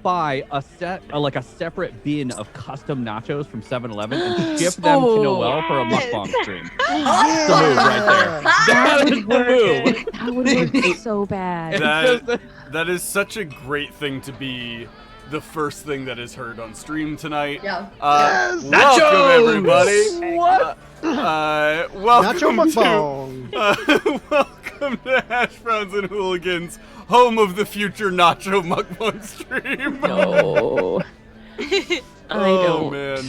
buy a separate bin of custom nachos from 7-Eleven and ship them to Noelle for a mukbang stream. That's the move right there. That is the move. That would work so bad. That is such a great thing to be the first thing that is heard on stream tonight. Yeah. Welcome, Nachos! everybody. What? Welcome Nacho to welcome to Hashbrowns and Hooligans, home of the future nacho mukbang stream. No. I don't. Oh man.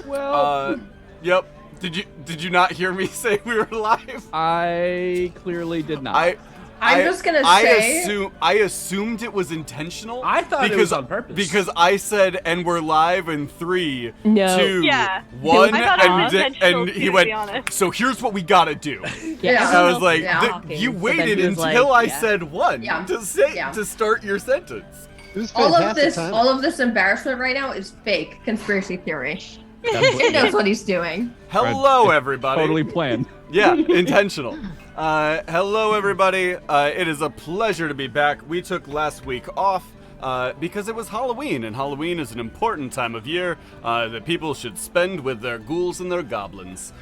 Well, Yep. Did you not hear me say we were live? I clearly did not. I'm just gonna say. I assumed it was intentional. I thought it was on purpose. Because I said, and we're live in 3, No. 2, Yeah. 1, I thought it was and intentional, he too, to went, be honest. so here's what we gotta do. Yeah. I was like, Yeah. you So waited then he was until like, I yeah. said 1 Yeah. to start your sentence. It was All fantastic timing. all of this embarrassment right now is fake conspiracy theory. He knows what he's doing. Hello, everybody. Totally planned. Yeah, intentional. Hello, everybody. It is a pleasure to be back. We took last week off because it was Halloween, and Halloween is an important time of year that people should spend with their ghouls and their goblins.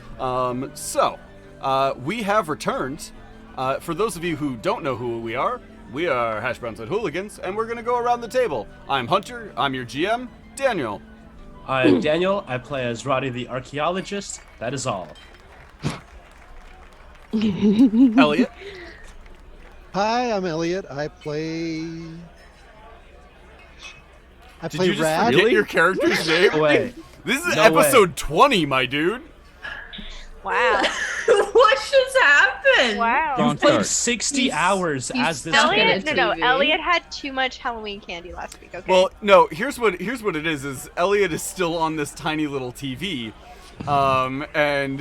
So, we have returned. For those of you who don't know who we are Hashbrowns and Hooligans, and we're going to go around the table. I'm Hunter. I'm your GM. Daniel. I'm Daniel. I play as Roddy the Archaeologist. That is all. Elliot. Hi, I'm Elliot. I play Did you just Rad. forget your character's name? Wait. This is No episode 20, my dude. Wow. What just happened? Wow. Don't You've played start. 60 hours he's as this stuck in character. it. No, TV. Elliot had too much Halloween candy last week, okay? Well, no, here's what it is Elliot is still on this tiny little TV. And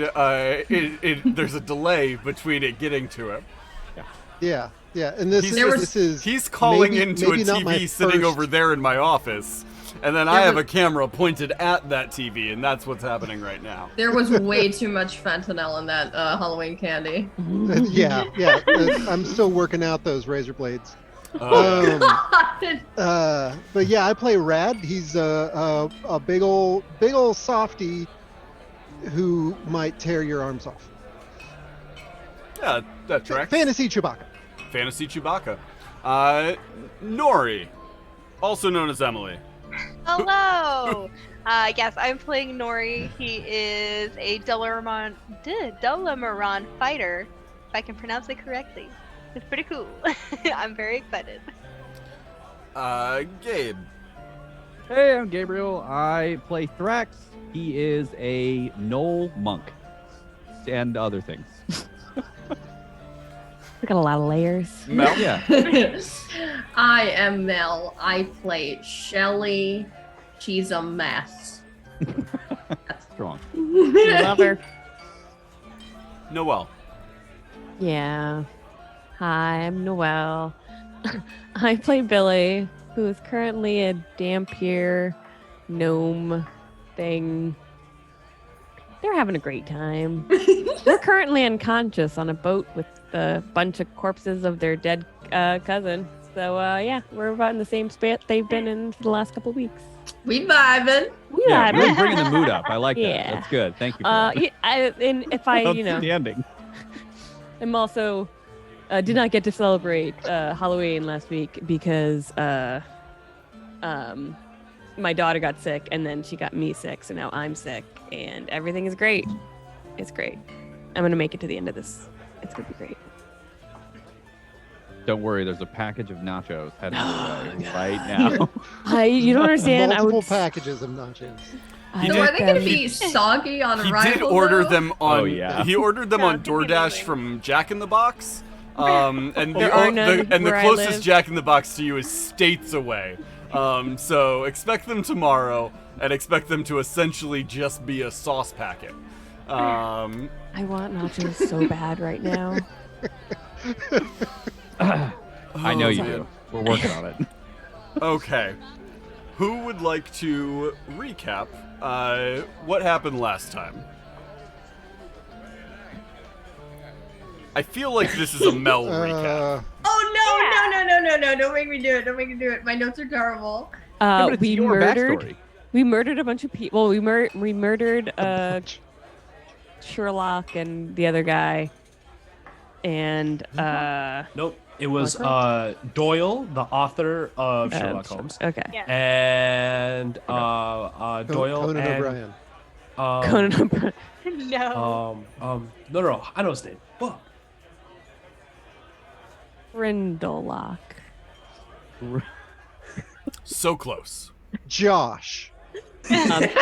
there's a delay between it getting to him. Yeah, and this is He's calling maybe- into maybe a not my TV sitting first- over there in my office. And then I have a camera pointed at that TV, and that's what's happening right now. There was way too much fentanyl in that Halloween candy. yeah. I'm still working out those razor blades. Oh, But yeah, I play Rad. He's a big ol' softy who might tear your arms off. yeah, that tracks. Fantasy Chewbacca. Fantasy Chewbacca. Nori, also known as Emily. Hello! Yes, I'm playing Nori. He is a Dulamaran fighter, if I can pronounce it correctly. It's pretty cool. I'm very excited. Gabe. Hey, I'm Gabriel. I play Thrax. He is a Knoll monk. And other things. We got a lot of layers. Mel. Yeah. I am Mel. I play Shelly. She's a mess. Strong. Love her. Noelle. Yeah. Hi, I'm Noelle. I play Billy, who is currently a Dampier gnome thing. They're having a great time. We're currently unconscious on a boat with a bunch of corpses of their dead cousin. So, yeah, we're about in the same spot they've been in for the last couple weeks. We vibing. Yeah, vibing. really bringing the mood up. I like that. Yeah. That's good. Thank you. For that. And if I, Outstanding. I'm also did not get to celebrate Halloween last week because my daughter got sick and then she got me sick, so now I'm sick and everything is great. It's great. I'm gonna make it to the end of this. It's gonna be great. Don't worry. There's a package of nachos heading your way right now. You don't understand. Multiple packages of nachos. So are they gonna be soggy on He arrival? did order though? them on. Oh, yeah. He ordered them Yeah, on it's gonna be DoorDash amazing. from Jack in the Box. And There are none the where I closest live. Jack in the Box to you is states away. So expect them tomorrow, and expect them to essentially just be a sauce packet. I want nachos so bad right now. I know you man. do. We're working on it. Okay. Who would like to recap what happened last time? I feel like this is a Mel recap. Oh no! Don't make me do it. Don't make me do it. My notes are terrible. but it's we your murdered. backstory. We murdered a bunch of people. We murdered Sherlock and the other guy, and Nope. It was Mycroft? Doyle, the author of Sherlock Holmes, Okay. Yeah. and Doyle Conan and O'Brien. Conan O'Brien. No. no, I know his name. Fuck. Brindlelock. So close. Josh. But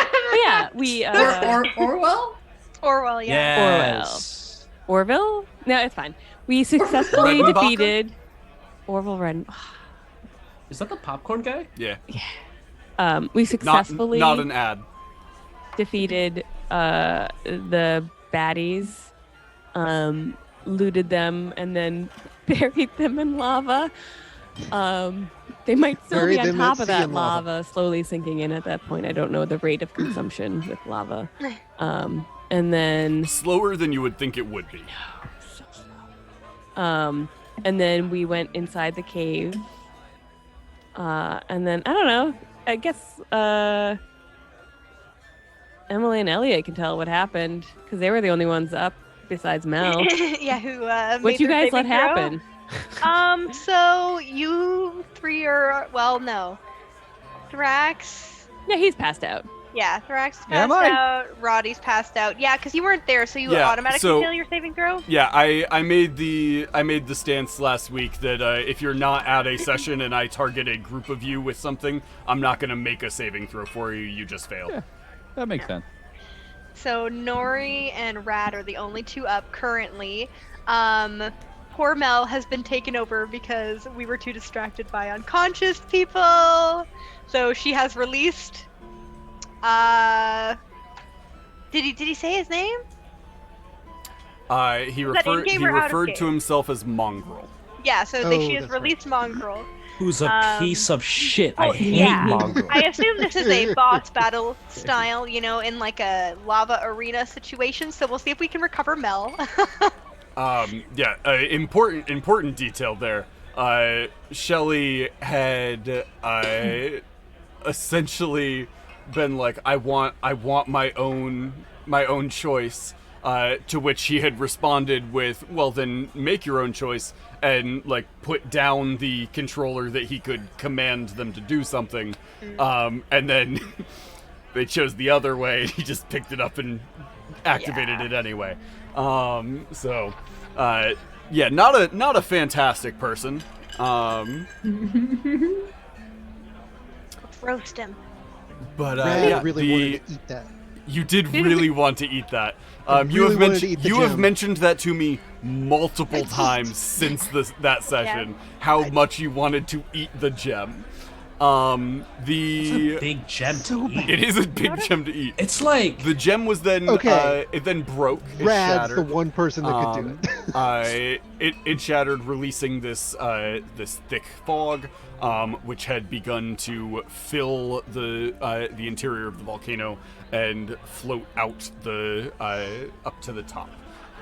yeah, we Orwell? Orwell, yeah. Yes. Orville? No, it's fine. We successfully Redenbacher? defeated Orville Red. Is that the popcorn guy? Yeah. We Not, successfully not an ad. defeated the baddies, looted them, and then buried them in lava. They might still Buried be on them top at of sea that in lava. lava, slowly sinking in at that point. I don't know the rate of consumption with lava. And then Slower than you would think it would be. and then we went inside the cave. And then I don't know. I guess Emily and Elliot can tell what happened because they were the only ones up besides Mel. Yeah, who What made you their guys let saving throw. happen? So you three are, well, no. Thrax. Yeah, he's passed out. Yeah, Thrax is Am passed I? out. Roddy's passed out. Yeah, because you weren't there, so you Yeah, automatically so- fail your saving throw. Yeah, I made the stance last week that if you're not at a session and I target a group of you with something, I'm not gonna make a saving throw for you. You just fail. Yeah. That makes sense. So Nori and Rad are the only two up currently. Poor Mel has been taken over because we were too distracted by unconscious people. So she has released. Did he say his name? He Was that in-game or out of referred to game? himself as Mongrel. Yeah. So Oh, she has that's right. released Mongrel. Who's a piece of shit. I hate yeah. Mongrel. I assume this is a boss battle style, you know, in like a lava arena situation. So we'll see if we can recover Mel. Important detail there. Shelly had essentially been like, I want my own choice. To which he had responded with, well, then make your own choice, and like put down the controller that he could command them to do something. And then they chose the other way. He just picked it up and activated it anyway. So, not a fantastic person. Roast him. But Rad really wanted to eat that. you did really want to eat that. You really have wanted to eat the have gem. mentioned that to me multiple times since that session. How much you wanted to eat the gem. It's a big gem to eat. It is a big gem to eat. It's like The gem was then Okay. it then broke. It Rad's the shattered. one person that could do it. It shattered, releasing this thick fog, which had begun to fill the interior of the volcano and float out up to the top.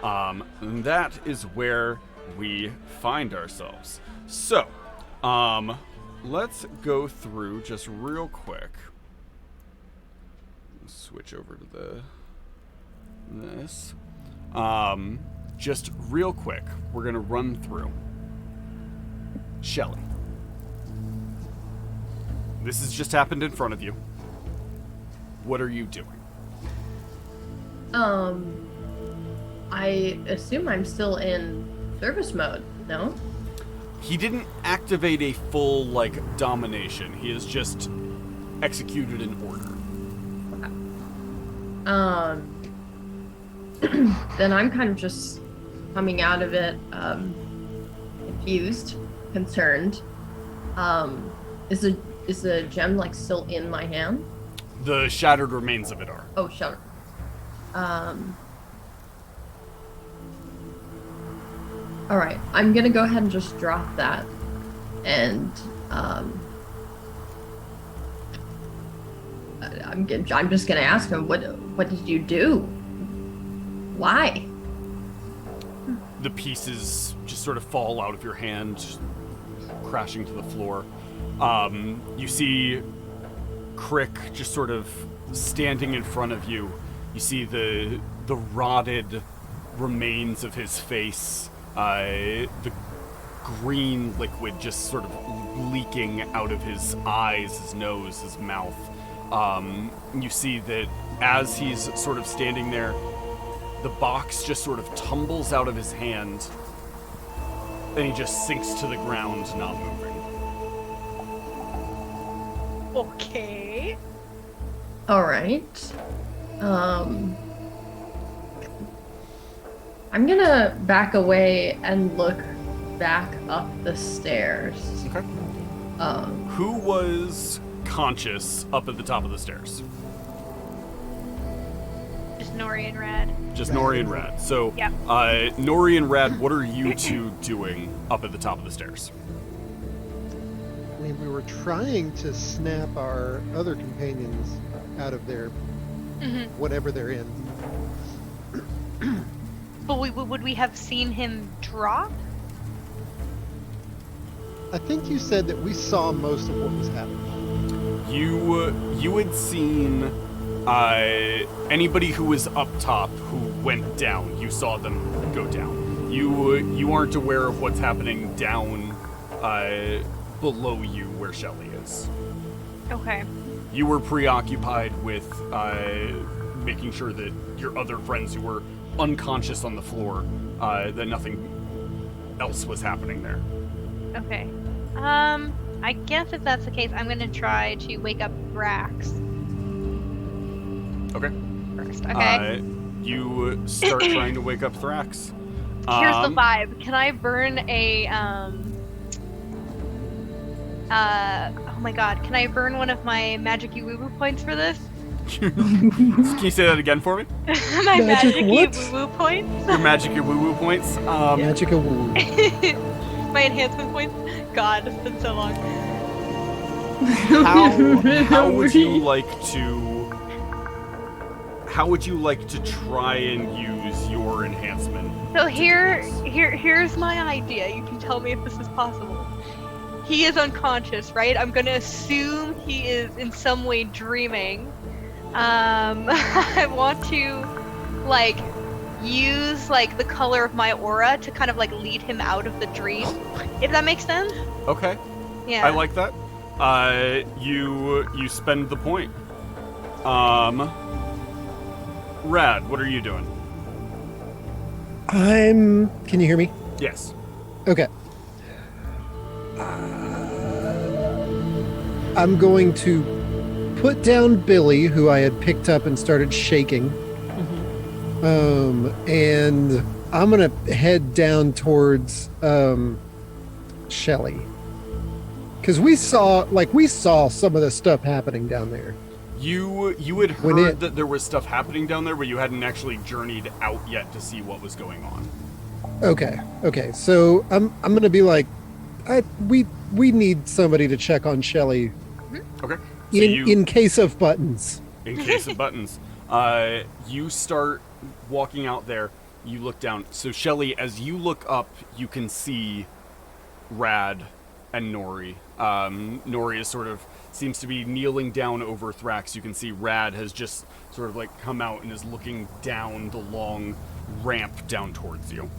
And that is where we find ourselves. So, let's go through just real quick. Switch over to this. Just real quick, we're gonna run through. Shelly, this has just happened in front of you. What are you doing? I assume I'm still in service mode, no? He didn't activate a full, domination. He has just executed an order. Then I'm kind of just coming out of it, confused, concerned. Is the gem, still in my hand? The shattered remains of it are. Oh, shutter. Alright, I'm gonna go ahead and just drop that. And, I'm just gonna ask him, what did you do? Why? The pieces just sort of fall out of your hand, just crashing to the floor. You see Crick just sort of standing in front of you. You see the rotted remains of his face, the green liquid just sort of leaking out of his eyes, his nose, his mouth. You see that as he's sort of standing there, the box just sort of tumbles out of his hand, and he just sinks to the ground, not moving. Okay. All right. I'm gonna back away and look back up the stairs. Okay. Who was conscious up at the top of the stairs? Just Nori and Rad. Just Nori and Rad. So, Yeah. Nori and Rad, what are you two doing up at the top of the stairs? I mean, we were trying to snap our other companions out of their whatever they're in. But would we have seen him drop? I think you said that we saw most of what was happening. You had seen anybody who was up top who went down. You saw them go down. You aren't aware of what's happening down below you where Shelly is. Okay. You were preoccupied with making sure that your other friends who were unconscious on the floor, that nothing else was happening there. Okay. I guess if that's the case, I'm gonna try to wake up Brax Okay. first. Okay. You start trying to wake up Thrax. Here's the vibe. Can I burn a oh my god, can I burn one of my magic-y woo-woo points for this? Can you say that again for me? My Magic magic-y what? woo-woo points? Your magic, your woo-woo points. Magic a woo. My enhancement points? God, it's been so long. How would you like to try and use your enhancement? So here's my idea. You can tell me if this is possible. He is unconscious, right? I'm gonna assume he is in some way dreaming. I want to like use like the color of my aura to kind of like lead him out of the dream. If that makes sense? Okay. Yeah. I like that. You spend the point. Rad, what are you doing? Can you hear me? Yes. Okay. I'm going to put down Billy, who I had picked up and started shaking. And I'm gonna head down towards Shelly. Because we saw some of the stuff happening down there. You had heard that there was stuff happening down there, but you hadn't actually journeyed out yet to see what was going on. Okay. So I'm gonna be like, we need somebody to check on Shelly. Okay. So In case of buttons. In case of buttons. You start walking out there. You look down. So Shelly, as you look up, you can see Rad and Nori. Nori is seems to be kneeling down over Thrax. You can see Rad has just sort of like come out and is looking down the long ramp down towards you.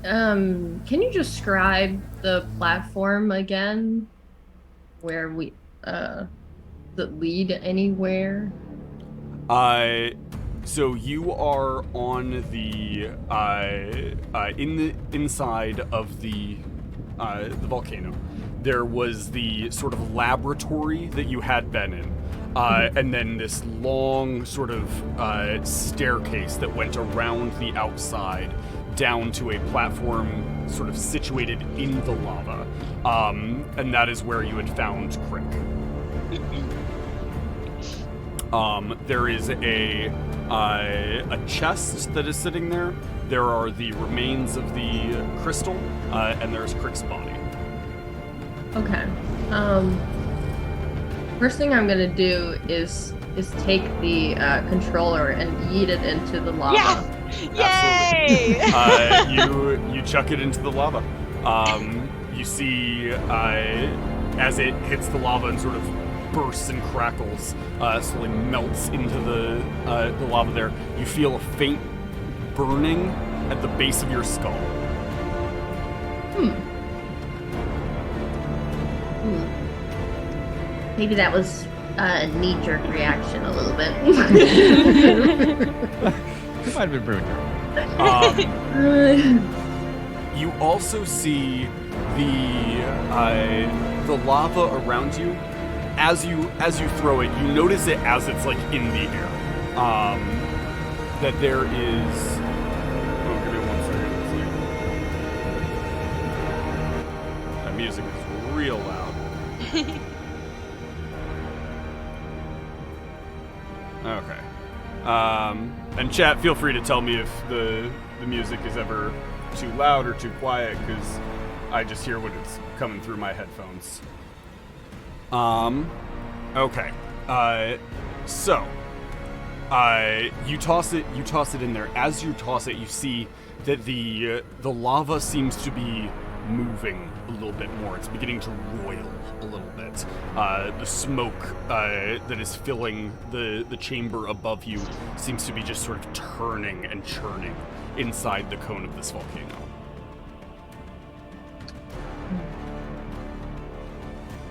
Can you describe the platform again? Where we, does it lead anywhere? So you are on the, inside of the volcano. There was the sort of laboratory that you had been in, and then this long sort of staircase that went around the outside down to a platform sort of situated in the lava. And that is where you had found Crick. There is a chest that is sitting there. There are the remains of the crystal, and there's Crick's body. Okay. First thing I'm gonna do is take the controller and yeet it into the lava. Yes! Yay! You chuck it into the lava. You see, as it hits the lava and sort of bursts and crackles, slowly melts into the lava there. You feel a faint burning at the base of your skull. Maybe that was a knee-jerk reaction a little bit. It might have been premature. You also see the lava around you. As you throw it, you notice it as it's like in the air. That there is. Oh, give me 1 second. That music is real loud. Okay. And chat, feel free to tell me if the music is ever too loud or too quiet, because I just hear when it's coming through my headphones. Okay. So, you toss it in there. As you toss it, you see that the lava seems to be moving a little bit more. It's beginning to roil a little bit. The smoke that is filling the chamber above you seems to be just sort of turning and churning inside the cone of this volcano.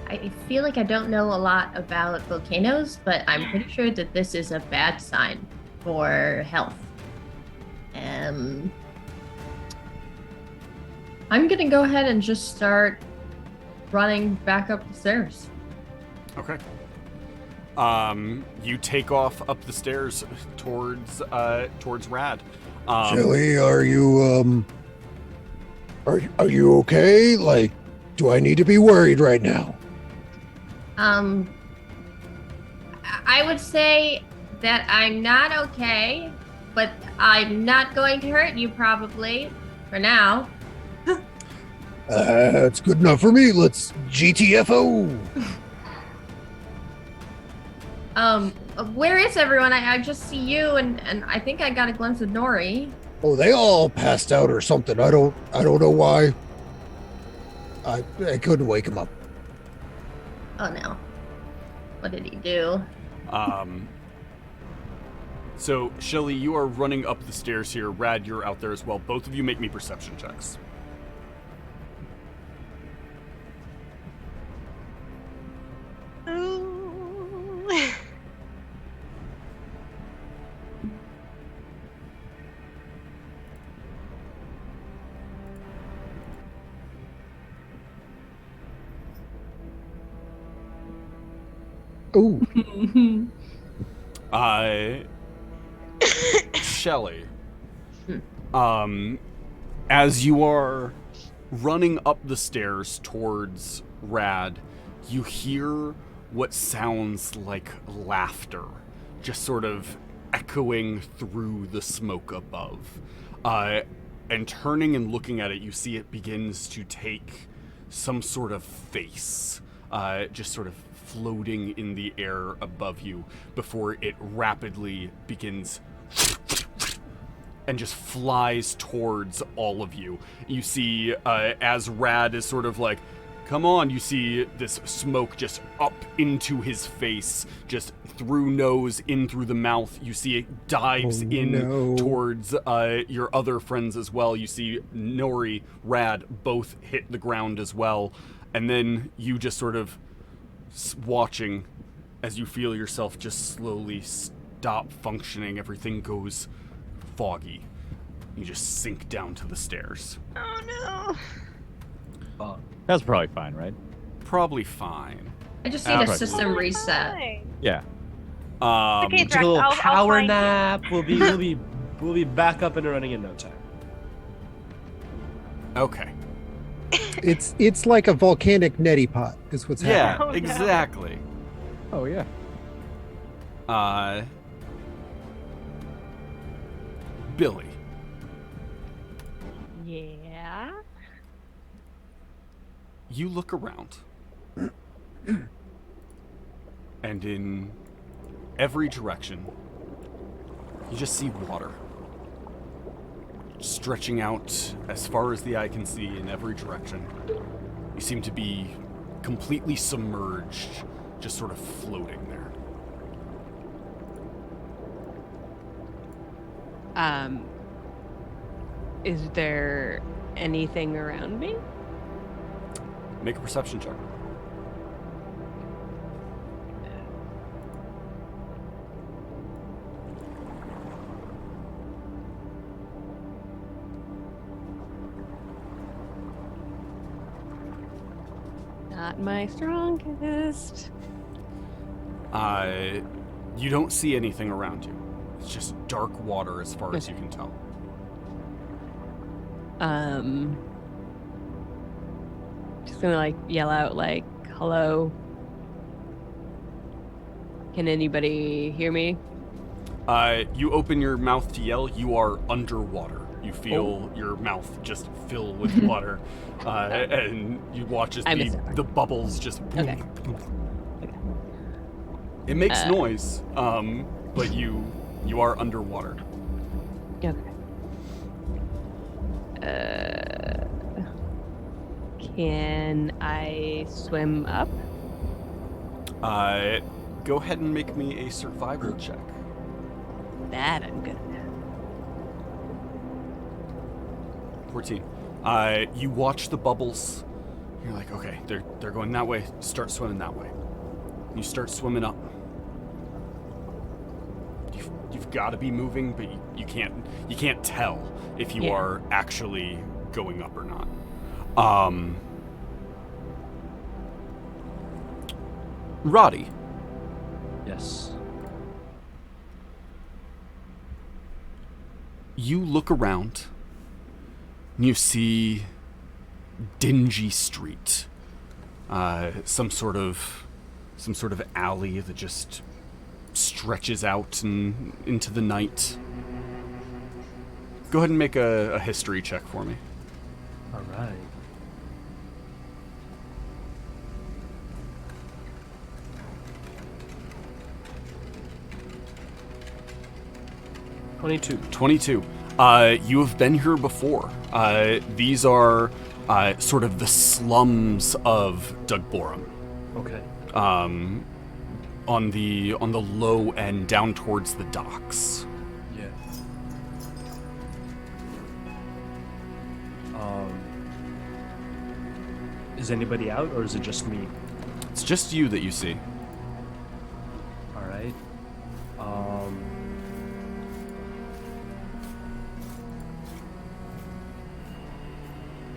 I feel like I don't know a lot about volcanoes, but I'm pretty sure that this is a bad sign for health. I'm gonna go ahead and just start running back up the stairs. Okay. You take off up the stairs towards Rad. Shelly, are you okay? Like, do I need to be worried right now? I would say that I'm not okay, but I'm not going to hurt you probably, for now. That's good enough for me. Let's GTFO. Where is everyone? I just see you, and I think I got a glimpse of Nori. Oh, they all passed out or something. I don't know why. I couldn't wake him up. Oh no. What did he do? So, Shelly, you are running up the stairs here. Rad, you're out there as well. Both of you make me perception checks. Ooh. Shelly, as you are running up the stairs towards Rad, you hear what sounds like laughter, just sort of echoing through the smoke above. And turning and looking at it, you see it begins to take some sort of face, just sort of floating in the air above you before it rapidly begins and just flies towards all of you. You see, as Rad is sort of like, come on, you see this smoke just up into his face, just through nose, in through the mouth. You see it dives towards your other friends as well. You see Nori, Rad, both hit the ground as well. And then you just sort of watching as you feel yourself just slowly stop functioning. Everything goes foggy. You just sink down to the stairs. Oh no. That's probably fine, right? Probably fine. I just need a system reset. Yeah. Okay, Took a little power nap. We'll be back up and running in no time. Okay. It's like a volcanic neti pot is what's happening. Yeah, exactly. Oh yeah. Billy. Yeah. You look around. And in every direction, you just see water. Stretching out as far as the eye can see in every direction. You seem to be completely submerged just sort of floating there. Is there anything around me? Make a perception check. Not my strongest. You don't see anything around you. It's just dark water as far as you can tell. Just gonna like yell out like, hello. Can anybody hear me? You open your mouth to yell, you are underwater. You feel your mouth just fill with water. And you watch as the bubbles just boom, Okay. boom. It makes noise, but you are underwater. Okay. Can I swim up? Go ahead and make me a survival check. That I'm good at. 14. You watch the bubbles. You're like, okay, they're going that way. Start swimming that way. You start swimming up. You've got to be moving, but you can't tell if you are actually going up or not. Roddy. Yes. You look around. And you see dingy street. Some sort of alley that just stretches out and into the night. Go ahead and make a history check for me. All right. '22. 22. You have been here before. These are sort of the slums of Dugborum. Okay. On the low end, down towards the docks. Yeah. Is anybody out, or is it just me? It's just you that you see. All right.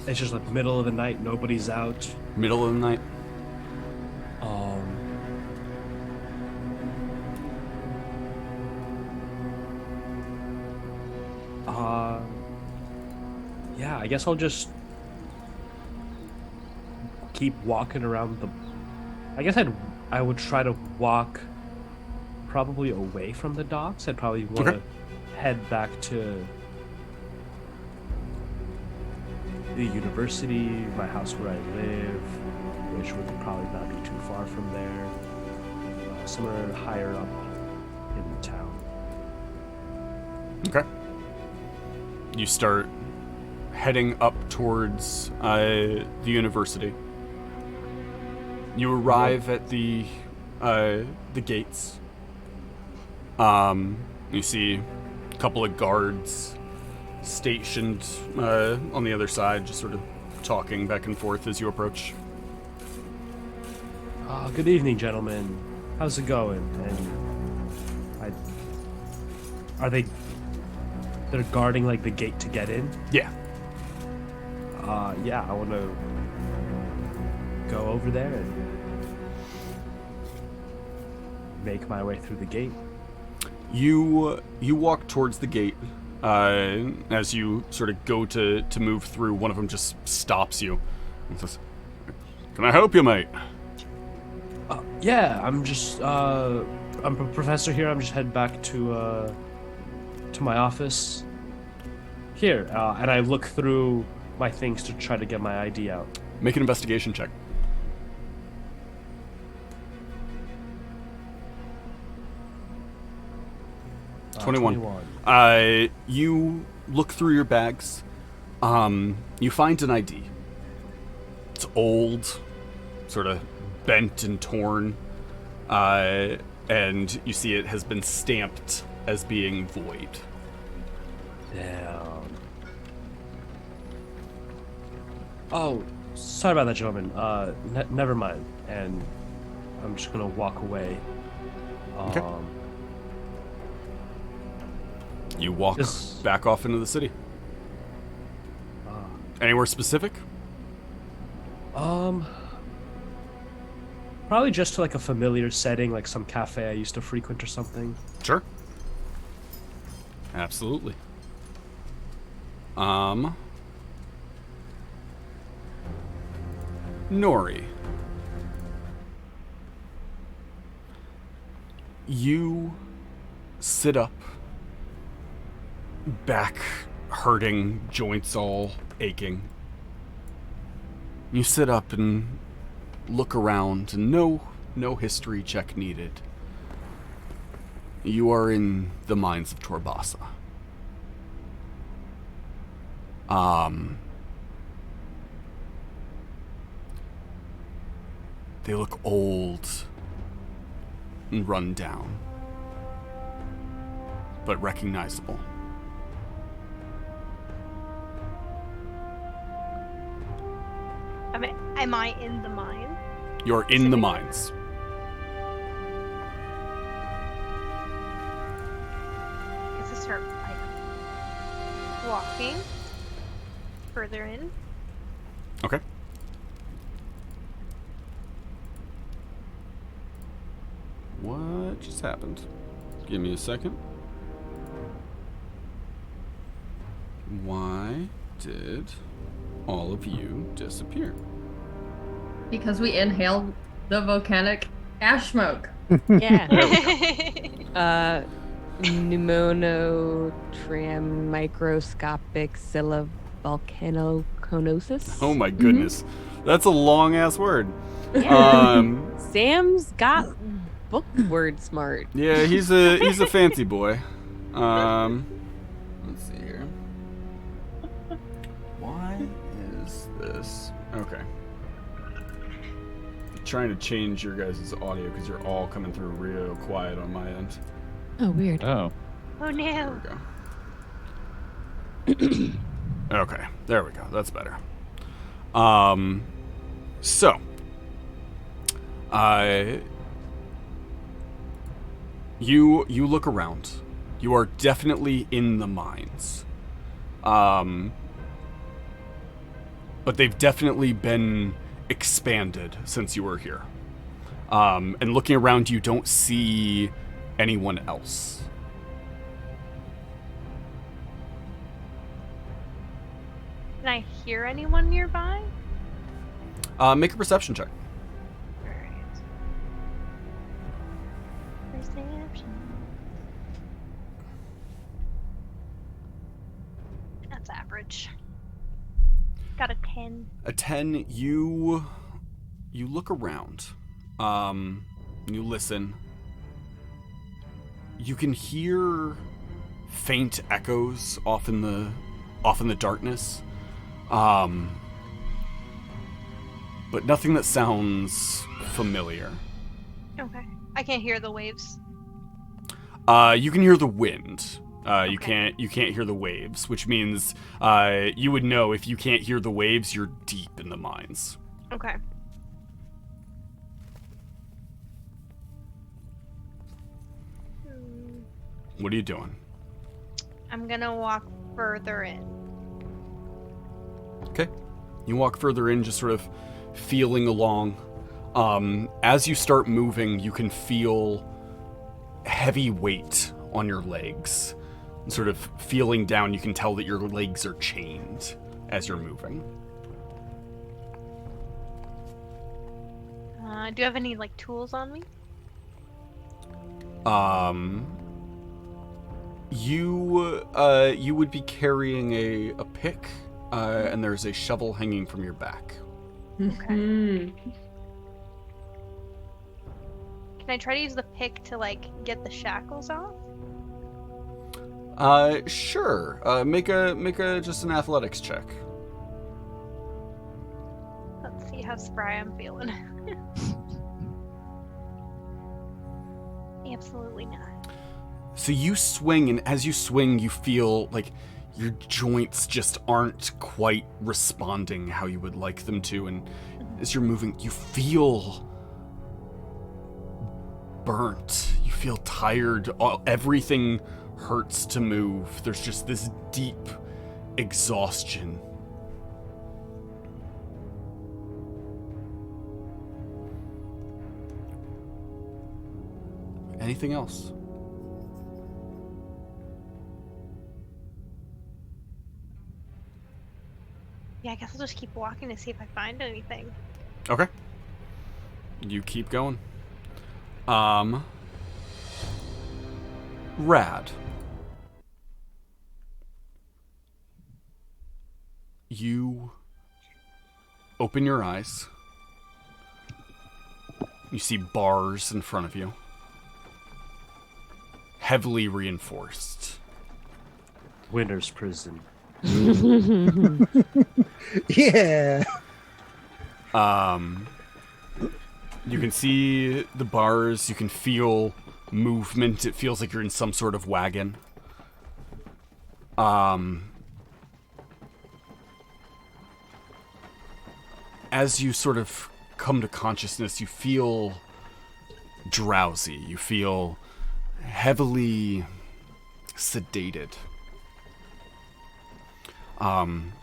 It's just like middle of the night, nobody's out. Middle of the night. Yeah, I guess I'll just keep walking around the. I guess I would try to walk probably away from the docks. I'd probably want to head back to the university, my house where I live, which would probably not be too far from there. Somewhere higher up in the town. Okay. You start heading up towards the university. You arrive at the gates. You see a couple of guards stationed on the other side, just sort of talking back and forth as you approach. Good evening, gentlemen. How's it going? And they're guarding like the gate to get in? Yeah. Yeah, I want to go over there and make my way through the gate. You walk towards the gate. As you sort of go to move through, one of them just stops you and says, "Can I help you, mate?" Yeah, I'm a professor here. I'm just heading back to my office. Here, and I look through my things to try to get my ID out. Make an investigation check. Uh, 21. You look through your bags. You find an ID. It's old, sort of bent and torn. and you see it has been stamped as being void. Damn. Oh, sorry about that, gentlemen. Never mind. And I'm just gonna walk away. Okay. You walk back off into the city. Anywhere specific? Probably just to like a familiar setting, like some cafe I used to frequent or something. Sure. Absolutely. Nori. You sit up, back hurting, joints all aching. You sit up and look around, and no history check needed. You are in the mines of Torbasa. They look old and run down, but recognizable. Am I in the mine? You're in the mines. I guess I start walking further in. Okay. What just happened? Give me a second. Why did all of you disappear? Because we inhaled the volcanic ash smoke. Yeah. There Pneumotram microscopic scylla volcanoconosis. Oh my goodness. That's a long ass word. Sam's got book word smart. Yeah, he's a fancy boy. Let's see here. Why is this? Okay. Trying to change your guys' audio because you're all coming through real quiet on my end. Oh, weird. Oh. Oh no. There we go. Okay, there we go. That's better. So, you look around. You are definitely in the mines. But they've definitely been expanded since you were here. And looking around, you don't see anyone else. Can I hear anyone nearby? Make a perception check. Alright. Perception. That's average. Got a 10. A 10, you look around. You listen. You can hear faint echoes off in the darkness. But nothing that sounds familiar. Okay. I can't hear the waves. You can hear the wind. You Okay. can't hear the waves, which means you would know if you can't hear the waves, you're deep in the mines. Okay. What are you doing? I'm gonna walk further in. Okay. You walk further in, just sort of feeling along. As you start moving, you can feel heavy weight on your legs. Sort of feeling down, you can tell that your legs are chained as you're moving. Do you have any tools on me? You would be carrying a pick, and there's a shovel hanging from your back. Okay. Can I try to use the pick to get the shackles off? Sure. Make a just an athletics check. Let's see how spry I'm feeling. Absolutely not. So you swing, and as you swing, you feel like your joints just aren't quite responding how you would like them to, and as you're moving, you feel burnt. You feel tired. Everything hurts to move. There's just this deep exhaustion. Anything else? Yeah, I guess I'll just keep walking to see if I find anything. Okay. You keep going. Rad. You open your eyes. You see bars in front of you. Heavily reinforced. Winter's prison. Yeah. You can see the bars. You can feel movement. It feels like you're in some sort of wagon. As you sort of come to consciousness, you feel drowsy. You feel heavily sedated.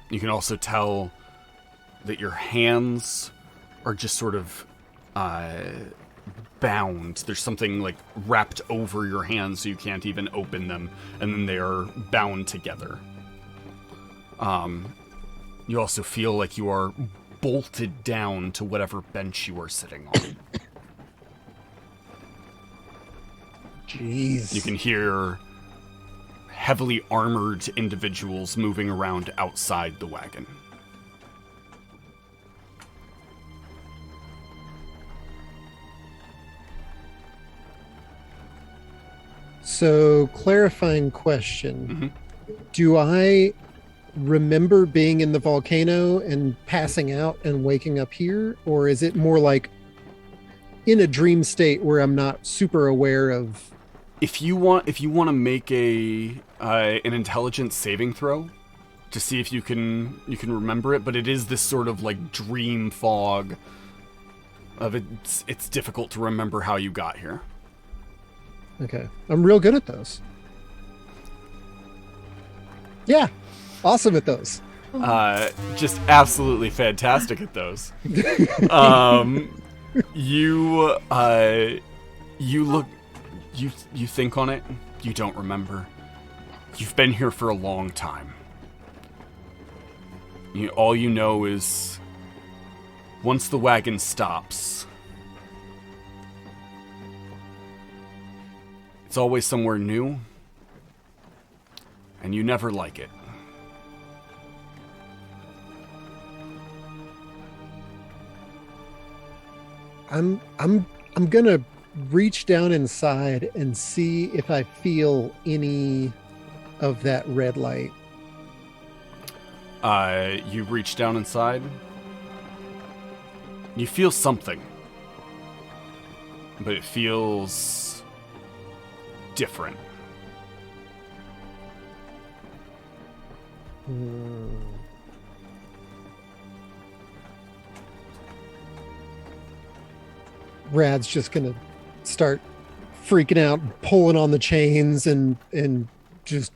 You can also tell that your hands are just sort of bound. There's something like wrapped over your hands so you can't even open them, and then they are bound together. You also feel like you are bolted down to whatever bench you are sitting on. Jeez. You can hear heavily armored individuals moving around outside the wagon. So, clarifying question. Do I remember being in the volcano and passing out and waking up here? Or is it more like in a dream state where I'm not super aware of... If you want to make an intelligence saving throw to see if you can remember it, but it is this sort of like dream fog of it's difficult to remember how you got here. Okay. I'm real good at those. Yeah. Awesome at those. Just absolutely fantastic at those. You think on it. You don't remember. You've been here for a long time. All you know is once the wagon stops, it's always somewhere new, and you never like it. I'm gonna reach down inside and see if I feel any of that red light. You reach down inside. You feel something, but it feels different. Rad's just gonna start freaking out, pulling on the chains, and just.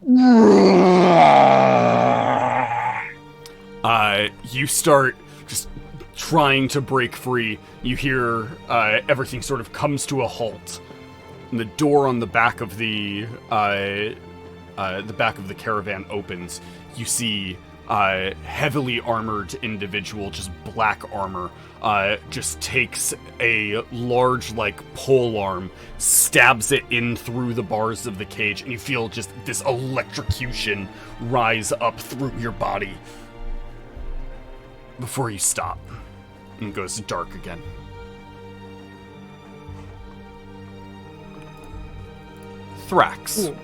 You start just trying to break free. You hear everything sort of comes to a halt, and the door on the back of the caravan opens. You see heavily armored individual, just black armor, just takes a large, pole arm, stabs it in through the bars of the cage, and you feel just this electrocution rise up through your body before you stop, and it goes dark again. Thrax. Ooh.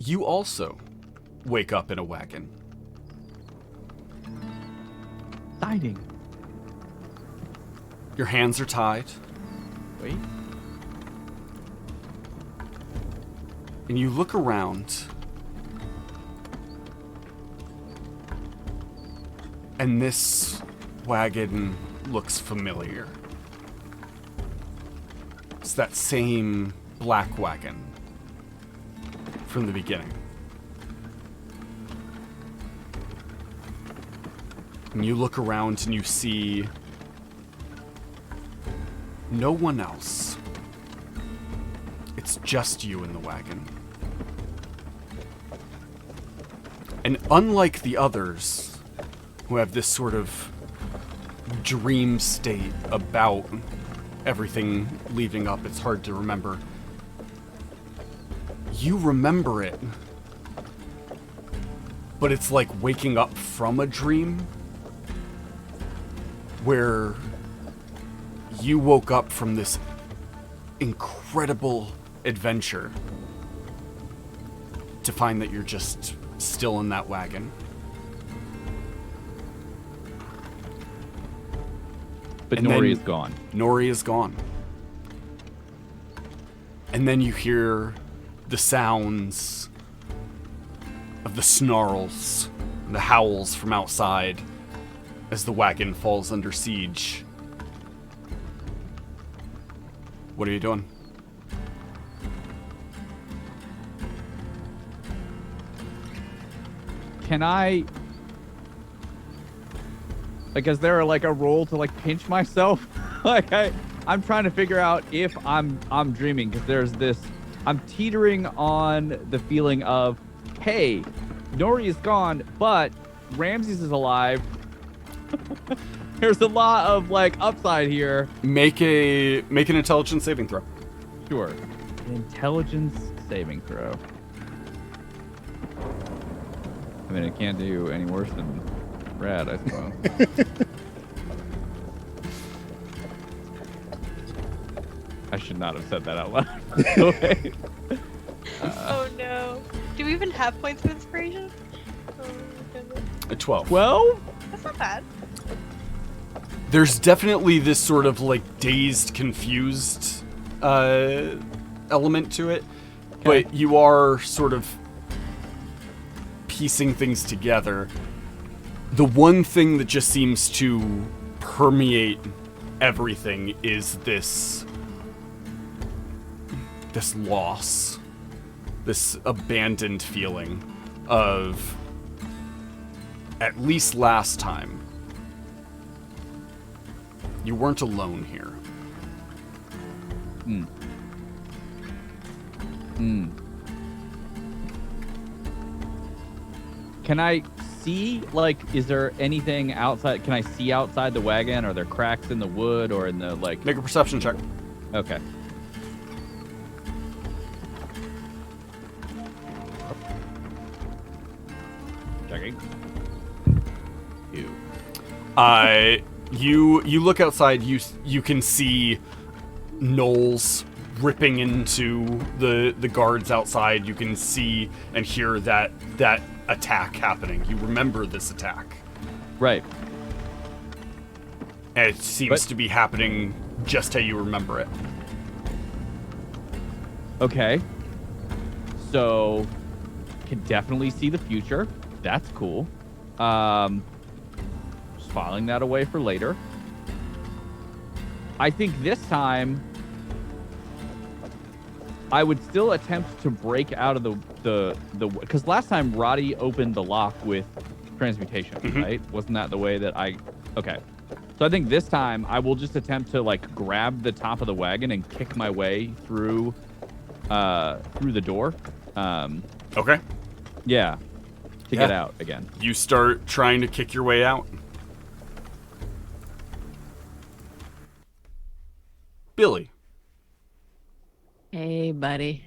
You also wake up in a wagon. Exciting. Your hands are tied. Wait. And you look around. And this wagon looks familiar. It's that same black wagon from the beginning. And you look around and you see no one else. It's just you in the wagon. And unlike the others, who have this sort of dream state about everything leaving up, it's hard to remember. You remember it, but it's like waking up from a dream where you woke up from this incredible adventure to find that you're just still in that wagon. But And Nori then- is gone. Nori is gone. And then you hear the sounds of the snarls, the howls from outside as the wagon falls under siege. What are you doing? Can I... Like, is there like a roll to like pinch myself? Like, I'm trying to figure out if I'm dreaming, because there's this... I'm teetering on the feeling of, hey, Nori is gone, but Ramses is alive. There's a lot of like upside here. Make an intelligence saving throw. Sure. Intelligence saving throw. I mean, it can't do any worse than Rad, I suppose. I should not have said that out loud. Okay. Oh no. Do we even have points of inspiration? Oh my goodness. A 12. 12? That's not bad. There's definitely this sort of like dazed, confused element to it, Okay. but you are sort of piecing things together. The one thing that just seems to permeate everything is this loss, this abandoned feeling of, at least last time, you weren't alone here. Can I see, like, is there anything outside? Can I see outside the wagon? Are there cracks in the wood or in the, like... Make a perception check. Okay. Checking. You look outside. You can see gnolls ripping into the guards outside. You can see and hear that attack happening. You remember this attack, Right. and it seems But- to be happening just how you remember it. Okay. So, can definitely see the future. That's cool. Just filing that away for later. I think this time I would still attempt to break out of the because last time Roddy opened the lock with transmutation, right? Wasn't that the way that okay. So I think this time I will just attempt to like grab the top of the wagon and kick my way through the door. Okay. Yeah. To get out again. You start trying to kick your way out. Billy. Hey, buddy.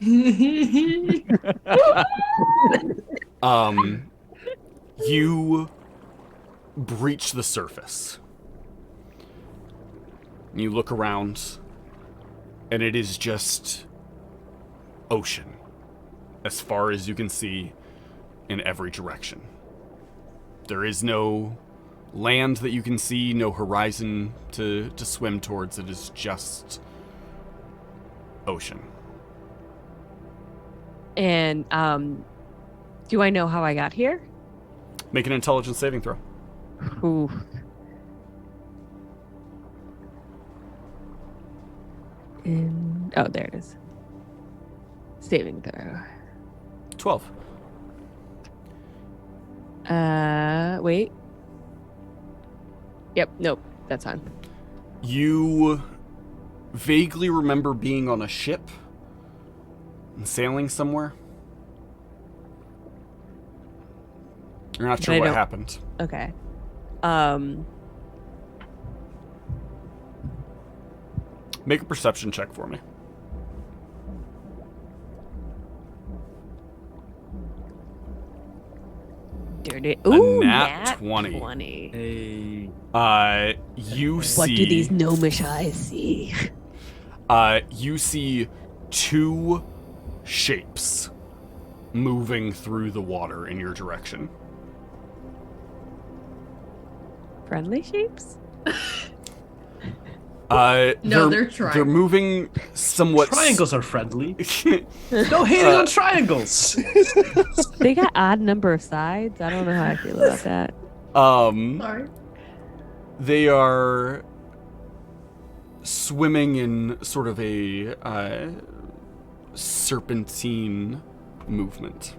You breach the surface. You look around, and it is just ocean, as far as you can see, in every direction. There is no land that you can see, no horizon to swim towards. It is just ocean. And do I know how I got here? Make an intelligence saving throw. Ooh. Oh, there it is. Saving throw. 12. Wait. Yep, nope, that's on. You vaguely remember being on a ship and sailing somewhere. You're not sure But I what don't- happened. Okay. Make a perception check for me. Dirty. Ooh, nat 20. 20. You see. What do these gnomish eyes see? You see two shapes moving through the water in your direction. Friendly shapes? No, they're They're triangles. moving somewhat. Triangles are friendly. No hating on triangles. They got odd number of sides. I don't know how I feel about that. Sorry. They are swimming in sort of a serpentine movement.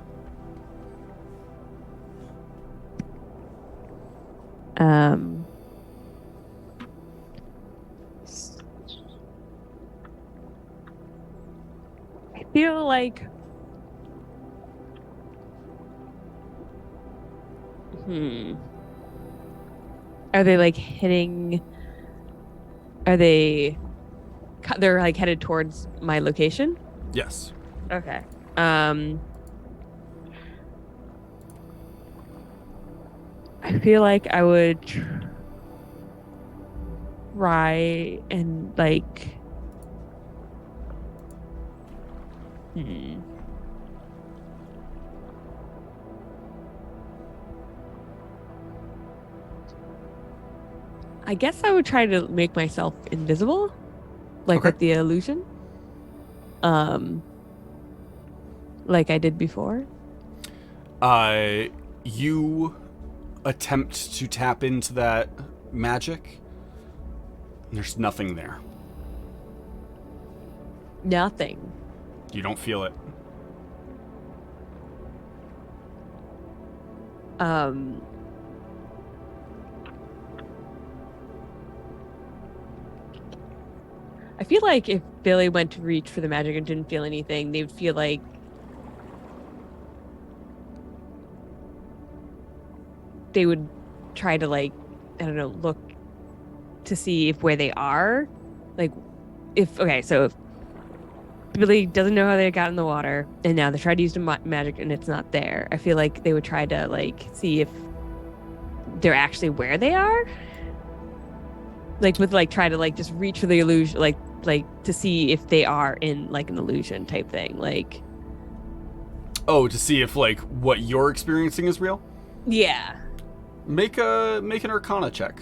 I feel like are they like hitting they're like headed towards my location? Yes. Okay. I feel like I would try and like I guess I would try to make myself invisible, like Okay. with the illusion, like I did before. You attempt to tap into that magic. And there's nothing there. Nothing. You don't feel it. I feel like if Billy went to reach for the magic and didn't feel anything, they would feel like they would try to like, I don't know, look to see if where they are, like so if Billy doesn't know how they got in the water and now they try to use the magic and it's not there, I feel like they would try to like see if they're actually where they are, like with like try to like just reach for the illusion, like to see if they are in like an illusion type thing, like Oh, to see if like what you're experiencing is real? yeah. Make an Arcana check.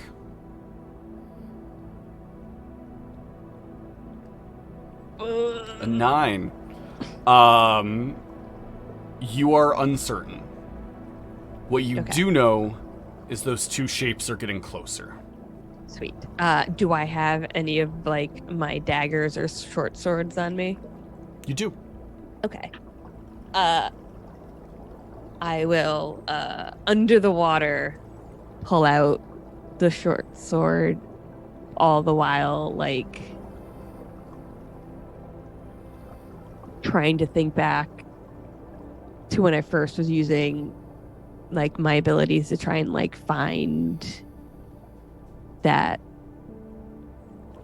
A 9. You are uncertain. What you Okay. do know is those two shapes are getting closer. Sweet. Do I have any of like my daggers or short swords on me? You do. Okay. I will under the water pull out the short sword, all the while like trying to think back to when I first was using like my abilities to try and like find that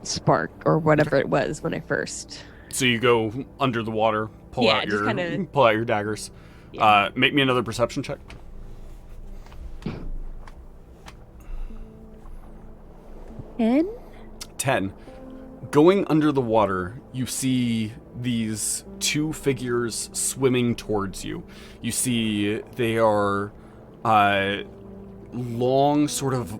spark or whatever it was when I first. So you go under the water, pull Yeah, out just your daggers. Yeah. Make me another perception check. 10. Going under the water, you see these two figures swimming towards you. You see they are long, sort of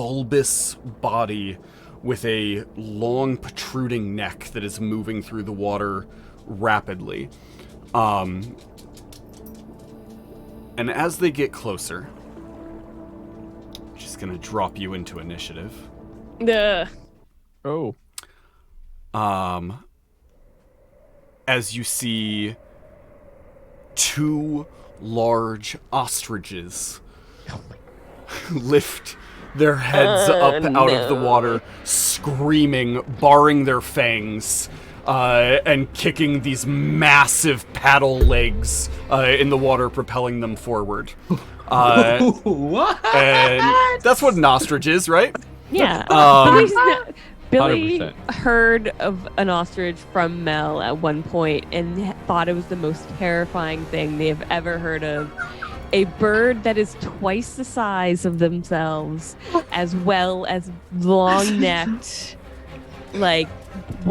bulbous body with a long protruding neck that is moving through the water rapidly. And as they get closer, I'm just gonna drop you into initiative. Oh. As you see 2 large ostriches lift their heads up out of the water, screaming, baring their fangs, and kicking these massive paddle legs in the water, propelling them forward. What? And that's what an ostrich is, right? Yeah. Billy 100%. heard of an ostrich from Mel at one point and thought it was the most terrifying thing they have ever heard of. A bird that is twice the size of themselves, as well as long-necked. Like,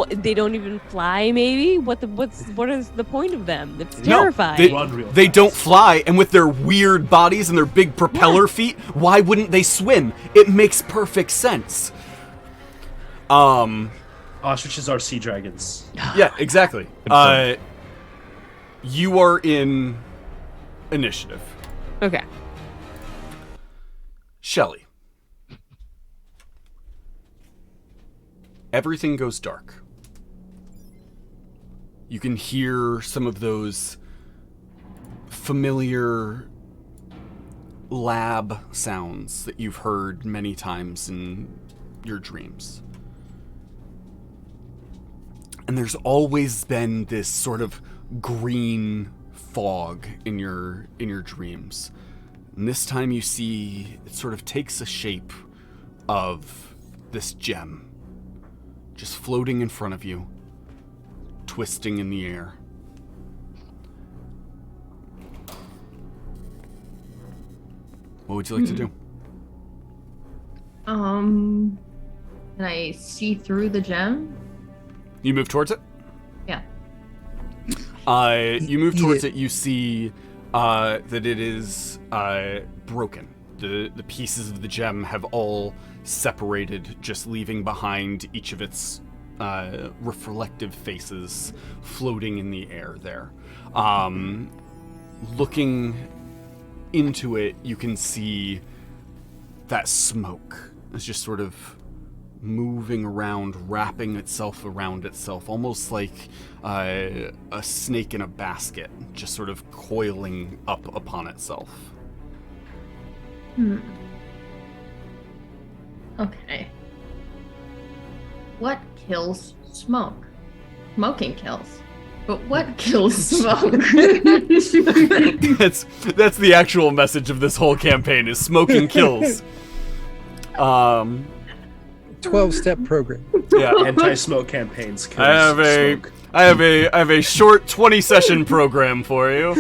they don't even fly. Maybe what is the point of them? It's terrifying. No, they don't fly, and with their weird bodies and their big propeller feet, why wouldn't they swim? It makes perfect sense. Ostriches are sea dragons. Yeah, exactly. You are in initiative. Okay. Shelly. Everything goes dark. You can hear some of those familiar lab sounds that you've heard many times in your dreams. And there's always been this sort of green fog in your dreams. And this time you see it sort of takes a shape of this gem just floating in front of you, twisting in the air. What would you like to do? Can I see through the gem? You move towards it? Yeah. You move towards it, you see that it is broken. The pieces of the gem have all separated, just leaving behind each of its reflective faces floating in the air there. Looking into it, you can see that smoke is just sort of moving around, wrapping itself around itself, almost like a snake in a basket, just sort of coiling up upon itself. Okay. What kills smoke? Smoking kills. But what kills smoke? That's the actual message of this whole campaign: is smoking kills. 12-step program. Yeah. Anti-smoke campaigns. Kills smoke. I have a short 20-session program for you.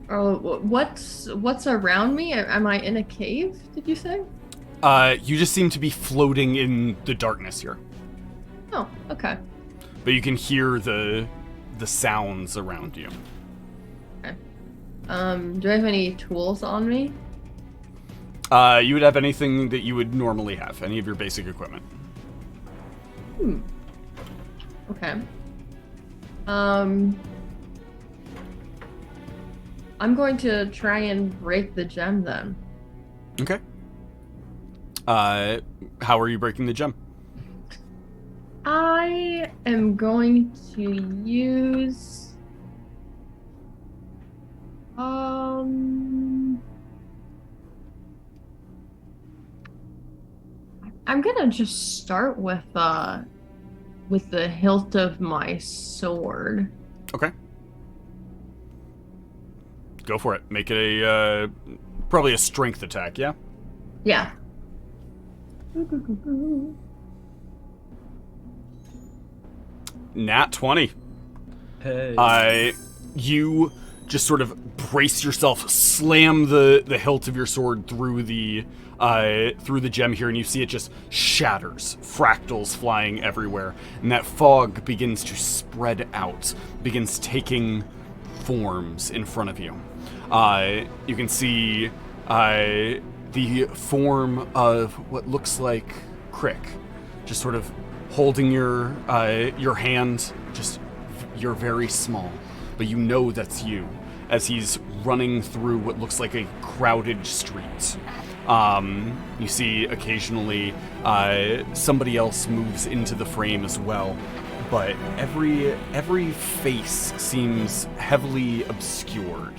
What's around me? Am I in a cave? Did you say? You just seem to be floating in the darkness here, Oh, okay. but you can hear the sounds around you. Do I have any tools on me? You would have anything that you would normally have, any of your basic equipment. Okay. I'm going to try and break the gem then. Okay. How are you breaking the gem? I am going to use I'm gonna just start with the hilt of my sword. Okay. Go for it. Make it a probably a strength attack, yeah? Yeah. Nat 20. Hey. You just sort of brace yourself, slam the hilt of your sword through the gem here, and you see it just shatters, fractals flying everywhere, and that fog begins to spread out, begins taking forms in front of you. You can see the form of what looks like Crick, just sort of holding your hand. Just, you're very small, but you know that's you, as he's running through what looks like a crowded street. You see occasionally somebody else moves into the frame as well, but every face seems heavily obscured.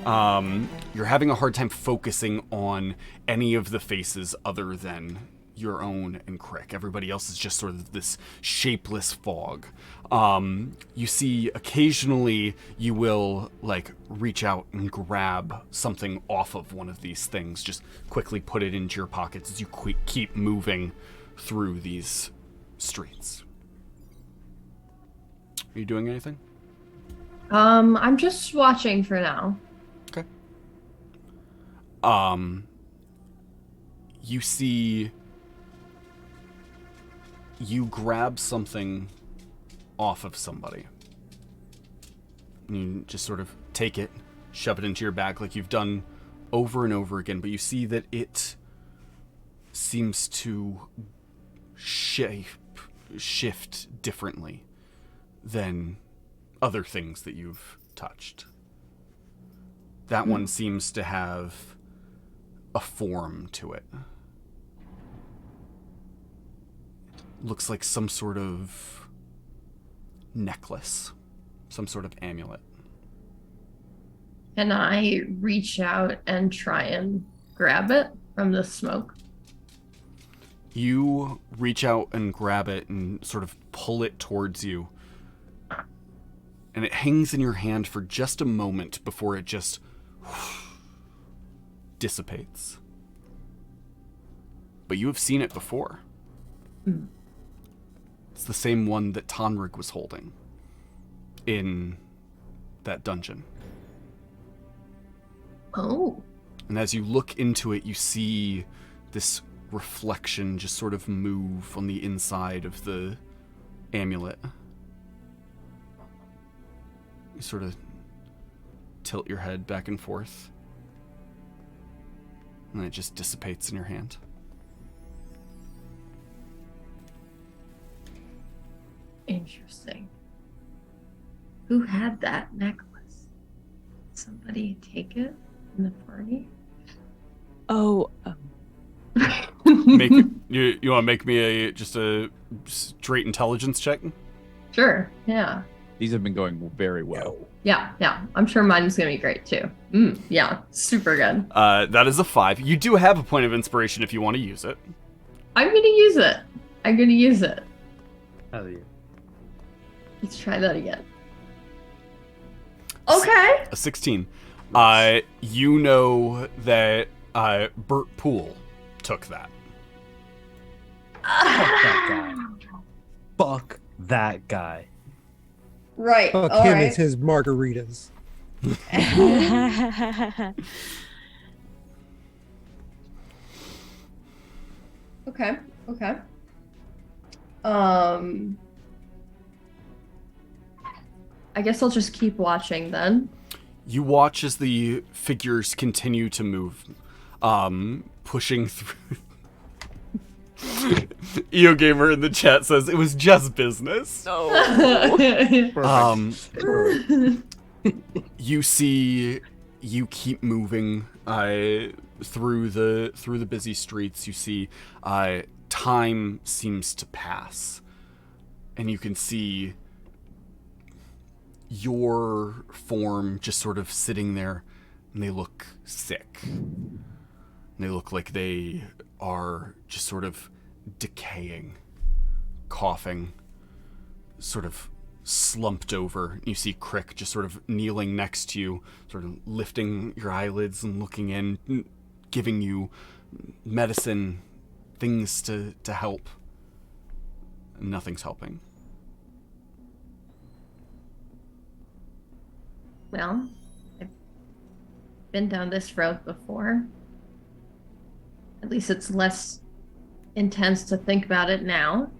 You're having a hard time focusing on any of the faces other than your own and Crick. Everybody else is just sort of this shapeless fog. You see occasionally you will like reach out and grab something off of one of these things, just quickly put it into your pockets as you keep moving through these streets. Are you doing anything? I'm just watching for now. Okay. You see, you grab something off of somebody. You just sort of take it, shove it into your bag like you've done over and over again, but you see that it seems to shift differently than other things that you've touched. That one seems to have a form to it. Looks like some sort of necklace, some sort of amulet. Can I reach out and try and grab it from the smoke? You reach out and grab it and sort of pull it towards you. And it hangs in your hand for just a moment before it just dissipates. But you have seen it before. It's the same one that Tonrig was holding in that dungeon. Oh. And as you look into it, you see this reflection just sort of move on the inside of the amulet. You sort of tilt your head back and forth, and it just dissipates in your hand. Interesting. Who had that necklace? Somebody take it in the party? Oh. You want to make me just a straight intelligence check? Sure, yeah. These have been going very well. Yeah. I'm sure mine's gonna be great too. Yeah, super good. That is a 5. You do have a point of inspiration if you want to use it. I'm gonna use it. Hell yeah. Let's try that again. Okay. A 16. You know that Bert Poole took that. Fuck that guy. Fuck that guy. Right. Fuck all him right. as his margaritas. Okay. I guess I'll just keep watching then. You watch as the figures continue to move, pushing through. EO Gamer in the chat says it was just business. You see, you keep moving through the busy streets. You see, time seems to pass, and you can see your form just sort of sitting there, and they look sick. And they look like they are just sort of decaying, coughing, sort of slumped over. You see Crick just sort of kneeling next to you, sort of lifting your eyelids and looking in, giving you medicine, things to help. Nothing's helping. Well, been down this road before. At least it's less intense to think about it now.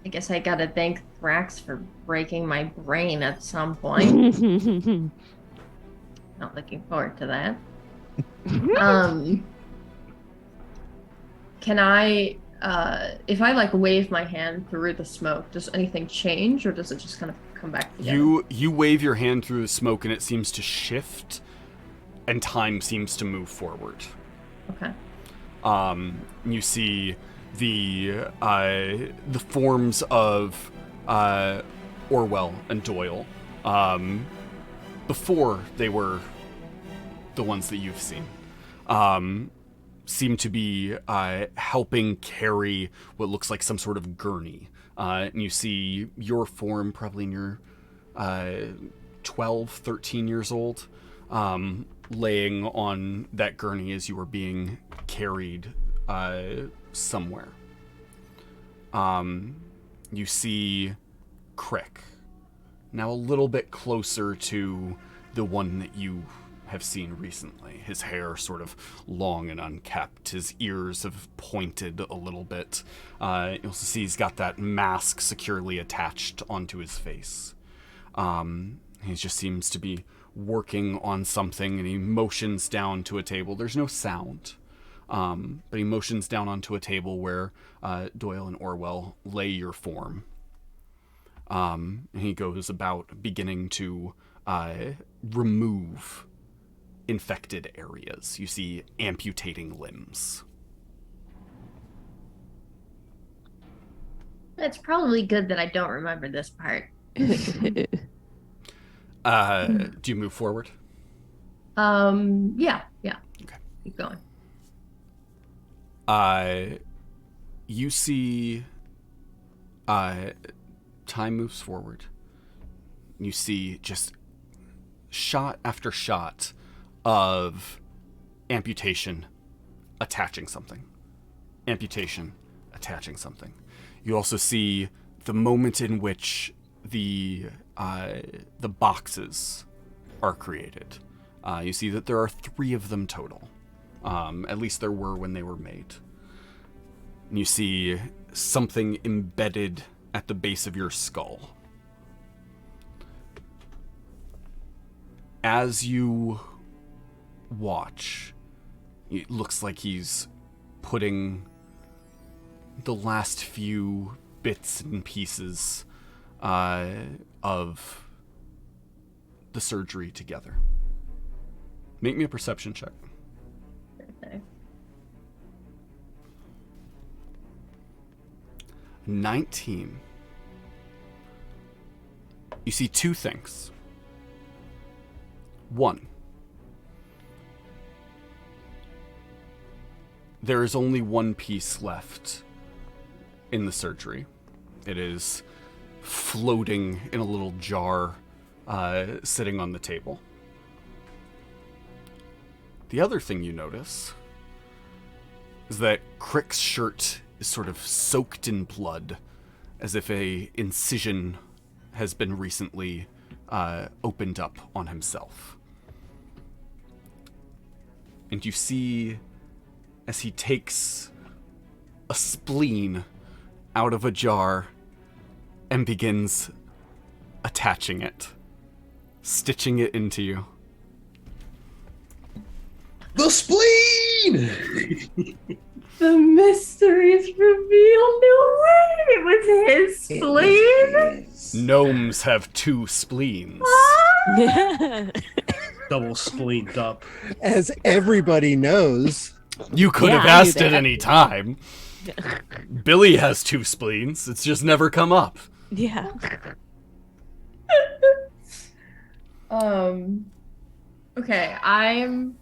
I guess I gotta thank Thrax for breaking my brain at some point. Not looking forward to that. Can I, if I like wave my hand through the smoke, does anything change or does it just kind of come back together? You wave your hand through the smoke and it seems to shift and time seems to move forward. Okay. You see the forms of Orwell and Doyle before they were the ones that you've seen seem to be helping carry what looks like some sort of gurney. And you see your form probably in your 12, 13 years old laying on that gurney as you were being carried somewhere. You see Crick, now a little bit closer to the one that you have seen recently. His hair sort of long and unkept. His ears have pointed a little bit. You also see he's got that mask securely attached onto his face. He just seems to be working on something, and he motions down to a table. There's no sound, but he motions down onto a table where Doyle and Orwell lay your form. And he goes about beginning to remove infected areas. You see amputating limbs. It's probably good that I don't remember this part. Do you move forward? Yeah. Okay. Keep going. You see time moves forward. You see just shot after shot of amputation attaching something. Amputation attaching something. You also see the moment in which the boxes are created. You see that there are 3 of them total. At least there were when they were made. And you see something embedded at the base of your skull. As you watch, it looks like he's putting the last few bits and pieces of the surgery together. Make me a perception check. Okay. 19. You see 2 things. 1. There is only 1 piece left in the surgery. It is floating in a little jar sitting on the table. The other thing you notice is that Crick's shirt is sort of soaked in blood, as if a incision has been recently opened up on himself. And you see, as he takes a spleen out of a jar and begins attaching it, stitching it into you. The spleen! The mysteries revealed. No way! It was his spleen? Gnomes have 2 spleens. Double spleened up. As everybody knows. You could Yeah, have I knew asked at that. any time. Billy has 2 spleens. It's just never come up. Yeah. Okay, I'm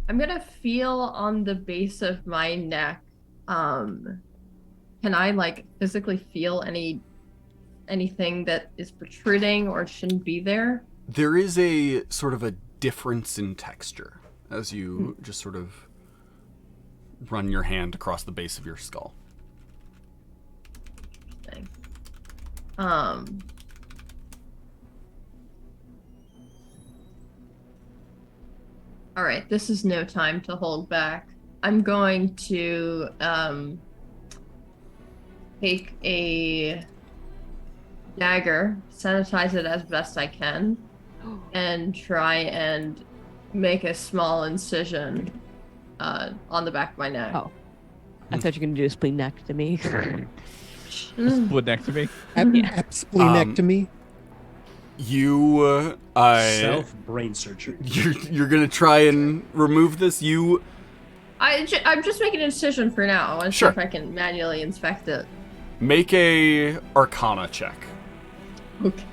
gonna feel on the base of my neck. Can I like physically feel anything that is protruding or shouldn't be there? There is a sort of a difference in texture as you just sort of run your hand across the base of your skull. Thing. All right, this is no time to hold back. I'm going to take a dagger, sanitize it as best I can, and try and make a small incision on the back of my neck. Oh. I thought you were going to do a splenectomy. Split next to me. Splenectomy. You Self brain surgery. you're gonna try and remove this. I'm just making an incision for now. I want to Sure. see if I can manually inspect it. Make a Arcana check. Okay.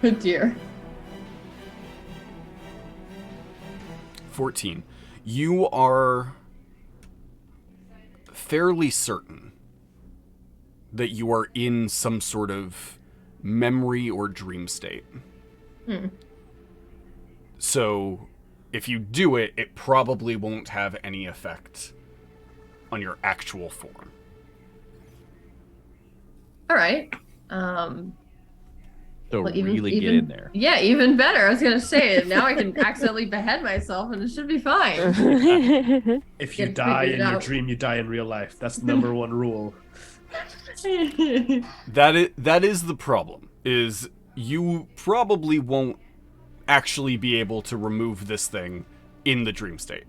Oh dear. 14. You are fairly certain that you are in some sort of memory or dream state. So if you do it, it probably won't have any effect on your actual form. All right. So Well, really get in there. Yeah, even better. I was gonna say now I can accidentally behead myself and it should be fine. If you Get die figured in your out. dream, you die in real life. That's the number one rule. That is the problem, is you probably won't actually be able to remove this thing in the dream state.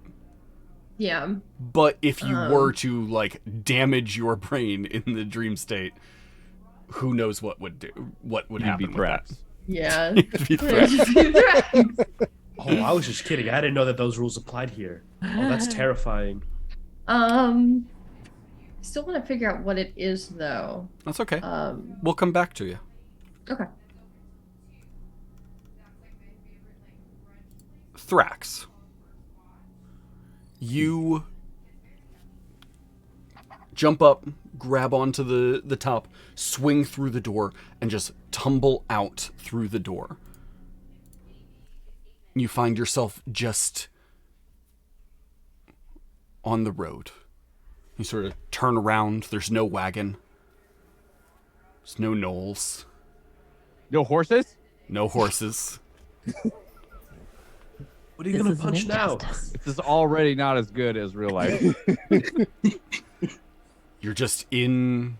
Yeah. But if you were to, like, damage your brain in the dream state, who knows what would happen with that. Yeah. You'd be threats. Oh, I was just kidding. I didn't know that those rules applied here. Oh, that's terrifying. Still want to figure out what it is though. That's okay. We'll come back to you. Okay. Thrax. You jump up, grab onto the top, swing through the door, and just tumble out through the door. You find yourself just on the road. You sort of turn around. There's no wagon. There's no knolls. No horses? No horses. What are you gonna punch now? This is already not as good as real life. You're just in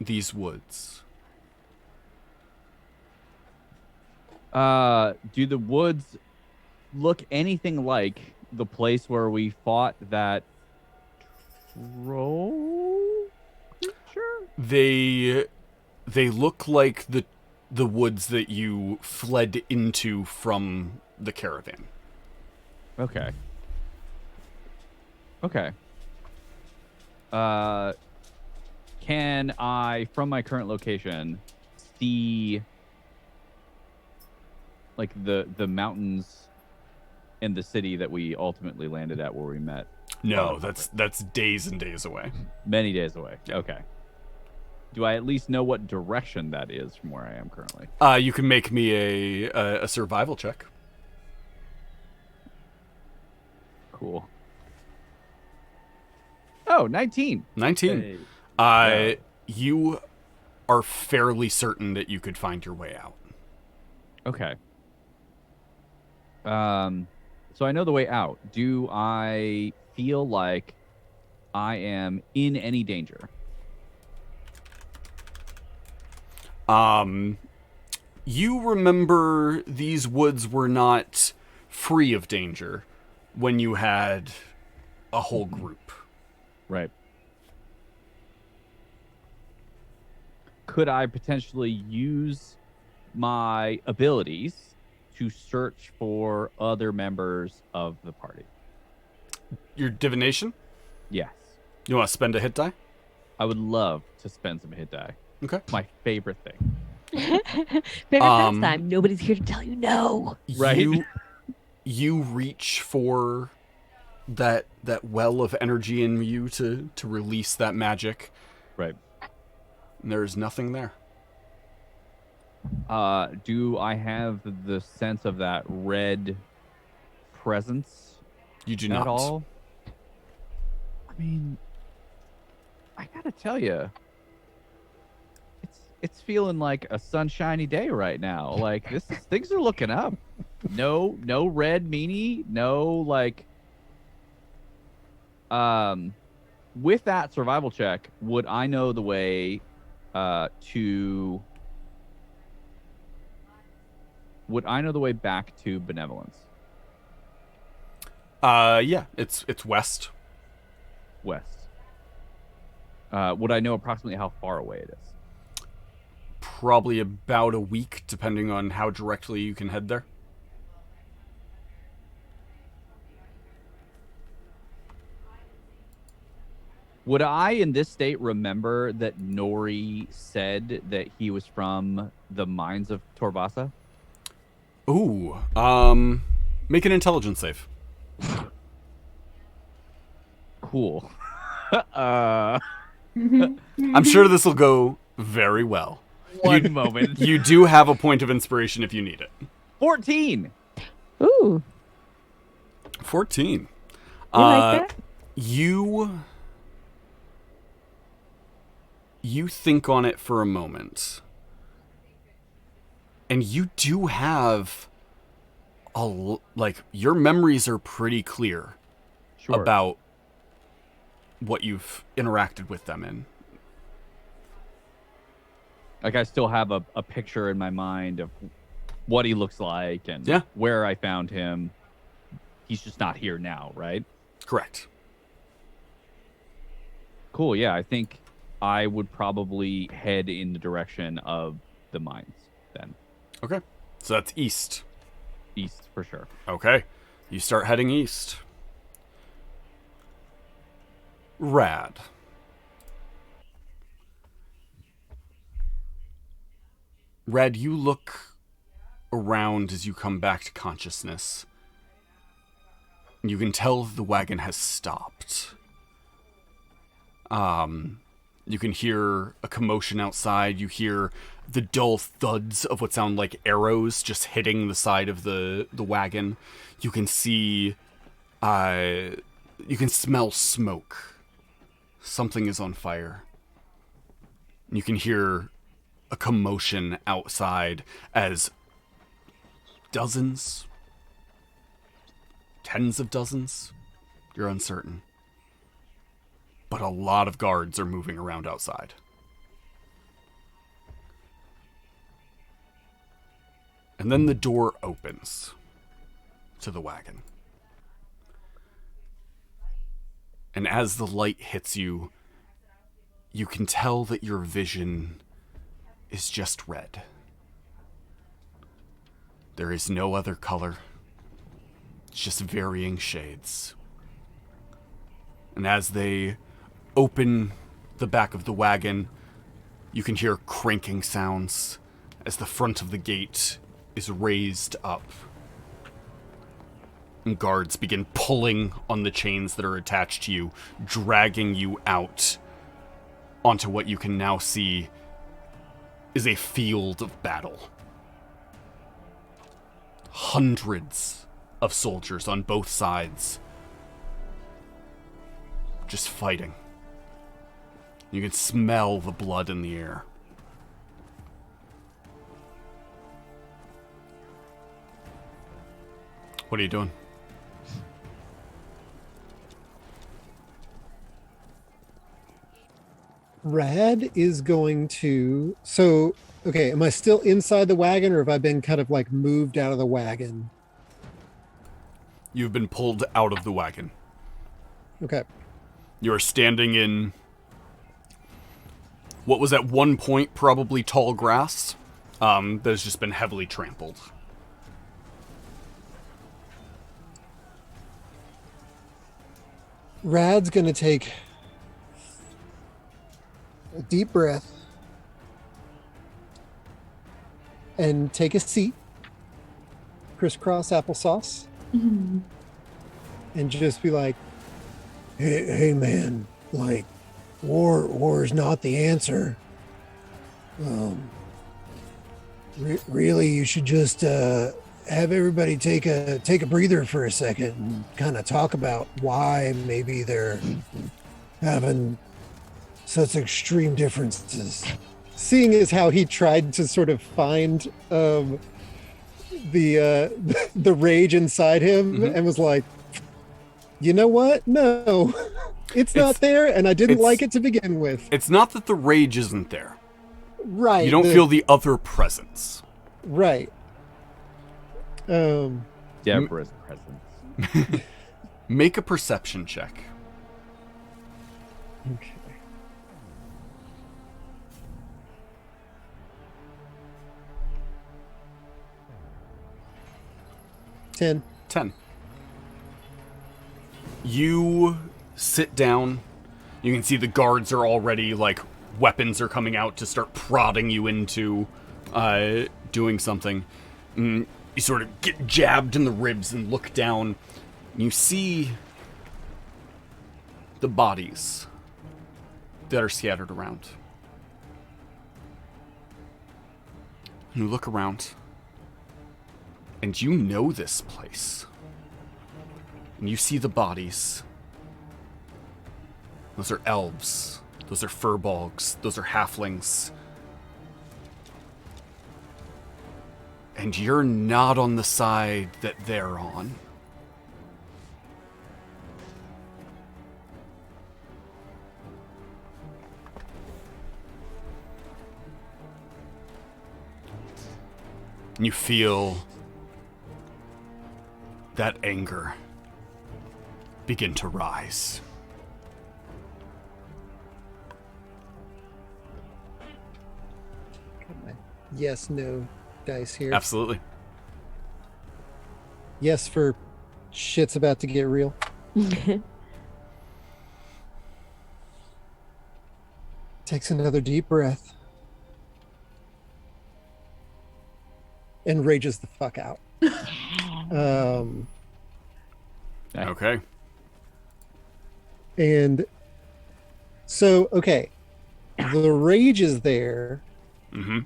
these woods. Do the woods look anything like the place where we fought that troll creature? They look like the woods that you fled into from the caravan. Okay. Okay. Can I, from my current location, see like the mountains and the city that we ultimately landed at where we met? No, that's days and days away. Many days away. Okay. Do I at least know what direction that is from where I am currently? You can make me a survival check. Cool. Oh, 19. 19. Hey. You are fairly certain that you could find your way out. Okay. So I know the way out. Do I feel like I am in any danger? You remember these woods were not free of danger when you had a whole group. Right. Could I potentially use my abilities to search for other members of the party? Your divination? Yes. You want to spend a hit die? I would love to spend some hit die. Okay. My favorite thing. Favorite pastime. Nobody's here to tell you no. Right. You reach for that well of energy in you to release that magic. Right. And there's nothing there. Do I have the sense of that red presence You do at not. all? I mean, I gotta tell you, it's feeling like a sunshiny day right now. Like things are looking up. no red meanie, no like. With that survival check, would I know the way to? Would I know the way back to Benevolence? Yeah, it's west. West. Would I know approximately how far away it is? Probably about a week, depending on how directly you can head there. Would I, in this state, remember that Nori said that he was from the mines of Torvasa? Ooh, make an intelligence save. Cool. I'm sure this will go very well. One moment. You do have a point of inspiration if you need it. 14. Ooh. 14. You like that? You think on it for a moment. And you do have your memories are pretty clear about what you've interacted with them in. Like, I still have a picture in my mind of what he looks like and where I found him. He's just not here now, right? Correct. Cool, yeah. I think I would probably head in the direction of the mines then. Okay. So that's east. East, for sure. Okay. You start heading east. Rad. Red, you look around as you come back to consciousness. You can tell the wagon has stopped. You can hear a commotion outside. You hear the dull thuds of what sound like arrows just hitting the side of the wagon. You can see, you can smell smoke. Something is on fire. You can hear a commotion outside as dozens, tens of dozens, you're uncertain. But a lot of guards are moving around outside. And then the door opens to the wagon. And as the light hits you, you can tell that your vision is just red. There is no other color. It's just varying shades. And as they open the back of the wagon, you can hear cranking sounds as the front of the gate is raised up. And guards begin pulling on the chains that are attached to you, dragging you out onto what you can now see is a field of battle. Hundreds of soldiers on both sides just fighting. You can smell the blood in the air. What are you doing? Rad is going to... So, okay, am I still inside the wagon, or have I been kind of like moved out of the wagon? You've been pulled out of the wagon. Okay. You're standing in what was at one point probably tall grass that has just been heavily trampled. Rad's going to take a deep breath and take a seat, crisscross applesauce, and just be like, hey man, like, war is not the answer. Really, you should just have everybody take a breather for a second and kind of talk about why maybe they're having such extreme differences. Seeing as how he tried to sort of find the rage inside him and was like, you know what? No, it's not there, and I didn't like it to begin with. It's not that the rage isn't there. Right. You don't feel the other presence. Right. Deborah's presence. Make a perception check. Okay. Ten. 10. You sit down. You can see the guards are already, like, weapons are coming out to start prodding you into doing something. You sort of get jabbed in the ribs and look down. And you see the bodies that are scattered around. You look around, and you know this place. And you see the bodies. Those are elves. Those are furbolgs. Those are halflings. And you're not on the side that they're on. And you feel that anger begin to rise. Got my yes, no dice here. Absolutely. Yes, for shit's about to get real. Takes another deep breath. And rages the fuck out. Okay. And so, okay. The rage is there. Mm-hmm.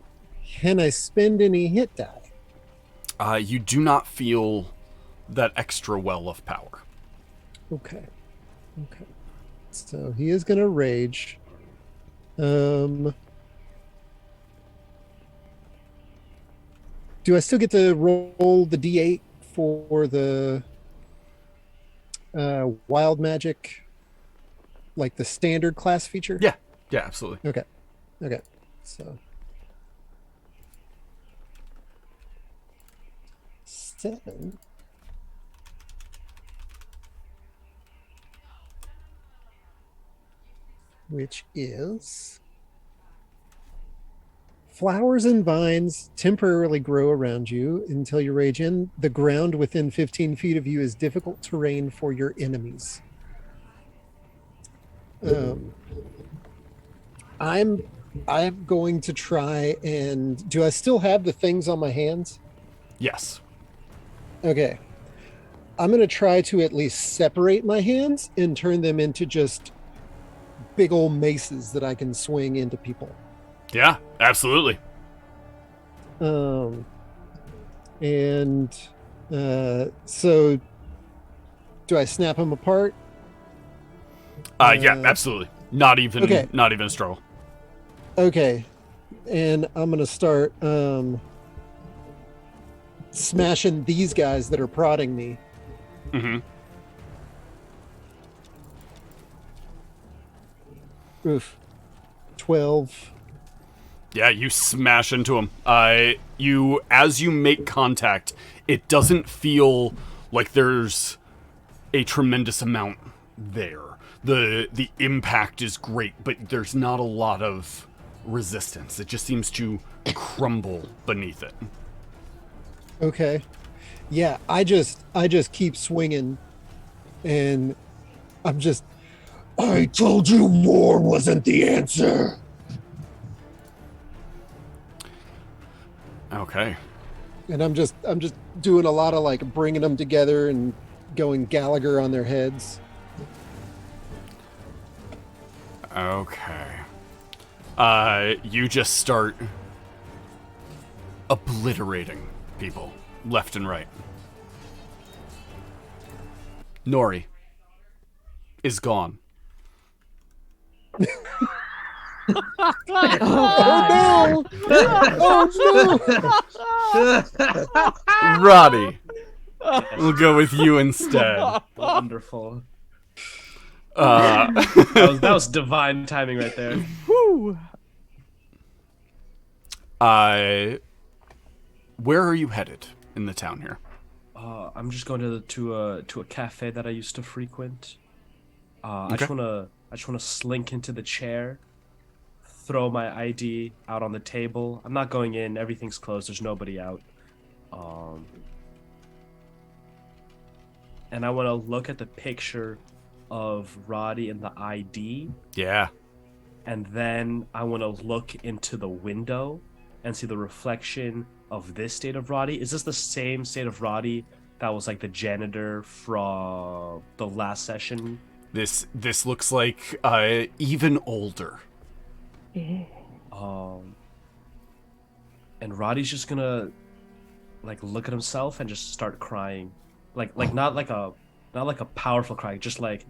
Can I spend any hit die? You do not feel that extra well of power. Okay. Okay. So he is gonna rage. Do I still get to roll the D8 for the wild magic, like the standard class feature? Yeah. Yeah, absolutely. Okay. Okay. So 7. Which is flowers and vines temporarily grow around you until you rage in. The ground within 15 feet of you is difficult terrain for your enemies. I'm going to try and do I still have the things on my hands? Yes. Okay. I'm going to try to at least separate my hands and turn them into just big old maces that I can swing into people. Yeah, absolutely. So do I snap them apart? Yeah, absolutely. Not even a struggle. Okay. And I'm going to start smashing these guys that are prodding me. Mm-hmm. Oof. 12. Yeah, you smash into him. As you make contact, it doesn't feel like there's a tremendous amount there. The impact is great, but there's not a lot of resistance. It just seems to crumble beneath it. Okay. Yeah, I just keep swinging, and I told you war wasn't the answer. Okay. And I'm just doing a lot of like bringing them together and going Gallagher on their heads. Okay. You just start obliterating people left and right. Nori is gone. Oh God. Roddy, we'll go with you instead. Wonderful. Uh, That was divine timing right there. Whew. Where are you headed in the town here? I'm just going to a cafe that I used to frequent. I Okay. just wanna slink into the chair, throw my ID out on the table. I'm not going in. Everything's closed. There's nobody out. And I want to look at the picture of Roddy and the ID, Yeah. and then I want to look into the window and see the reflection of this state of Roddy. Is this the same state of Roddy that was like the janitor from the last session? This looks like even older. And Roddy's just gonna like look at himself and just start crying, like not like a powerful cry, just like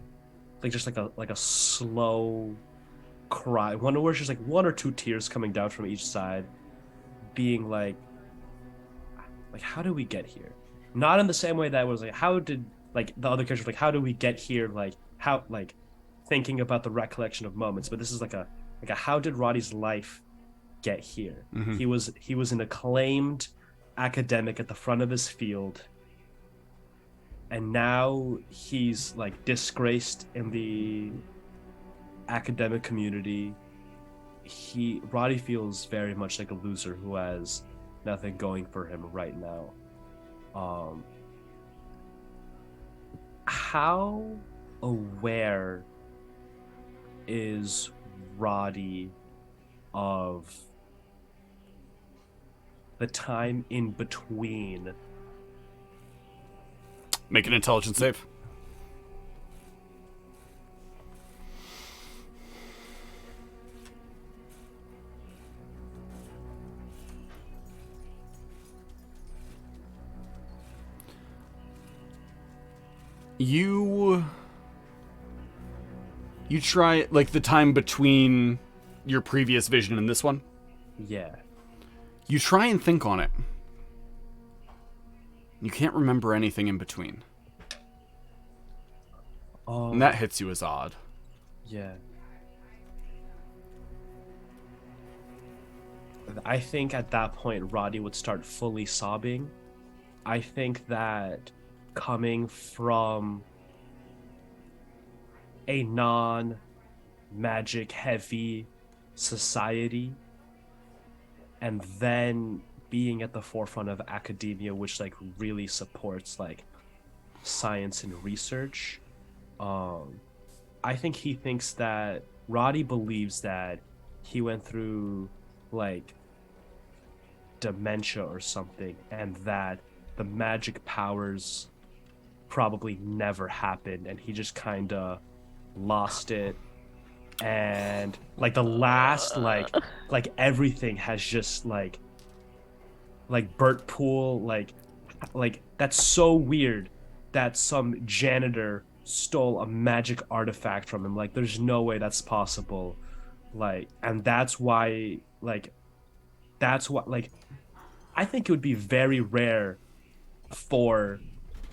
a slow cry. One where it's just like one or two tears coming down from each side, being like how did we get here? Not in the same way that was like how did like the other characters like how did we get here? Like how like thinking about the recollection of moments, but this is like a how did Roddy's life get here? Mhm. He was an acclaimed academic at the front of his field, and now he's like disgraced in the academic community. Roddy feels very much like a loser who has nothing going for him right now. How aware is Roddy of the time in between? Make an intelligence save. You try, like, the time between your previous vision and this one? Yeah. You try and think on it. You can't remember anything in between. And that hits you as odd. Yeah. I think at that point Roddy would start fully sobbing. I think that coming from a non-magic heavy society and then being at the forefront of academia, which like really supports like science and research, I think he thinks that Roddy believes that he went through like dementia or something, and that the magic powers probably never happened, and he just kind of lost it. And like the last like everything has just like Burt Pool, like that's so weird that some janitor stole a magic artifact from him. Like there's no way that's possible. Like, and that's why like I think it would be very rare for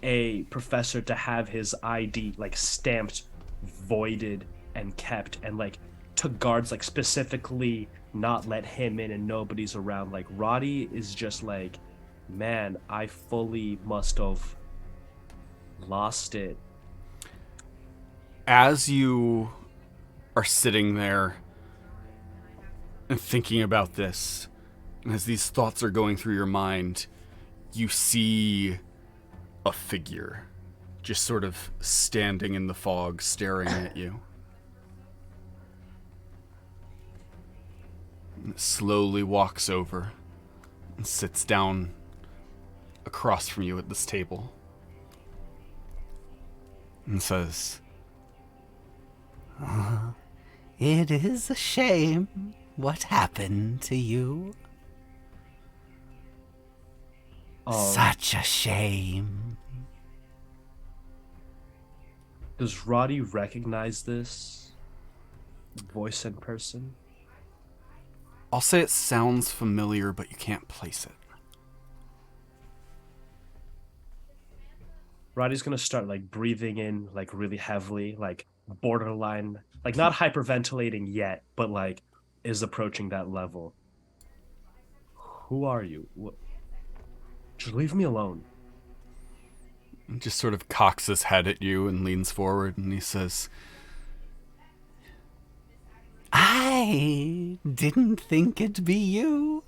a professor to have his ID like stamped voided and kept, and like to guards like specifically not let him in and nobody's around. Like Roddy is just like, man, I fully must have lost it. As you are sitting there and thinking about this, and as these thoughts are going through your mind, you see a figure just sort of standing in the fog, staring at you. And it slowly walks over and sits down across from you at this table and says, It is a shame what happened to you. Such a shame. Does Roddy recognize this voice in person? I'll say it sounds familiar, but you can't place it. Roddy's gonna start like breathing in like really heavily, like borderline, like not hyperventilating yet, but like is approaching that level. Who are you? Just leave me alone. He just sort of cocks his head at you and leans forward, and he says, I didn't think it'd be you.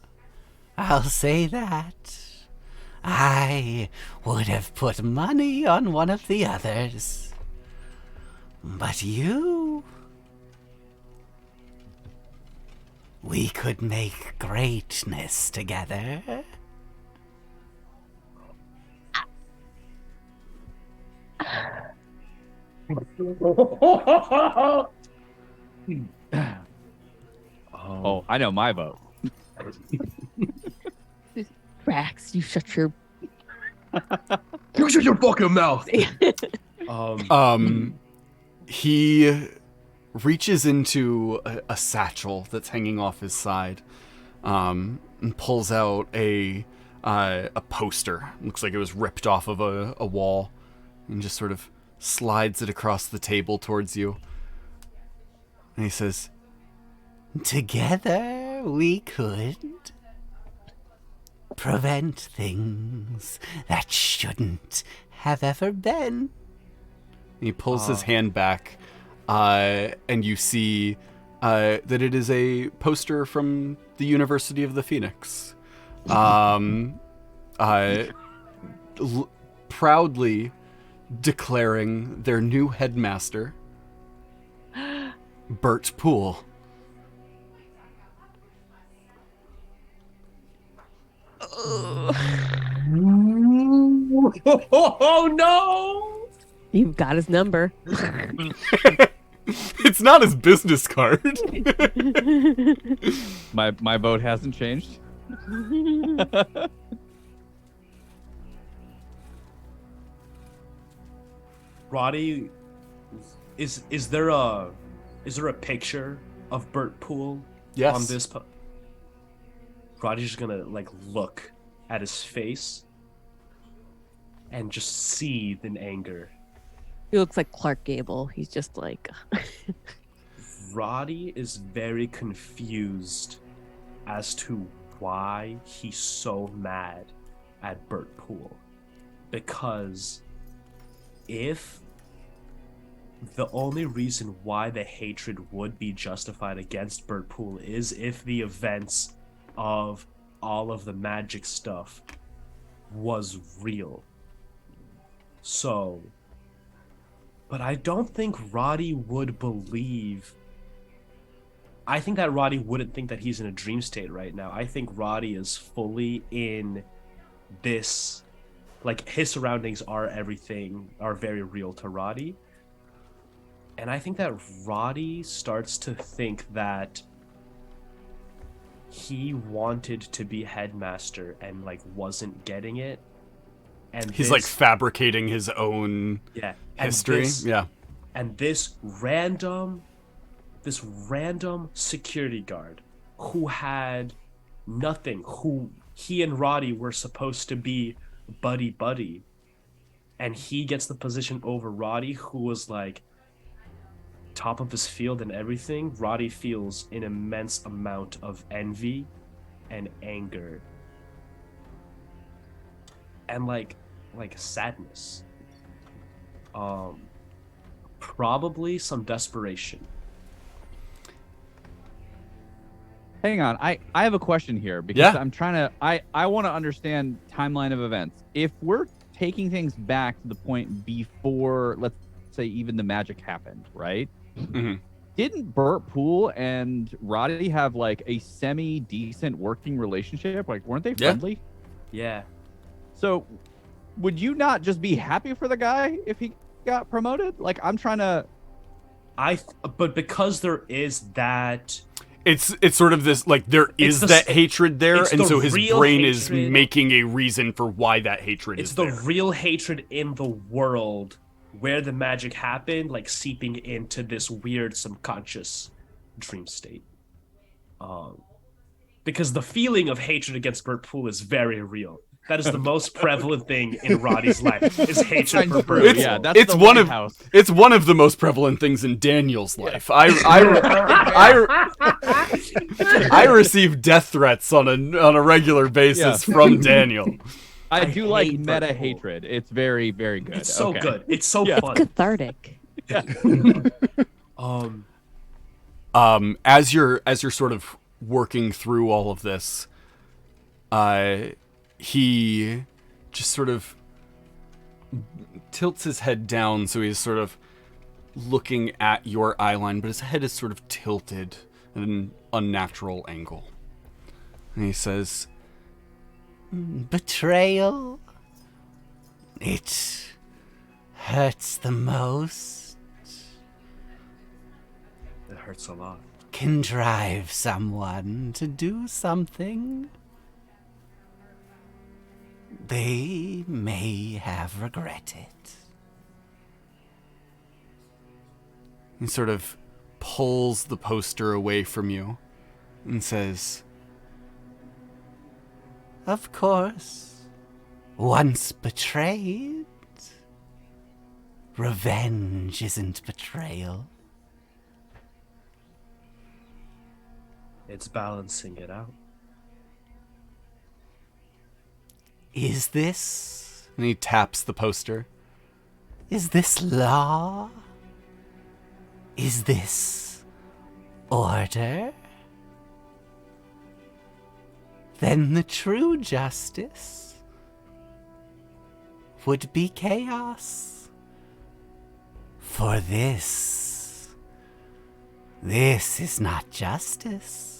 I'll say that. I would have put money on one of the others. But you... We could make greatness together. Oh, I know my vote. Rax, you shut your. You shut your fucking mouth. He reaches into a satchel that's hanging off his side, and pulls out a poster. Looks like it was ripped off of a wall, and just sort of slides it across the table towards you. And he says, Together we could prevent things that shouldn't have ever been. he pulls his hand back, and you see that it is a poster from the University of the Phoenix. Proudly declaring their new headmaster, Bert Poole. Oh no! You've got his number. It's not his business card. My vote hasn't changed. Roddy, is there a picture of Bert Poole Yes. on this? Roddy's just gonna like look at his face and just seethe in anger. He looks like Clark Gable. He's just like. Roddy is very confused as to why he's so mad at Bert Poole. Because if the only reason why the hatred would be justified against Bert Poole is if the events of all of the magic stuff was real. So, but I don't think Roddy would believe. I think that Roddy wouldn't think that he's in a dream state right now. I think Roddy is fully in this, like his surroundings are everything, are very real to Roddy. And I think that Roddy starts to think that he wanted to be headmaster and like wasn't getting it. And He's like fabricating his own history. And this random security guard who had nothing, who he and Roddy were supposed to be buddy, and he gets the position over Roddy, who was like top of his field and everything. Roddy feels an immense amount of envy and anger and like sadness, probably some desperation. Hang on, I have a question here because I'm trying to I want to understand timeline of events. If we're taking things back to the point before, let's say, even the magic happened, right? Mm-hmm. Didn't Bert Poole and Roddy have like a semi-decent working relationship? Like, weren't they friendly? Yeah. So, would you not just be happy for the guy if he got promoted? Like, I'm trying to. But because there is that. It's sort of this, like, there is that hatred there, and so his brain is making a reason for why that hatred is there. It's the real hatred in the world where the magic happened, like, seeping into this weird subconscious dream state. because the feeling of hatred against Bert Poole is very real. That is the most prevalent thing in Roddy's life, is hatred for Bert Poole. Yeah, that's It's the one White of House. it's one of the most prevalent things in Daniel's life. I receive death threats on a regular basis from Daniel. I do like hate meta Bert Poole. hatred. It's very, very good. It's so Okay. good. It's so Yeah. fun. Cathartic. As you're sort of working through all of this, he just sort of tilts his head down, so he's sort of looking at your eyeline, but his head is sort of tilted at an unnatural angle. And he says, Betrayal? It hurts the most. It hurts a lot. Can drive someone to do something they may have regretted. he sort of pulls the poster away from you and says, Of course, once betrayed, revenge isn't betrayal. It's balancing it out. Is this? and he taps the poster. Is this law? Is this order? Then the true justice would be chaos. For this is not justice.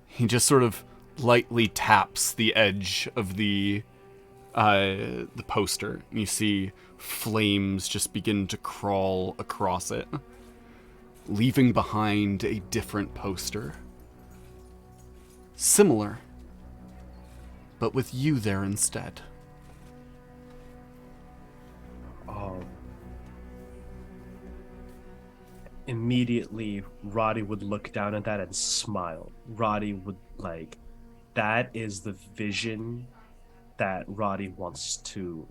He just sort of lightly taps the edge of the poster, and you see flames just begin to crawl across it, leaving behind a different poster. Similar, but with you there instead. Immediately, Roddy would look down at that and smile. Roddy would, like, that is the vision that Roddy wants to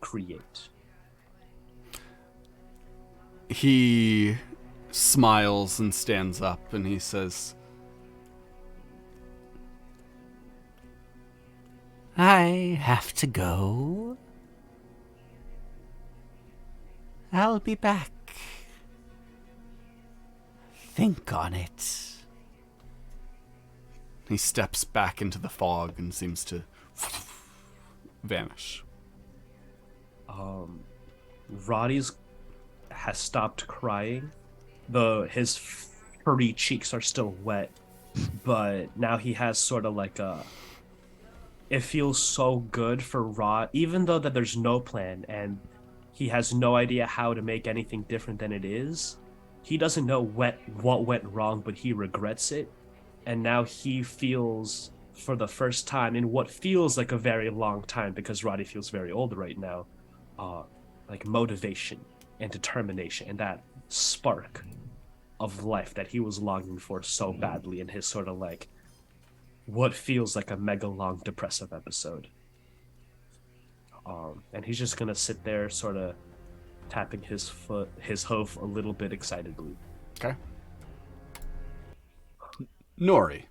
create. He smiles and stands up, and he says, I have to go. I'll be back. Think on it. he steps back into the fog and seems to vanish. Roddy's has stopped crying. His furry cheeks are still wet, but now he has sort of like a. It feels so good for Rod, even though that there's no plan and he has no idea how to make anything different than it is. He doesn't know what went wrong, but he regrets it, and now he feels, for the first time in what feels like a very long time, because Roddy feels very old right now, like motivation and determination and that spark of life that he was longing for so badly in his sort of like what feels like a mega long depressive episode. And he's just gonna sit there sort of tapping his hoof a little bit excitedly. Okay. Nori.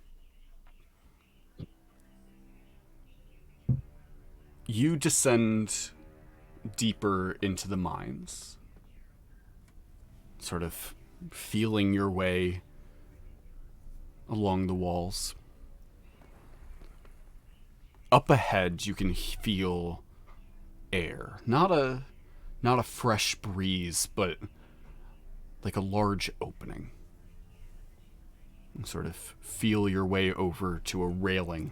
You descend deeper into the mines, sort of feeling your way along the walls. Up ahead, you can feel air. Not a fresh breeze, but like a large opening. And sort of feel your way over to a railing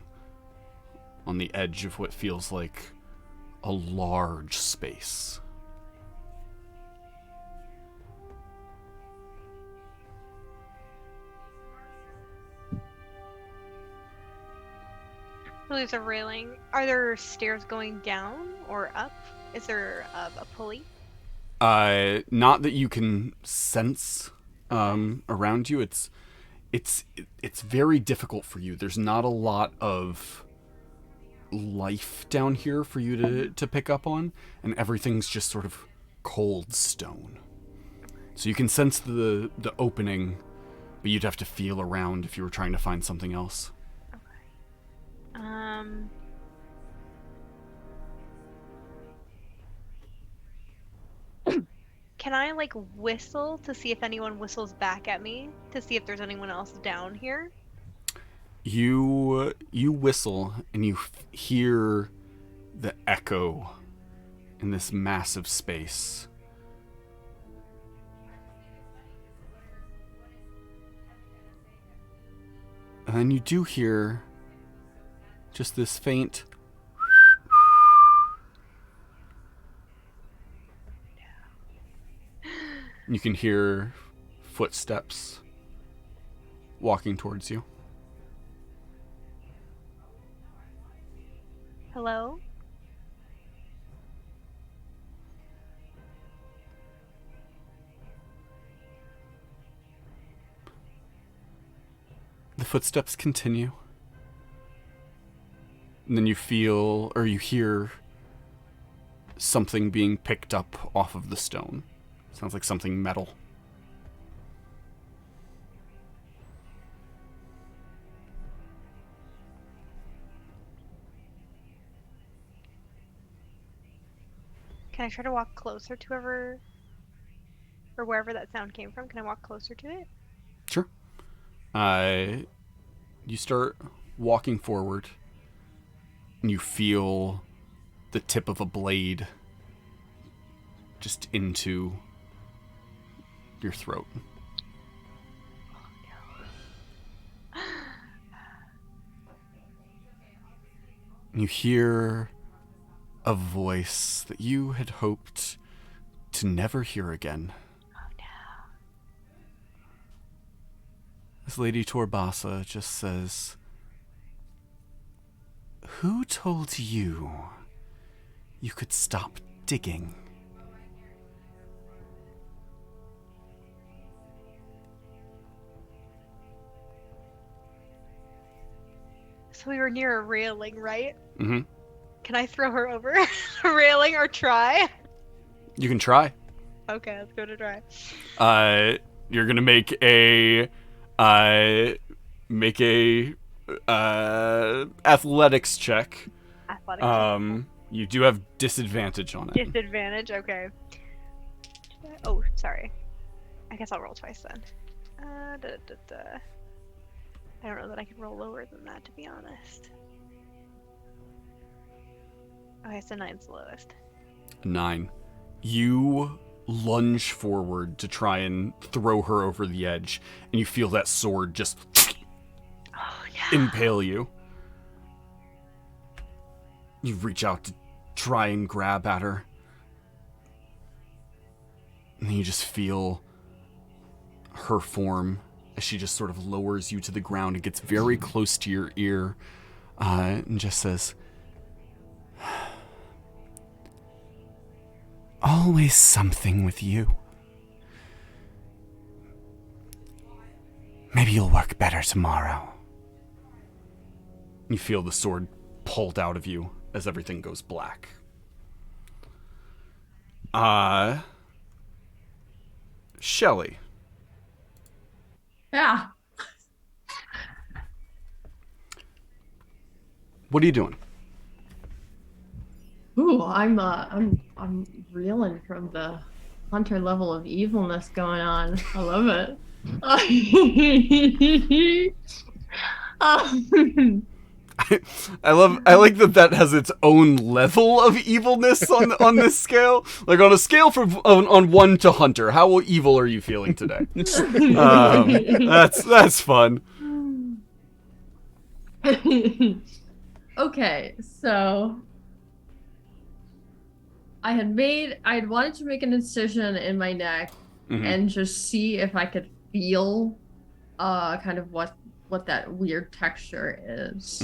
on the edge of what feels like a large space. There's a railing. Are there stairs going down or up? Is there a pulley? Not that you can sense around you. It's very difficult for you. There's not a lot of life down here for you to pick up on, and everything's just sort of cold stone. So you can sense the opening, but you'd have to feel around if you were trying to find something else. Can I like whistle to see if anyone whistles back at me to see if there's anyone else down here? You whistle and you hear the echo in this massive space. And then you do hear just this faint you can hear footsteps walking towards you. Hello? The footsteps continue. And then you feel, or you hear, something being picked up off of the stone. Sounds like something metal. Can I try to walk closer to whoever or wherever that sound came from? Can I walk closer to it? Sure. You start walking forward, and you feel the tip of a blade just into your throat. And you hear a voice that you had hoped to never hear again. This Lady Torbasa just says, "Who told you you could stop digging?" So we were near a railing, right? Mm-hmm. Can I throw her over a railing or try? You can try. Okay, let's go to try. You're gonna make a athletics check. Athletics. You do have disadvantage on it. Disadvantage, okay. Oh, sorry. I guess I'll roll twice then. I don't know that I can roll lower than that, to be honest. Okay, so 9's the lowest. 9. You lunge forward to try and throw her over the edge, and you feel that sword just impale you. You reach out to try and grab at her, and then you just feel her form as she just sort of lowers you to the ground and gets very close to your ear, and just says, "Always something with you. Maybe you'll work better tomorrow." You feel the sword pulled out of you as everything goes black. Shelly. Yeah. What are you doing? Ooh, I'm reeling from the hunter level of evilness going on. I love it. I like that has its own level of evilness on this scale. Like on a scale from on 1 to hunter, how evil are you feeling today? That's fun. Okay, so I had wanted to make an incision in my neck and just see if I could feel kind of what that weird texture is.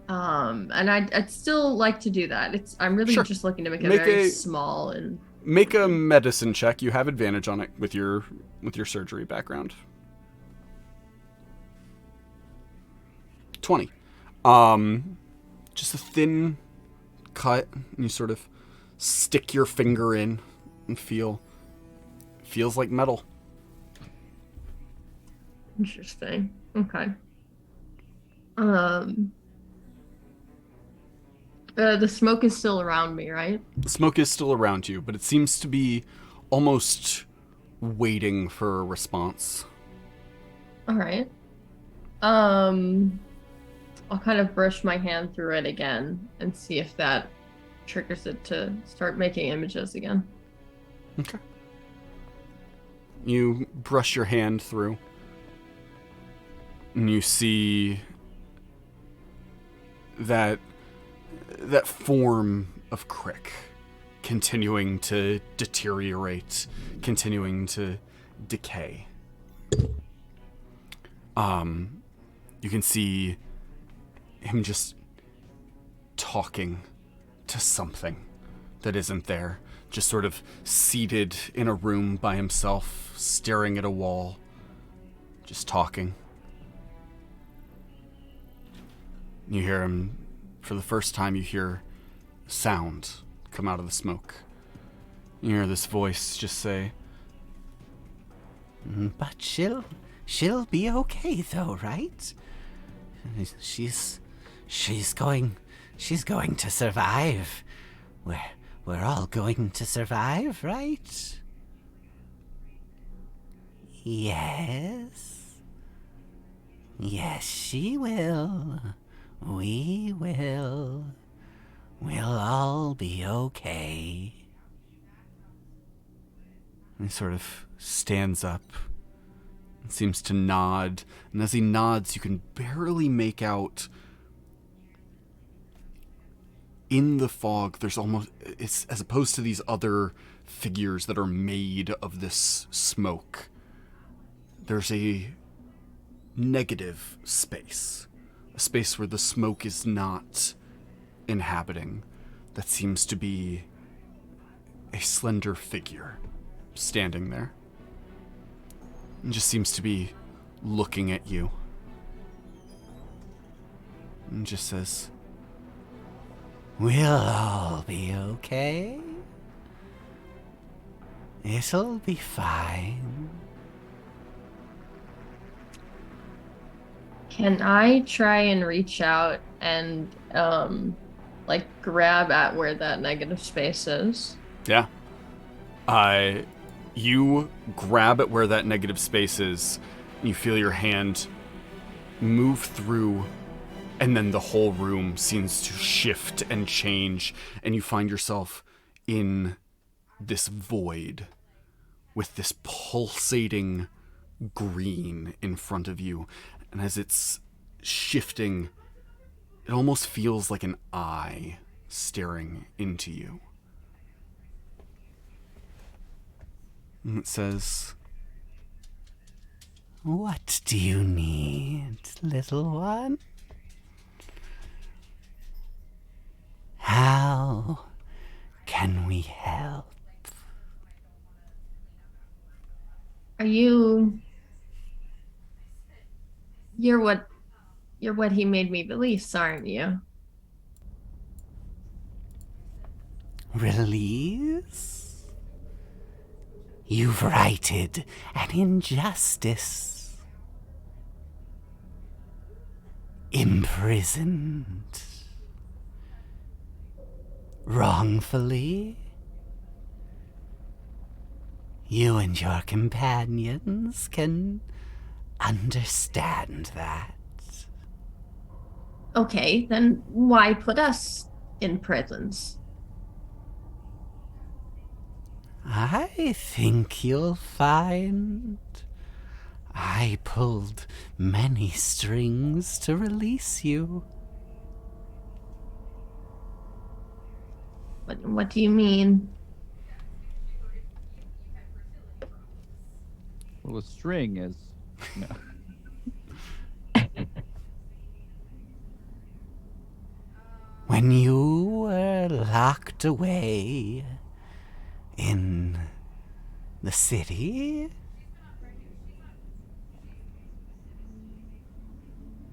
And I'd still like to do that. I'm really just looking to make it very small and Make a medicine check. You have advantage on it with your surgery background. 20. Just a thin cut, and you sort of stick your finger in and feels like metal. Interesting. Okay. The smoke is still around me, right? The smoke is still around you, but it seems to be almost waiting for a response. All right. I'll kind of brush my hand through it again and see if that triggers it to start making images again. Okay. You brush your hand through, and you see that form of Crick continuing to deteriorate, continuing to decay. You can see him just talking to something that isn't there, just sort of seated in a room by himself, staring at a wall, just talking. You hear him, for the first time you hear sound come out of the smoke. You hear this voice just say, But she'll be okay though, right? She's going to survive. We're all going to survive, right? Yes. Yes, she will. We will. We'll all be okay. He sort of stands up and seems to nod. And as he nods, you can barely make out in the fog, there's almost, it's as opposed to these other figures that are made of this smoke, there's a negative space. A space where the smoke is not inhabiting. That seems to be a slender figure standing there. And just seems to be looking at you. And just says, We'll all be okay. It'll be fine. Can I try and reach out and like grab at where that negative space is? yeah. You grab at where that negative space is, and you feel your hand move through, and then the whole room seems to shift and change, and you find yourself in this void with this pulsating green in front of you. And as it's shifting, it almost feels like an eye staring into you. And it says, What do you need, little one? How can we help? Are you... You're what he made me release, aren't you? Release? You've righted an injustice. Imprisoned. Wrongfully. You and your companions can understand that. Okay, then why put us in prisons? I think you'll find I pulled many strings to release you. What do you mean? Well, a string is... No. When you were locked away in the city?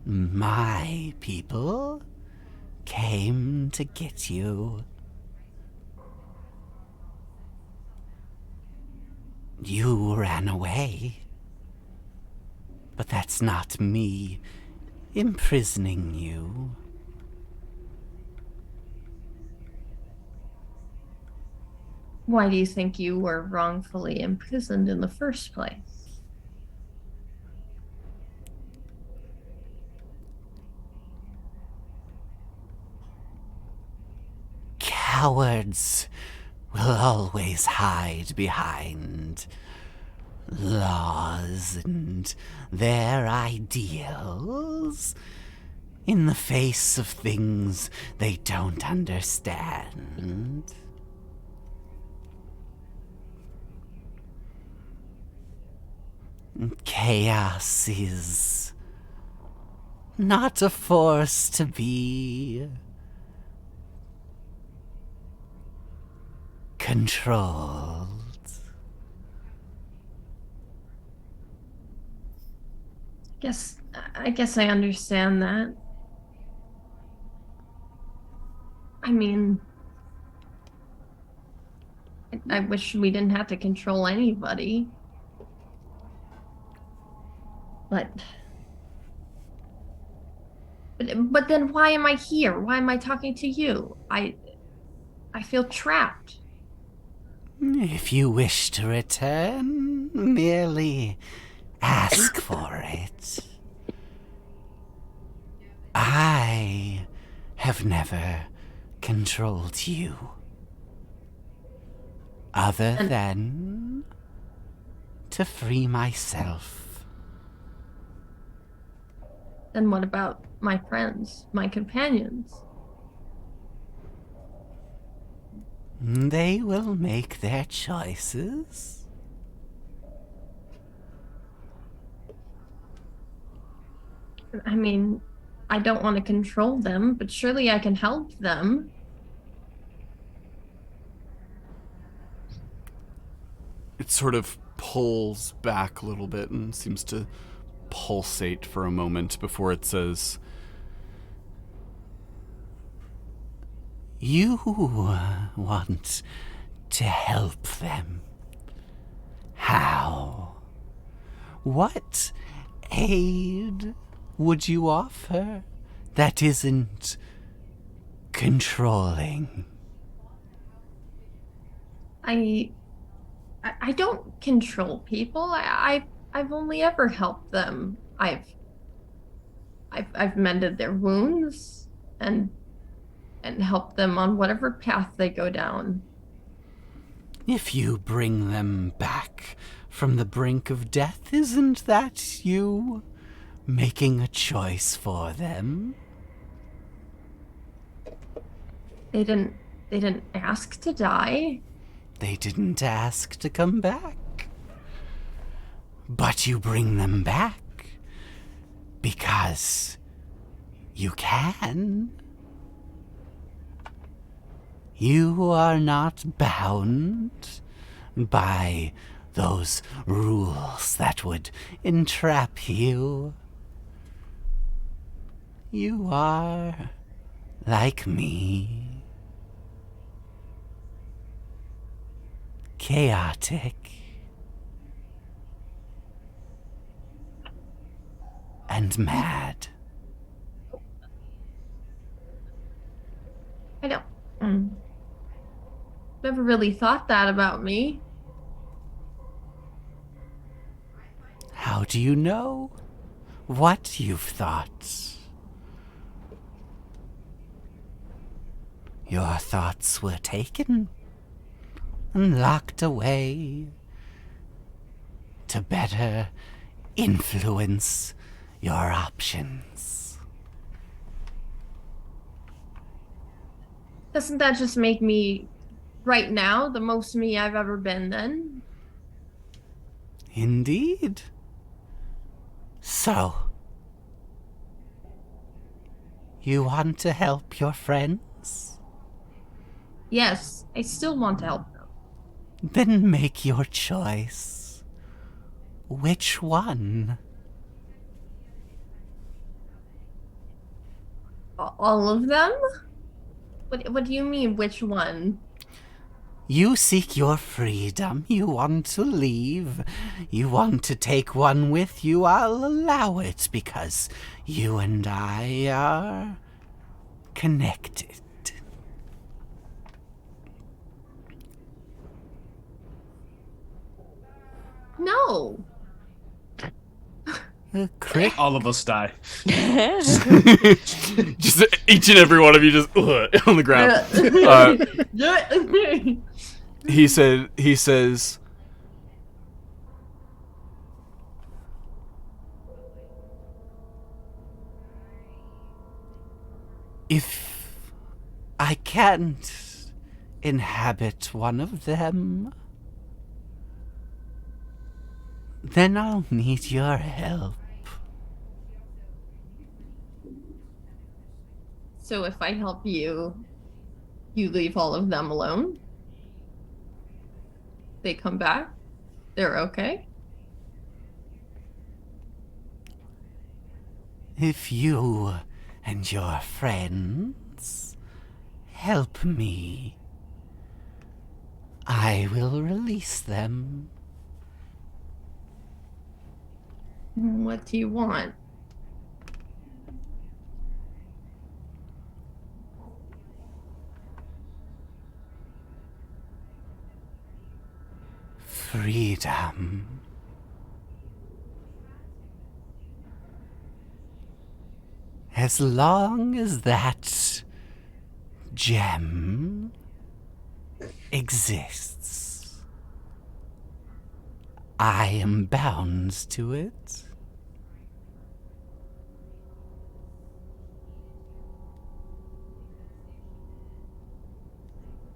My people came to get you. You ran away. But that's not me imprisoning you. Why do you think you were wrongfully imprisoned in the first place? Cowards will always hide behind laws and their ideals in the face of things they don't understand. Chaos is not a force to be controlled. I guess I understand that. I mean, I wish we didn't have to control anybody. But then why am I here? Why am I talking to you? I feel trapped. If you wish to return, merely ask for it. I have never controlled you. Other than to free myself. Then what about my friends, my companions? They will make their choices. I mean, I don't want to control them, but surely I can help them. It sort of pulls back a little bit and seems to pulsate for a moment before it says, You want to help them. How? What aid would you offer that isn't controlling? I don't control people. I've only ever helped them. I've mended their wounds and helped them on whatever path they go down. If you bring them back from the brink of death, isn't that you making a choice for them? They didn't ask to die. They didn't ask to come back. But you bring them back because you can. You are not bound by those rules that would entrap you. You are like me. Chaotic and mad. I don't. Never really thought that about me. How do you know what you've thought? Your thoughts were taken and locked away to better influence your options. Doesn't that just make me, right now, the most me I've ever been then? Indeed. So, you want to help your friends? Yes, I still want to help them. Then make your choice. Which one? All of them? What do you mean, which one? You seek your freedom. You want to leave. You want to take one with you. I'll allow it because you and I are connected. No. Crick. All of us die. Just each and every one of you just on the ground. He says, if I can't inhabit one of them, then I'll need your help. So if I help you, you leave all of them alone? They come back? They're okay? If you and your friends help me, I will release them. What do you want? Freedom. As long as that gem exists, I am bound to it.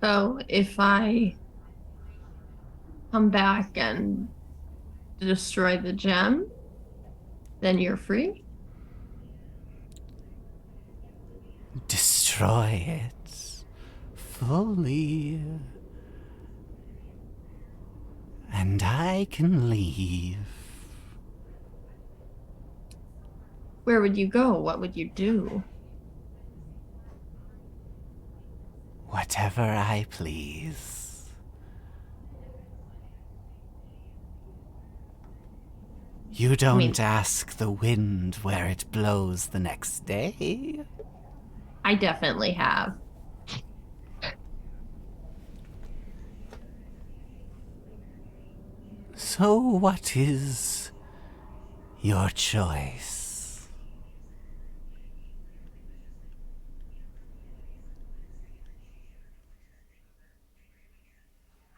So if I come back and destroy the gem, then you're free? Destroy it fully, and I can leave. Where would you go? What would you do? Whatever I please. You don't ask the wind where it blows the next day. I definitely have. So what is your choice?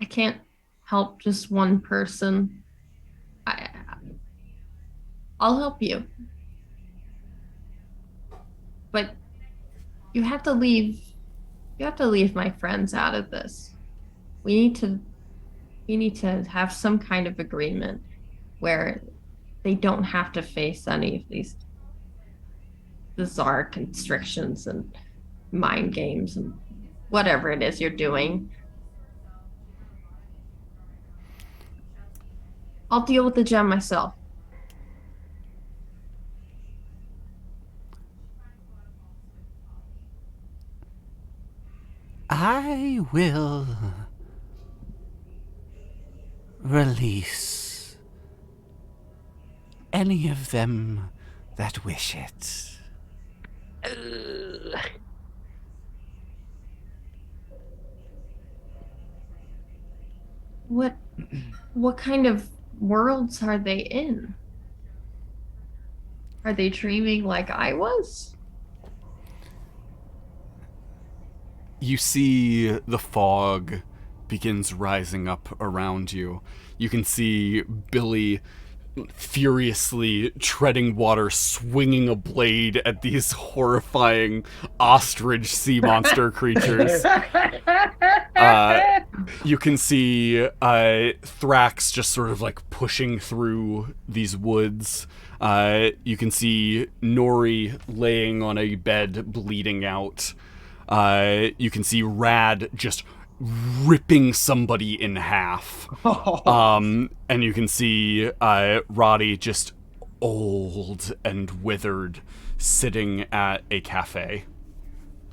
I can't help just one person. I'll help you. But you have to leave my friends out of this. We need to have some kind of agreement where they don't have to face any of these bizarre constrictions and mind games and whatever it is you're doing. I'll deal with the gem myself. I will release any of them that wish it. What kind of worlds are they in? Are they dreaming like I was? you see the fog begins rising up around you. You can see Billy furiously treading water, swinging a blade at these horrifying ostrich sea monster creatures. You can see Thrax just sort of like pushing through these woods. You can see Nori laying on a bed, bleeding out. You can see Rad just ripping somebody in half. And you can see Roddy just old and withered sitting at a cafe.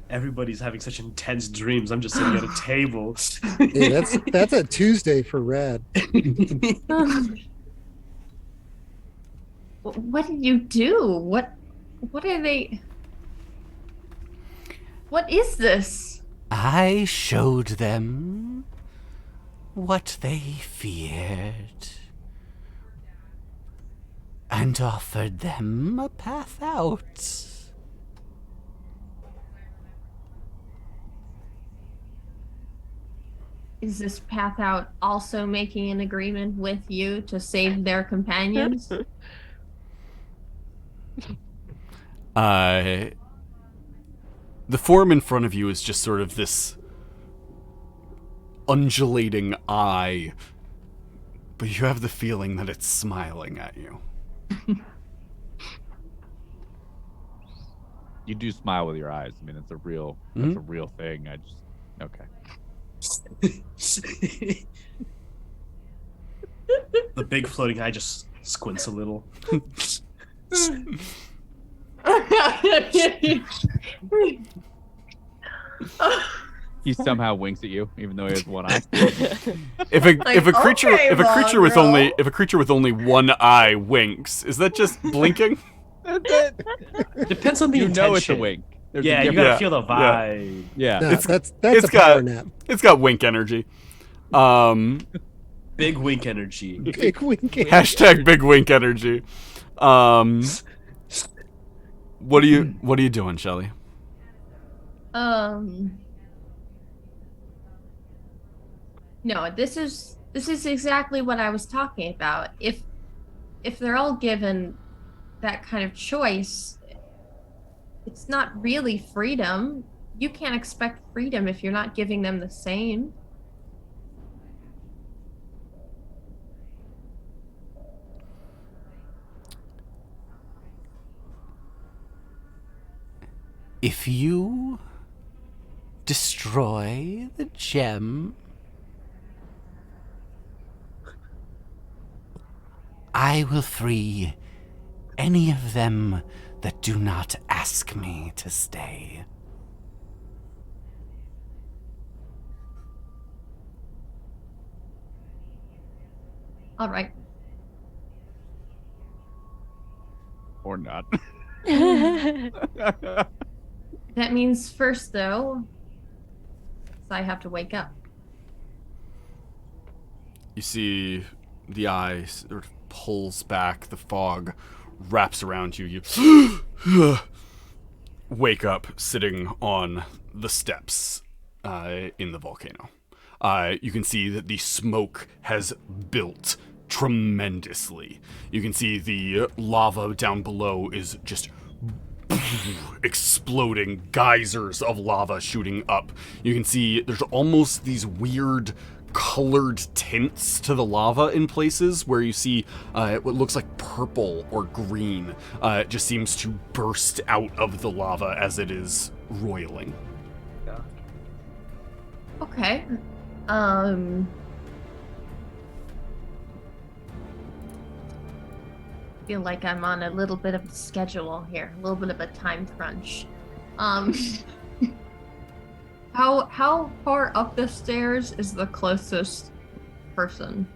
Everybody's having such intense dreams. I'm just sitting at a table. Yeah, that's a Tuesday for Rad. What did you do? What are they? What is this? I showed them what they feared and offered them a path out. Is this path out also making an agreement with you to save their companions? The form in front of you is just sort of this undulating eye, but you have the feeling that it's smiling at you. You do smile with your eyes. I mean, it's a real thing. Okay. The big floating eye just squints a little. He somehow winks at you, even though he has one eye. If a creature okay, if a creature with Mongrel. only if a creature with only one eye winks, is that just blinking? Depends on the You intention. know it's a wink. There's a Yeah, you difference. gotta feel the vibe. Yeah. No, It's- that's it's a power got- nap. It's got wink energy. Big wink energy. Big wink. Hashtag big wink energy. What are you doing, Shelly? No, this is exactly what I was talking about. If they're all given that kind of choice, it's not really freedom. You can't expect freedom if you're not giving them the same. If you destroy the gem, I will free any of them that do not ask me to stay. All right. Or not. That means first, though, I have to wake up. You see the eye sort of pulls back, the fog wraps around you. You wake up sitting on the steps in the volcano. You can see that the smoke has built tremendously. You can see the lava down below is just exploding, geysers of lava shooting up. You can see there's almost these weird colored tints to the lava in places where you see what looks like purple or green. It just seems to burst out of the lava as it is roiling. Okay. Feel like I'm on a little bit of a schedule here, a little bit of a time crunch. How far up the stairs is the closest person?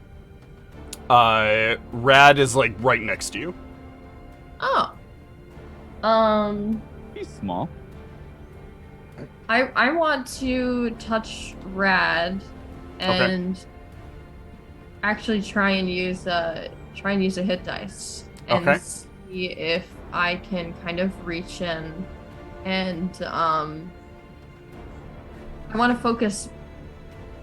Rad is like right next to you. Oh. He's small. I want to touch Rad and actually try and use a hit dice and see if I can kind of reach in and I want to focus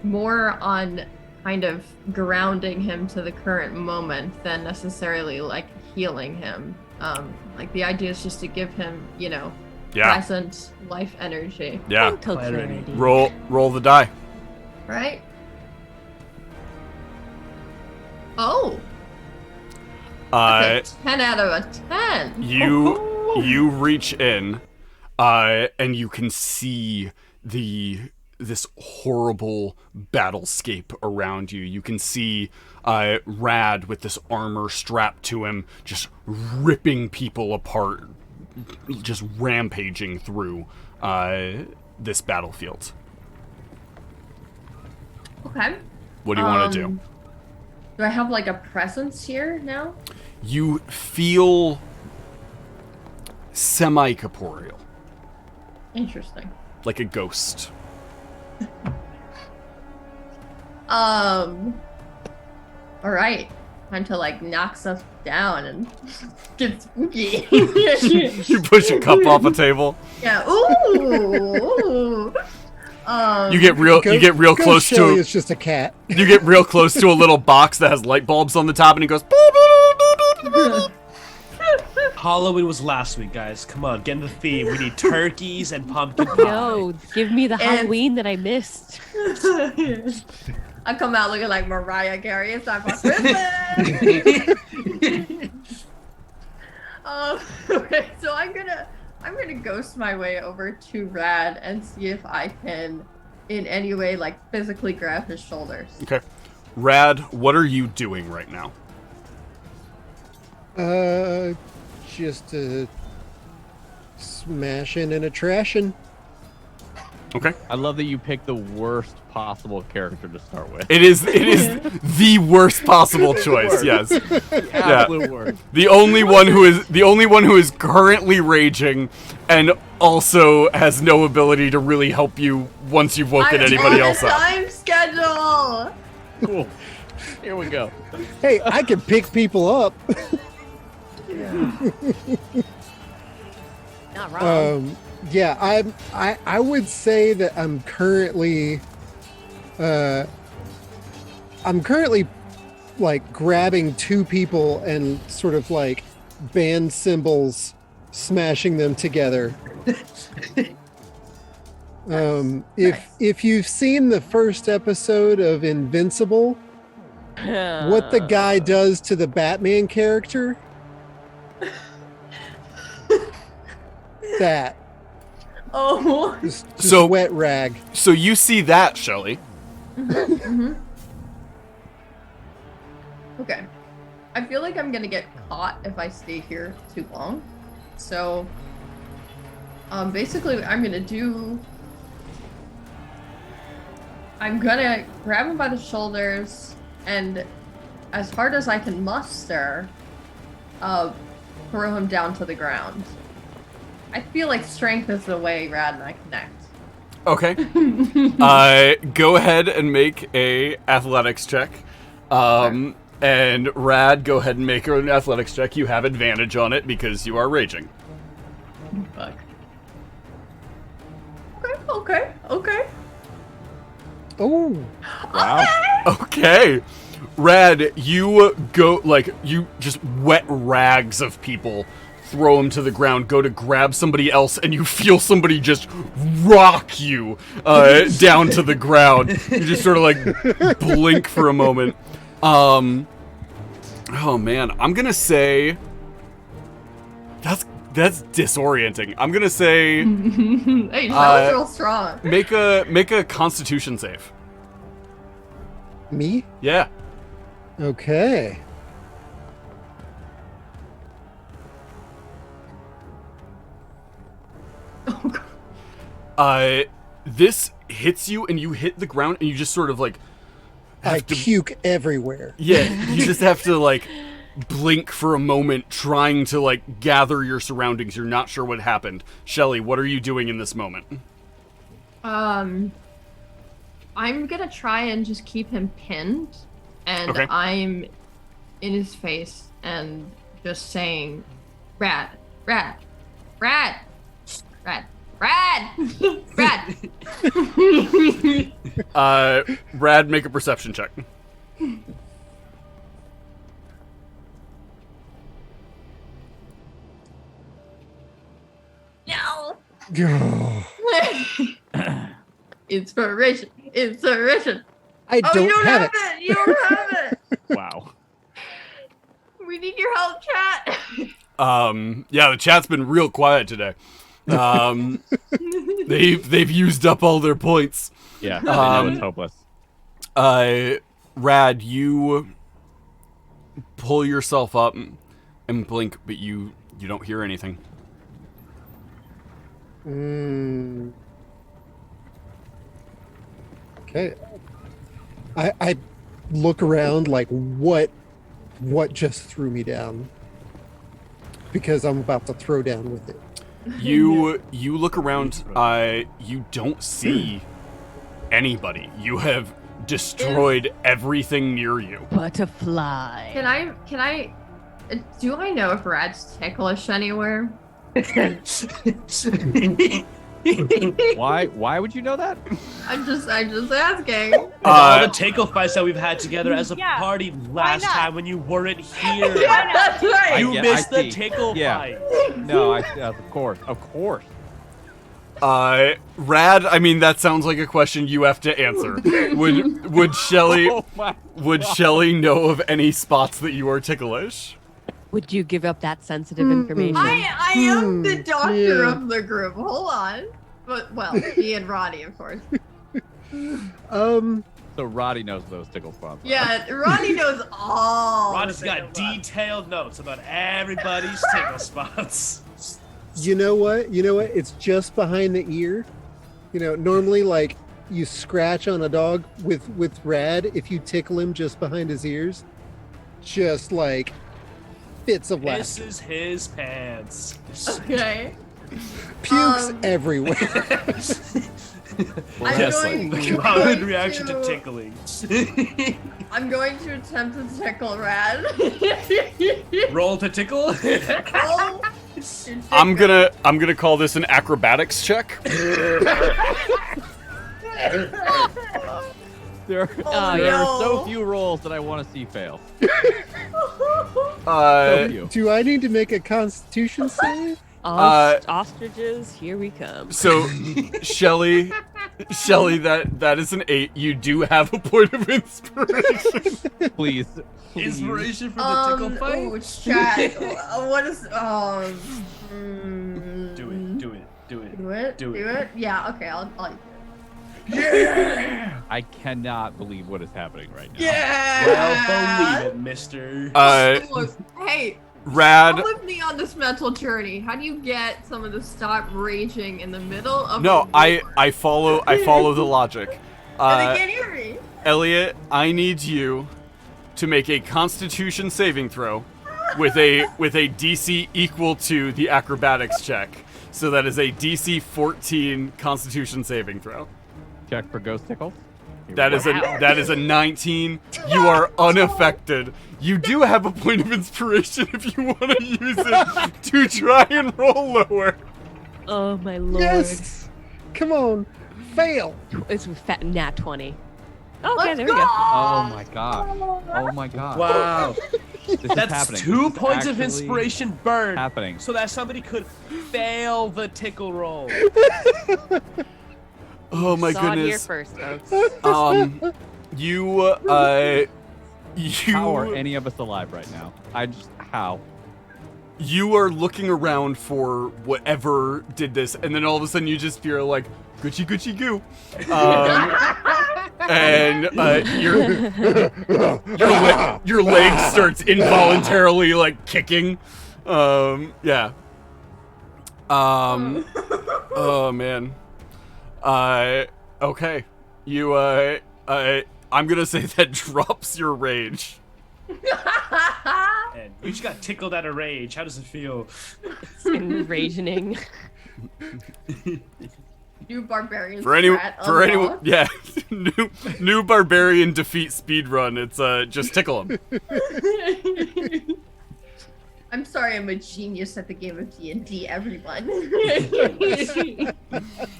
more on kind of grounding him to the current moment than necessarily like healing him. Like the idea is just to give him, present life energy. Yeah. Mental Clarity. clarity. Roll the die. Right? Oh, that's a 10 out of a 10. You reach in, and you can see the this horrible battlescape around you. You can see Rad with this armor strapped to him, just ripping people apart, just rampaging through this battlefield. Okay. What do you want to do? Do I have like a presence here now? You feel semi-corporeal. Interesting. Like a ghost. All right. Time to like knock stuff down and get spooky. You push a cup off a table. Yeah. Ooh. You get real close Shelly to. It's just a cat. You get real close to a little box that has light bulbs on the top, and he goes. Boop, boop, boop, boop, boop. Halloween was last week, guys. Come on, get in the theme. We need turkeys and pumpkin pie. Yo, give me the Halloween that I missed. I come out looking like Mariah Carey. It's time for Christmas. Okay, so I'm gonna ghost my way over to Rad and see if I can, in any way, like physically grab his shoulders. Okay, Rad, what are you doing right now? Just smashing and a trashing. Okay. I love that you picked the worst possible character to start with. It is the worst possible choice. Yes. Absolute worst. The only one who is currently raging, and also has no ability to really help you once you've woken anybody else up. Time schedule. Cool. Here we go. Hey, I can pick people up. Not wrong. Yeah, I would say that I'm currently like grabbing two people and sort of like band cymbals, smashing them together. If you've seen the first episode of Invincible, what the guy does to the Batman character, that. Oh. Just So- wet rag. So you see that, Shelly. Okay. I feel like I'm gonna get caught if I stay here too long. So, basically, I'm gonna grab him by the shoulders and, as hard as I can muster, throw him down to the ground. I feel like strength is the way Rad and I connect. Okay. Go ahead and make a athletics check. And Rad, go ahead and make an athletics check. You have advantage on it because you are raging. Fuck. Okay. Oh, Wow. Okay. Rad, you go, like, you just wet rags of people, throw them to the ground, go to grab somebody else, and you feel somebody just rock you down to the ground. You just sort of, like, blink for a moment. Oh, man. I'm gonna say... That's disorienting. I'm gonna say... Hey, that was real strong. Make a Constitution save. me? Yeah. Okay. This hits you, and you hit the ground, and you just sort of, like... I puke everywhere. Yeah, you just have to, like, blink for a moment, trying to, like, gather your surroundings. You're not sure what happened. Shelly, what are you doing in this moment? I'm gonna try and just keep him pinned, and Okay. I'm in his face and just saying, Rad, Rad, Rad, Rad, Rad, Rad. Brad, make a perception check. No. I Inspiration. don't, You don't have have it. it. You don't have it. Wow. We need your help, chat. Yeah, the chat's been real quiet today. They've used up all their points. Yeah, I know it's hopeless. Rad, you pull yourself up and blink, but you don't hear anything. Okay. I look around like what just threw me down, because I'm about to throw down with it. You look around. You don't see anybody. You have destroyed everything near you. Butterfly. Can I? Do I know if Rad's ticklish anywhere? Why would you know that? I'm just asking. All the tickle fights that we've had together as a Yeah, party last not? time when you weren't here. That's right. You I missed the see. tickle Yeah. fight. No, of course. Rad, I mean, that sounds like a question you have to answer. Would Shelly Oh my would Shelly know of any spots that you are ticklish? Would you give up that sensitive information? I am the doctor yeah. of the group. Hold on. But well, me and Roddy, of course. Um, So Roddy knows those tickle spots. Yeah, Roddy knows all. Roddy's the got tickle spots. detailed notes about everybody's tickle spots. you know what? It's just behind the ear. Normally, like, you scratch on a dog with Rad, if you tickle him just behind his ears, just like fits of This laughter. is his pants. Okay. Pukes everywhere. I'm Yes, going, common reaction to tickling. I'm going to attempt to tickle Rad. Roll to tickle. Oh, I'm gonna call this an acrobatics check. There Oh, are so no. few rolls that I want to see fail. So Uh, few. Do I need to make a Constitution save? Ostriches, here we come. so Shelly, that is an 8. You do have a point of inspiration. Please. Inspiration for the tickle fight. Oh, chat. What is Do it. Do it. Do it. Do it. Yeah. Okay. I'll I cannot believe what is happening right now. Well, believe it, mister. Look, hey, Rad. come with me on this mental journey. How do you get someone to stop raging in the middle of? No, a I follow the logic. And they can't hear me. Elliot, I need you to make a Constitution saving throw with a DC equal to the acrobatics check. So that is a DC 14 Constitution saving throw. Check for ghost tickles. That is a 19. You are unaffected. You do have a point of inspiration if you want to use it to try and roll lower. Oh my lord. Yes. Come on. Fail. It's fat nat 20. Okay, Let's there we go. go. Oh my god. Oh my god. Wow. This is That's happening. 2 This is points of actually inspiration burned. happening. So that somebody could fail the tickle roll. Oh my Saw it here goodness. first, folks. You How are any of us alive right now? How? You are looking around for whatever did this, and then all of a sudden you just feel like Gucci Gucci goo, and your leg starts involuntarily like kicking. Yeah. Oh man. Okay. You I'm gonna say that drops your rage. And you just got tickled out of rage. How does it feel? It's enraging. New barbarian. For anyone, yeah. new barbarian defeat speed run. It's just tickle him. I'm sorry, I'm a genius at the game of D&D, everyone.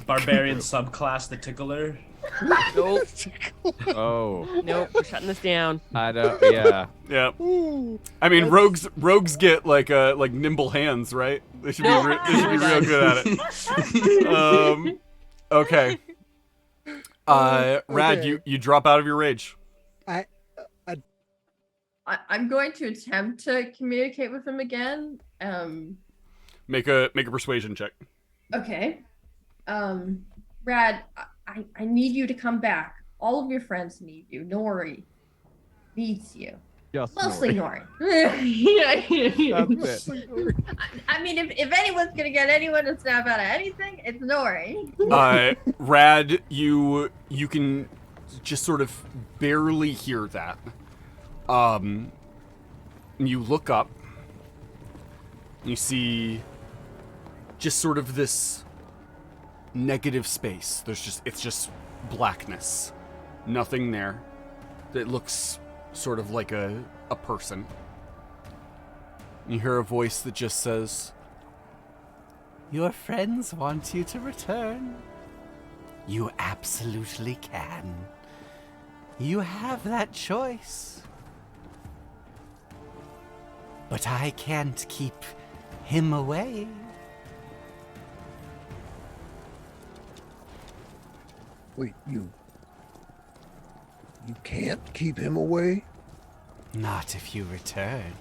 Barbarian subclass, the tickler. Nope. Oh. Nope. We're shutting this down. I don't. Yeah. Yeah. I mean, rogues get like nimble hands, right? They should be real good at it. Okay. Rad, Okay. you drop out of your rage. I'm going to attempt to communicate with him again. Make a persuasion check. Okay. Rad, I need you to come back. All of your friends need you. Nori needs you. Just Mostly Nori. Nori. That's it. I mean, if anyone's gonna get anyone to snap out of anything, it's Nori. Rad, you can just sort of barely hear that. You look up. You see just sort of this negative space. It's just blackness. Nothing there. It looks sort of like a person. You hear a voice that just says, Your friends want you to return. You absolutely can. You have that choice. But I can't keep him away. Wait, you can't keep him away? Not if you return.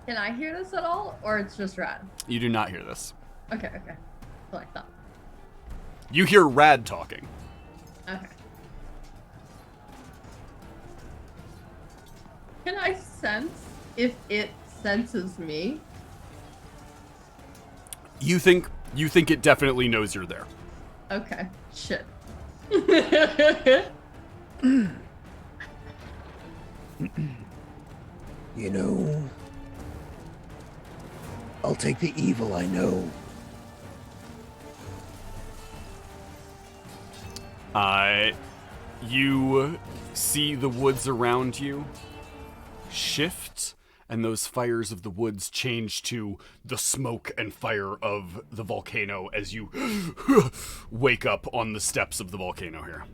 Can I hear this at all, or it's just Rad? you do not hear this. Okay. That's what I thought. You hear Rad talking. Okay. Can I sense if it senses me? You think it definitely knows you're there. Okay. Shit. You know, I'll take the evil I know. You see the woods around you shift, and those fires of the woods change to the smoke and fire of the volcano as you wake up on the steps of the volcano here.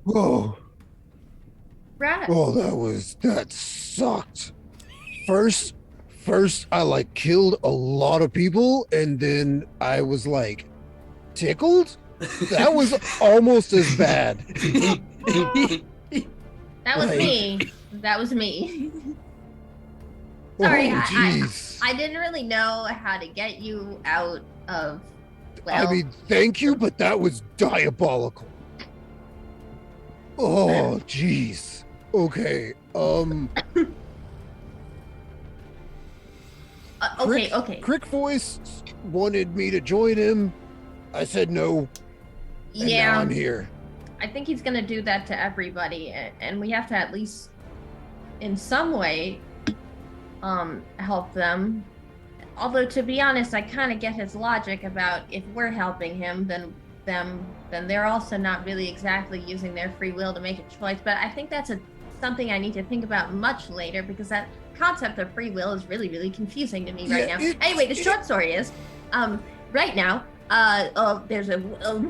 Whoa. Rad. Oh, that sucked. First I like killed a lot of people, and then I was like tickled. That was almost as bad. That was Like- me. That was me. Sorry, Oh, jeez. I didn't really know how to get you out of. Well, I mean, thank you, but that was diabolical. Oh, jeez. Okay. okay. Crick Voice wanted me to join him. I said no. And now I'm here. I think he's gonna do that to everybody, and we have to at least, in some way, help them. Although, to be honest, I kind of get his logic about if we're helping him, then they're also not really exactly using their free will to make a choice. But I think that's something I need to think about much later, because that concept of free will is really, really confusing to me right now. Anyway, the short story is, right now, there's a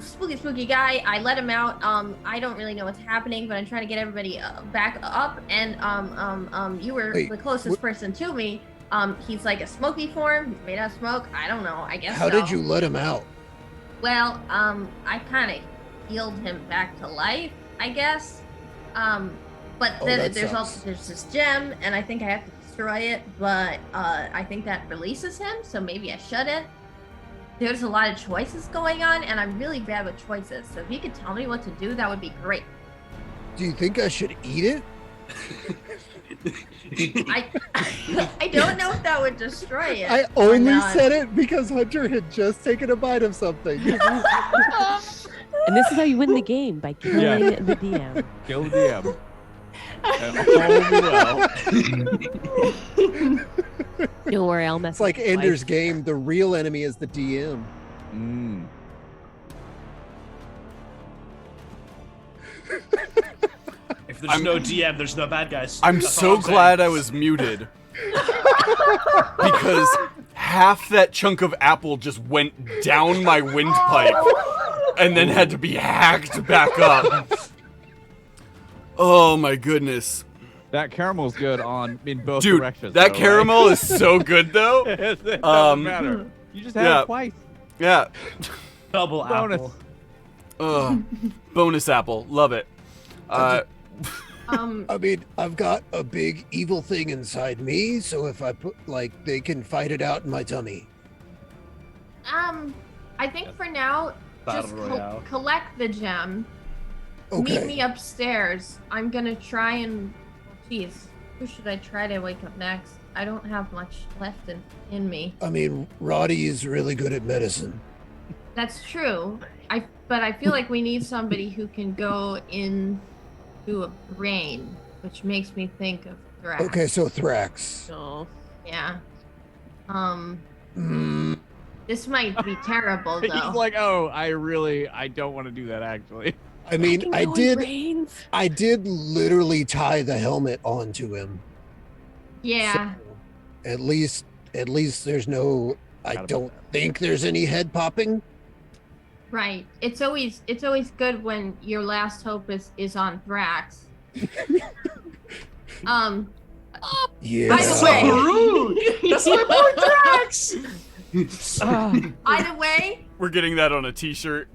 spooky guy. I let him out. I don't really know what's happening, but I'm trying to get everybody back up. And you were the closest person to me. He's like a smoky form. He's made out of smoke. I don't know. I guess. How did you let him out? Well, I kind of healed him back to life, I guess. But then there's this gem, and I think I have to destroy it. But I think that releases him, so maybe I shouldn't. There's a lot of choices going on, and I'm really bad with choices. So if you could tell me what to do, that would be great. Do you think I should eat it? I don't know if that would destroy it. I only said it because Hunter had just taken a bite of something. And this is how you win the game, by killing the DM. Kill the DM. Don't worry, I'll mess It's like Ender's Game. The real enemy is the DM. If there's no DM, there's no bad guys. I'm That's so all I'm glad saying. I was muted. Because half that chunk of apple just went down my windpipe and then had to be hacked back up. Oh my goodness. That caramel's good in both Dude, directions. that though, caramel right? is so good though. It doesn't matter. You just had it twice. Yeah. Double Bonus. apple. Bonus apple. Love it. I mean, I've got a big evil thing inside me, so if I put, like, they can fight it out in my tummy. I think for now, Battle just Royale. collect the gem. Okay. Meet me upstairs. I'm gonna try and... Jeez, who should I try to wake up next? I don't have much left in me. I mean, Roddy is really good at medicine. That's true. But I feel like we need somebody who can go into a brain, which makes me think of Thrax. Okay, so Thrax. No. Yeah. Mm, This might be terrible though. He's like, oh, I don't want to do that actually. I mean, can I go in did. brains. I did literally tie the helmet onto him. Yeah. So at least there's no. I Gotta don't think there's any head popping. Right. It's always good when your last hope is on Thrax. Yeah. By the way, rude. That's my boy Thrax. Either way, We're getting that on a T-shirt.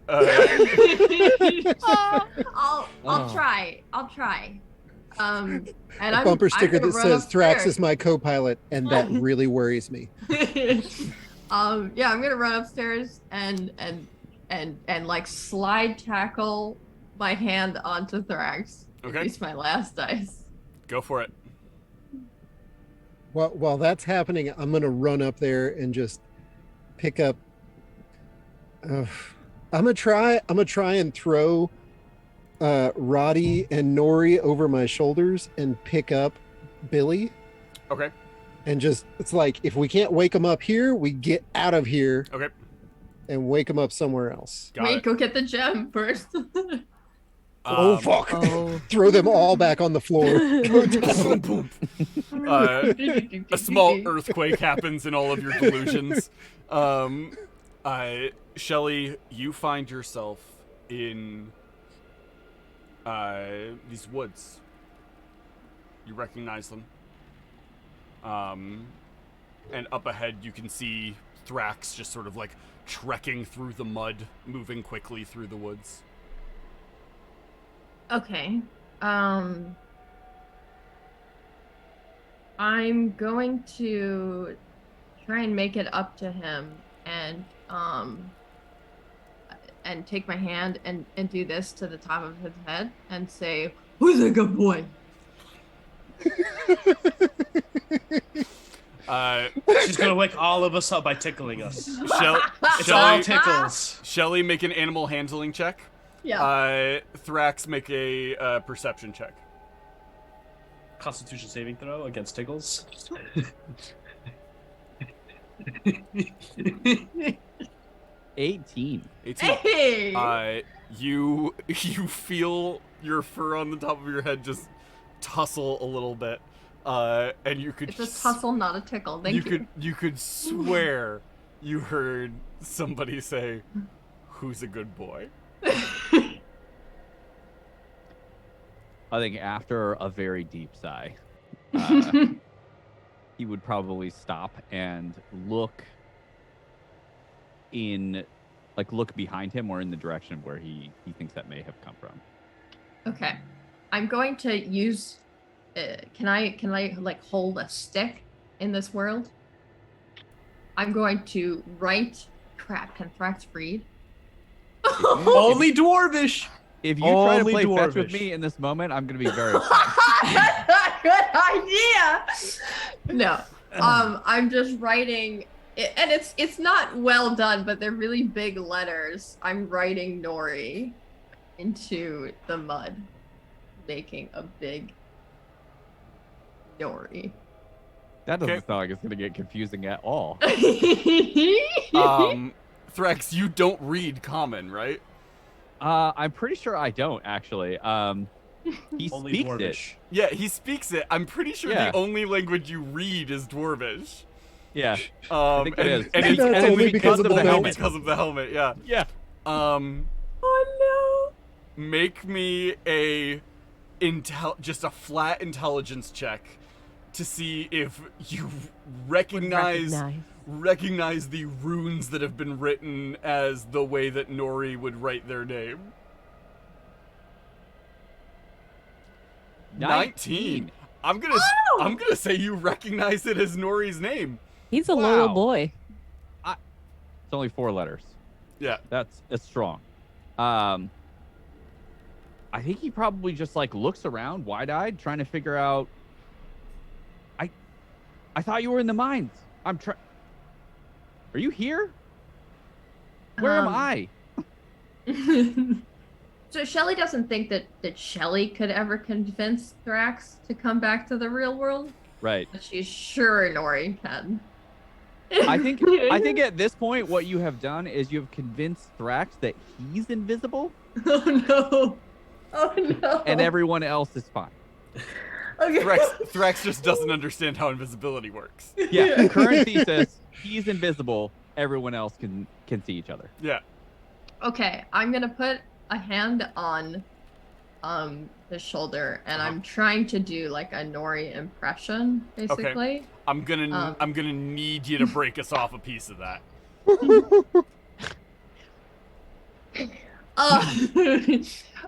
I'll try. And A bumper sticker gonna that run says Thrax upstairs. is my co-pilot, and that really worries me. Yeah, I'm gonna run upstairs and like slide tackle my hand onto Thrax. Okay. Use my last dice. Go for it. While that's happening, I'm gonna run up there and just pick up. I'm gonna try and throw Roddy and Nori over my shoulders and pick up Billy. Okay. And just, it's like, if we can't wake them up here, we get out of here Okay. and wake them up somewhere else. Got Wait, it. go get the gem first. Oh, fuck. Oh. Throw them all back on the floor. Boom, boom. A small earthquake happens in all of your delusions. Shelly, you find yourself in these woods. You recognize them. And up ahead you can see Thrax just sort of like trekking through the mud, moving quickly through the woods. Okay. I'm going to try and make it up to him and take my hand and do this to the top of his head and say, "Who's a good boy?" She's gonna wake all of us up by tickling us. It's all Shelly, tickles. Shelly, make an animal handling check. Yeah. Thrax, make a perception check. Constitution saving throw against tickles. 18. 18. Hey! You feel your fur on the top of your head just tussle a little bit, and you could It's a tussle, not a tickle. Thank you. you could swear you heard somebody say, "Who's a good boy?" I think after a very deep sigh, he would probably stop and look behind him or in the direction where he thinks that may have come from. Okay. I'm going to use. Can I like hold a stick in this world? I'm going to write. Crap. Can Thrax read? Only dwarvish. If you try to Only play fetch with dwarvish. me in this moment, I'm gonna be very upset. That's not a good idea. No. I'm just writing, and it's not well done, but they're really big letters. I'm writing Nori into the mud, making a big Nori. That doesn't Okay. sound like it's gonna get confusing at all. Thrax, you don't read common, right? I'm pretty sure I don't actually. He Only speaks it. dwarvish. Yeah, he speaks it. I'm pretty sure Yeah. the only language you read is Dwarvish. Yeah. I think it is. And That's it's only because of the only helmet. because of the helmet, yeah. Yeah. Oh Make me just a flat intelligence check to see if you recognize the runes that have been written as the way that Nori would write their name. 19. I'm gonna say you recognize it as Nori's name. He's a Wow. little boy. It's only 4 letters. Yeah. It's strong. I think he probably just like looks around wide-eyed trying to figure out I thought you were in the mines. Are you here? Where am I? So Shelly doesn't think that Shelly could ever convince Thrax to come back to the real world, Right. but she's sure Nori can. I think at this point what you have done is you have convinced Thrax that he's invisible Oh no! Oh no! and everyone else is fine. Okay. Thrax just doesn't understand how invisibility works. Yeah, current thesis, he's invisible, everyone else can see each other. Yeah. Okay, I'm gonna put a hand on his shoulder, and I'm trying to do like a Nori impression, basically. I'm gonna need you to break us off a piece of that.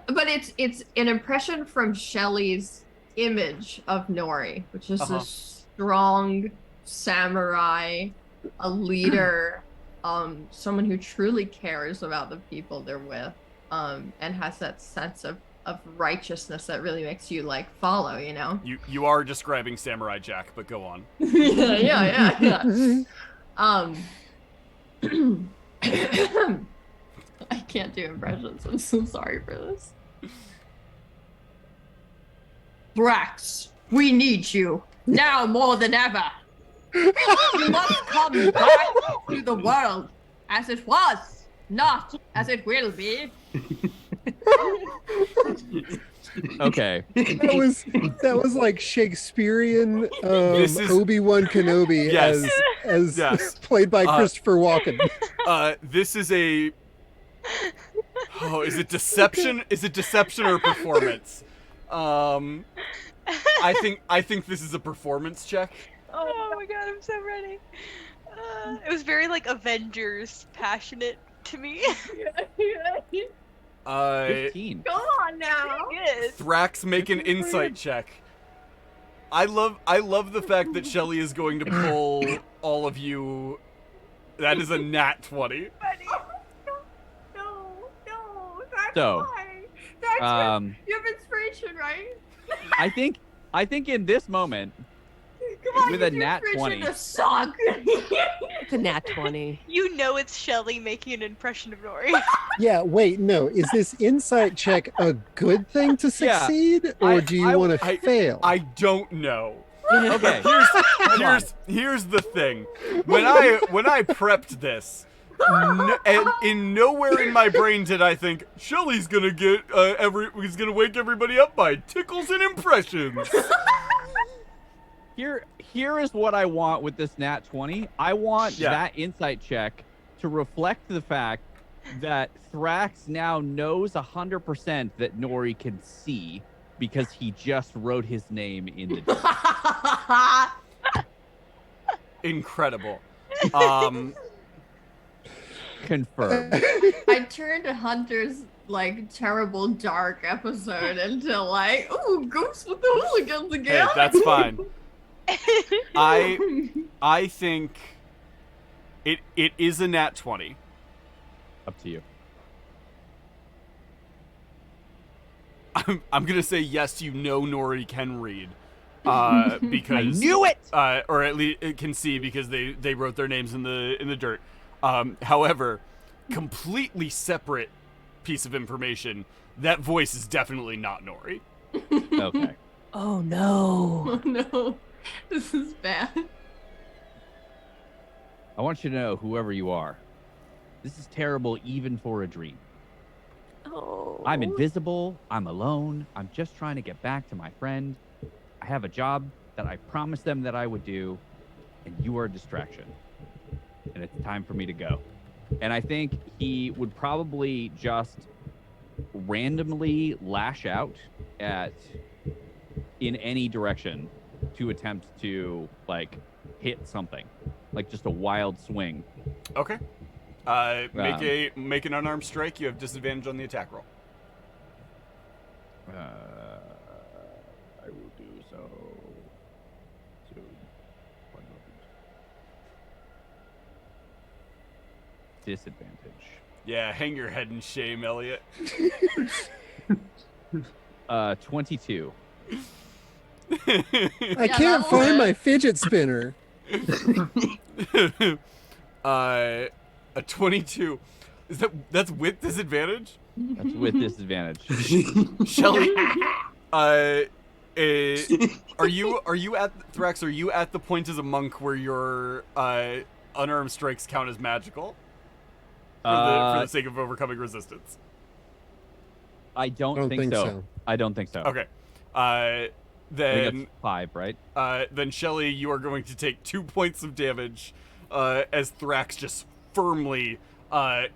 But it's an impression from Shelly's image of Nori, which is a strong samurai, a leader, someone who truly cares about the people they're with, and has that sense of righteousness that really makes you like follow, you know? You are describing Samurai Jack, but go on. yeah. I can't do impressions. I'm so sorry for this. Thrax, we need you now more than ever. You must come back to the world as it was, not as it will be. Okay. That was like Shakespearean This is- Obi-Wan Kenobi Yes. as Yes. played by Christopher Walken. This is a. Oh, is it deception? Is it deception or performance? I think this is a performance check. Oh my god, I'm so ready. It was very like Avengers passionate to me. 15. Go on now. Good. Thrax, make an insight check. I love the fact that Shelly is going to pull all of you. That is a nat 20. No. That's So, why. That's you have inspiration, right? I think in this moment, Come on, with a use your nat inspiration 20. to suck. It's a nat 20. You know it's Shelly making an impression of Nori. Yeah, wait, no. Is this insight check a good thing to Yeah. succeed, or do you want to fail? I don't know. Okay. Here's the thing. When I prepped this, and in nowhere in my brain did I think Shelly's gonna get he's gonna wake everybody up by tickles and impressions. Here is what I want with this nat 20. I want that insight check to reflect the fact that Thrax now knows 100% that Nori can see because he just wrote his name in the dirt. Incredible. Confirmed. I turned Hunter's like terrible dark episode into like, ooh, Goose with the Hooligans Hey, again. that's fine. I think it is a nat 20. Up to you. I'm gonna say yes. You know Nori can read, because I knew it. Or at least it can see because they wrote their names in the dirt. However, completely separate piece of information. That voice is definitely not Nori. Okay. Oh no. Oh no, this is bad. I want you to know, whoever you are, this is terrible even for a dream. Oh. I'm invisible. I'm alone. I'm just trying to get back to my friend. I have a job that I promised them that I would do, and you are a distraction. And it's time for me to go. And I think he would probably just randomly lash out in any direction to attempt to like hit something, like just a wild swing. Okay. Make an unarmed strike. You have disadvantage on the attack roll. disadvantage. Yeah, hang your head in shame, Elliot. 22. I can't find my fidget spinner. A 22. That's with disadvantage? That's with disadvantage. Shelly, are you at Thrax? Are you at the point as a monk where your unarmed strikes count as magical for the sake of overcoming resistance? I don't think so. I don't think so. Okay. I Then think that's 5, right? Then Shelly, you are going to take 2 points of damage as Thrax just firmly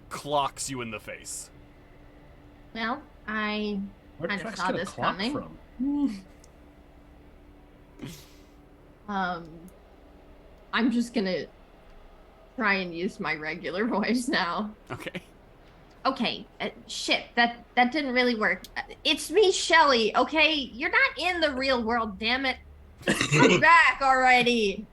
clocks you in the face. Well, I Where kind did of Thrax saw get a this clock coming. from? I'm just gonna try and use my regular voice now. Okay. Okay, shit, that didn't really work. It's me, Shelly, okay? You're not in the real world, damn it. Just come back already.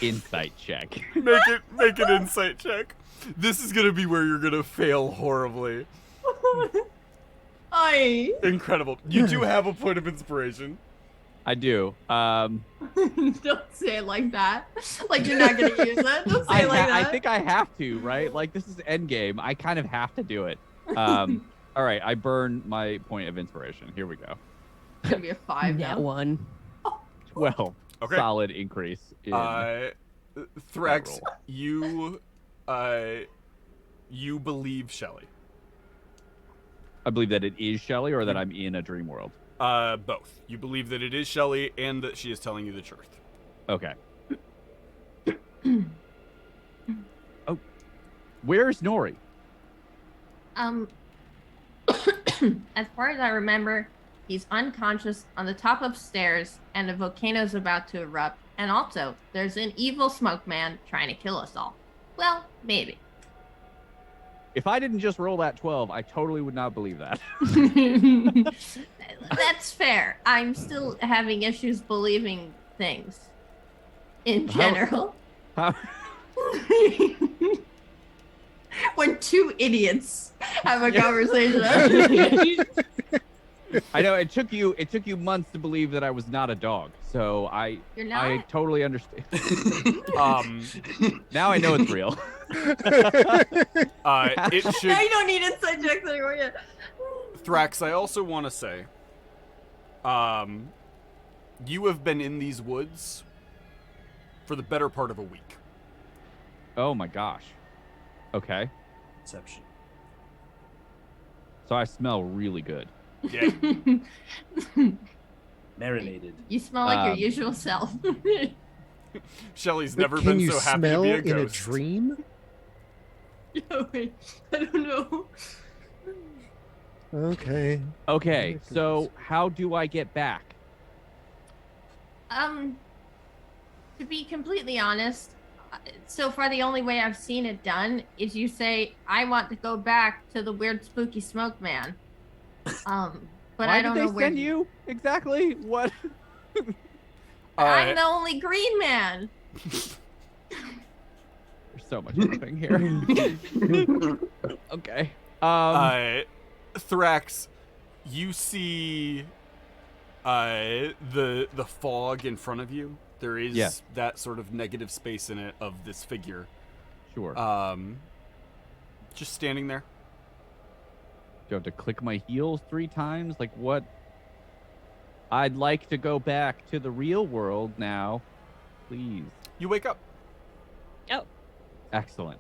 Insight check. Make an insight check. This is gonna be where you're gonna fail horribly. Incredible. You do have a point of inspiration. I do. Don't say it like that. Like you're not gonna use it. Don't say it like that. I think I have to, right? Like this is endgame. I kind of have to do it. All right, I burn my point of inspiration. Here we go. It's gonna be a 5 That now. one. 12. Okay. Solid increase. In Thrax, roll. you believe Shelly. I believe that it is Shelly, or that I'm in a dream world. Both. You believe that it is Shelly and that she is telling you the truth. Okay. Oh, where's Nori? As far as I remember, he's unconscious on the top of stairs, and a volcano's about to erupt. And also, there's an evil smoke man trying to kill us all. Well, maybe. If I didn't just roll that 12, I totally would not believe that. That's fair. I'm still having issues believing things. In general. How- When two idiots have a conversation. I know it took you months to believe that I was not a dog. So You're not? I totally understand. Now I know it's real. It should. Now you don't need inside checks anymore yet. Thrax, I also want to say, you have been in these woods for the better part of a week. Oh my gosh. Okay. Inception. So I smell really good. Yeah. Marinated. You smell like your usual self. Shelly's But never can been you so happy smell to be a in ghost. a dream? No, wait. I don't know. Okay. Okay, so how do I get back? To be completely honest, so far the only way I've seen it done is you say, I want to go back to the weird spooky smoke man. But Why I don't did know they where send you? Exactly what? I'm the only green man. There's so much nothing here. Okay. Thrax, you see the fog in front of you. There is that sort of negative space in it of this figure. Sure. Just standing there. Do I have to click my heels 3 times? Like what? I'd like to go back to the real world now. Please. You wake up. Oh. Excellent.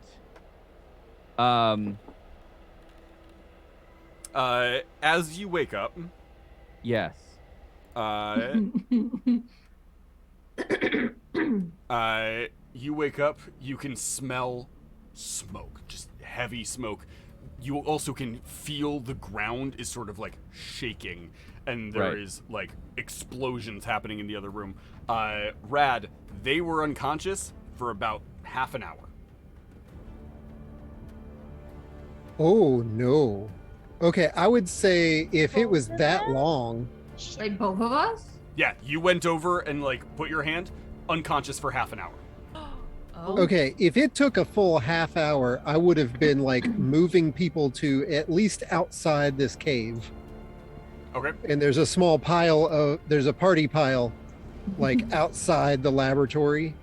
As you wake up, Yes. You wake up, you can smell smoke, just heavy smoke. You also can feel the ground is sort of like shaking, and there is like explosions happening in the other room. Rad, they were unconscious for about half an hour. Oh no. Okay, I would say if it was that long, Wait, both of us? Yeah, you went over and like put your hand unconscious for half an hour. Okay, if it took a full half hour, I would have been like moving people to at least outside this cave. Okay. And there's a party pile like outside the laboratory.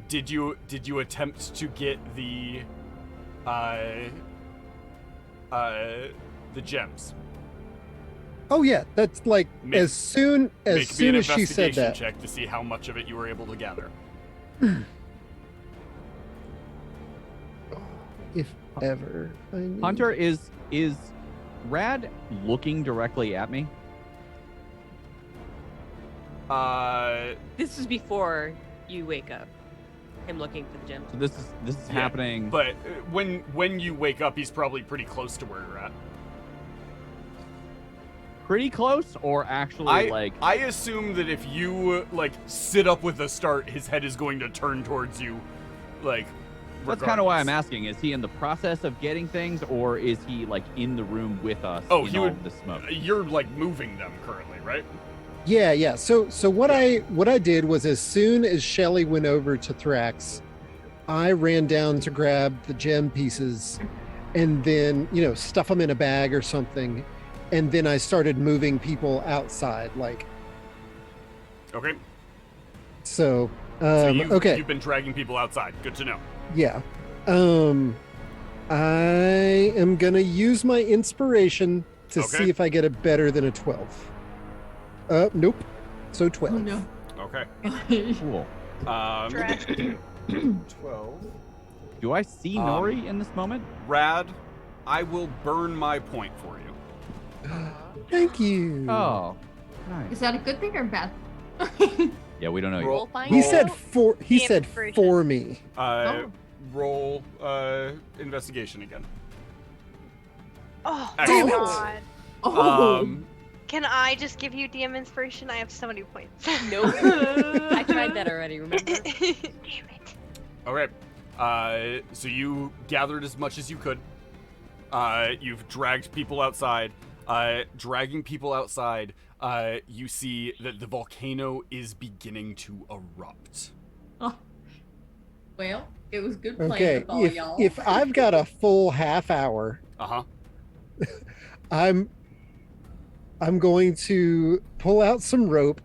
Did you attempt to get the gems? Oh yeah, that's like as soon as she said that. Check to see how much of it you were able to gather. If ever. I knew. Hunter, is Rad looking directly at me? This is before you wake up. Him looking for the gems. So this is happening. But when you wake up, he's probably pretty close to where you're at. Pretty close, or actually I assume that if you like sit up with a start, his head is going to turn towards you, like. That's kind of why I'm asking. Is he in the process of getting things, or is he like in the room with us? Oh, in all of the smoke. You're like moving them currently, right? Yeah. So what I did was, as soon as Shelly went over to Thrax, I ran down to grab the gem pieces, and then stuff them in a bag or something, and then I started moving people outside, like. Okay. So okay. You've been dragging people outside. Good to know. Yeah. I am gonna use my inspiration to see if I get it better than a 12. Nope. So 12. Oh no. Okay. Cool. 12. Do I see Nori in this moment? Rad, I will burn my point for you. Thank you. Oh, nice. Is that a good thing or bad? Yeah, we don't know. Roll. He said for me. Roll investigation again. Oh, Damn it. God. Oh. Can I just give you DM inspiration? I have so many points. Nope. I tried that already, remember? Damn it. Okay. So you gathered as much as you could. You've dragged people outside. Dragging people outside, you see that the volcano is beginning to erupt. Oh. Well, it was good playing Okay, with all y'all. if I've got a full half hour, I'm going to pull out some rope,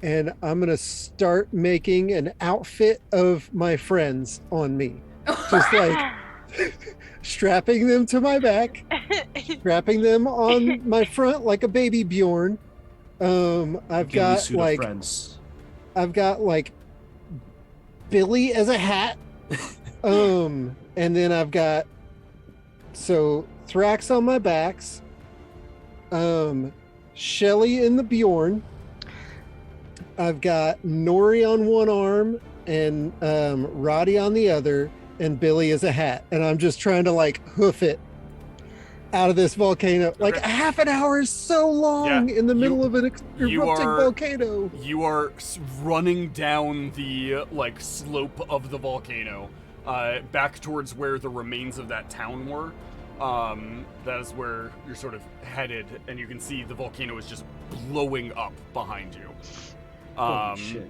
and I'm gonna start making an outfit of my friends on me, just like strapping them to my back, strapping them on my front like a baby Bjorn. I've got like Billy as a hat. And then I've got Thrax on my backs, Shelly in the Bjorn. I've got Nori on one arm and Roddy on the other, and Billy as a hat. And I'm just trying to like hoof it out of this volcano. Like a half an hour is so long in the middle of an erupting volcano. You are running down the like slope of the volcano, back towards where the remains of that town were. That is where you're sort of headed, and you can see the volcano is just blowing up behind you. Holy shit.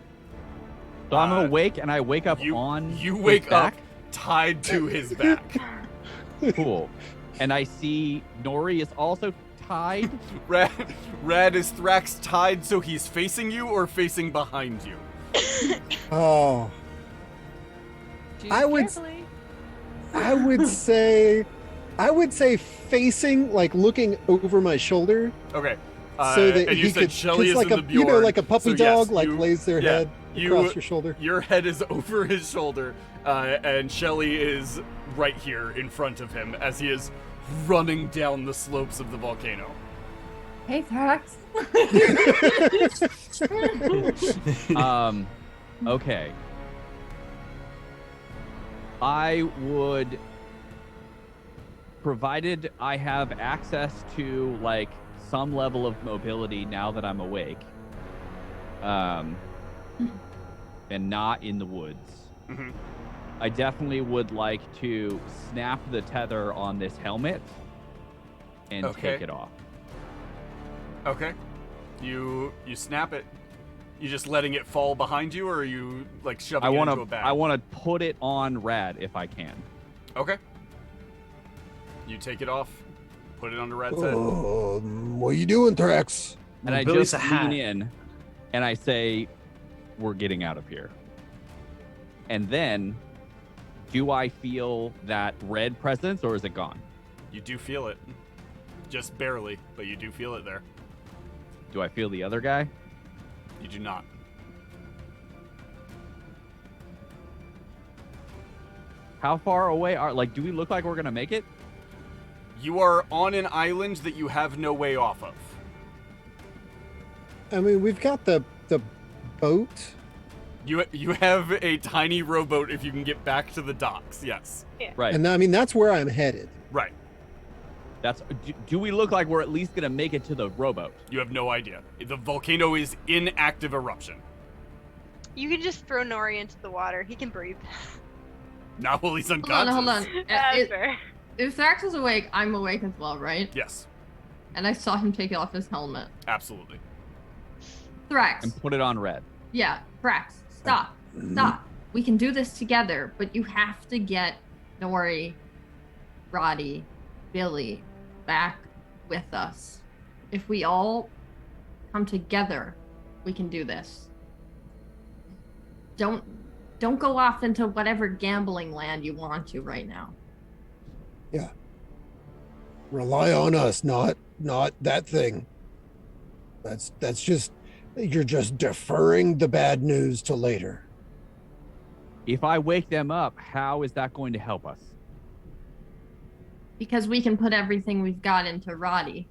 So I'm awake, and I wake up on. You wake his back? up tied to his back. Cool. And I see Nori is also tied. Rad, is Thrax tied so he's facing you or facing behind you? Oh. I would say facing, like looking over my shoulder. Okay. So that and you he said could, Shelly is like in the Bjorn. like a puppy dog, like lays their head across your shoulder. Your head is over his shoulder, and Shelly is right here in front of him as he is running down the slopes of the volcano. Hey, Thrax. Okay. I would, provided I have access to like some level of mobility now that I'm awake, and not in the woods. Mm-hmm. I definitely would like to snap the tether on this helmet and take it off. Okay. You snap it. You just letting it fall behind you, or are you like shoving I it want into a to. bag? I want to put it on Rad if I can. Okay. You take it off, put it under Rad's head. What are you doing, Thrax? And I Billy's just a hat. lean in, and I say, "We're getting out of here." And then, do I feel that red presence, or is it gone? You do feel it. Just barely, but you do feel it there. Do I feel the other guy? You do not. How far away are, like, do we look like we're gonna make it? You are on an island that you have no way off of. I mean, we've got the boat. You have a tiny rowboat if you can get back to the docks, yes. Right. And I mean, that's where I'm headed. Right. Do we look like we're at least gonna make it to the rowboat? You have no idea. The volcano is in active eruption. You can just throw Nori into the water. He can breathe. Not while he's Hold unconscious. on, hold on. That's fair. If Thrax is awake, I'm awake as well, right? Yes, And I saw him take off his helmet. absolutely. Thrax. And put it on Red. Yeah, Thrax. Stop. Stop. We can do this together, but you have to get Nori, Roddy, Billy back with us. If we all come together, we can do this. Don't go off into whatever gambling land you want to right now. Yeah. Rely on us, not that thing. That's just you're just deferring the bad news to later. If I wake them up, how is that going to help us? Because we can put everything we've got into Roddy.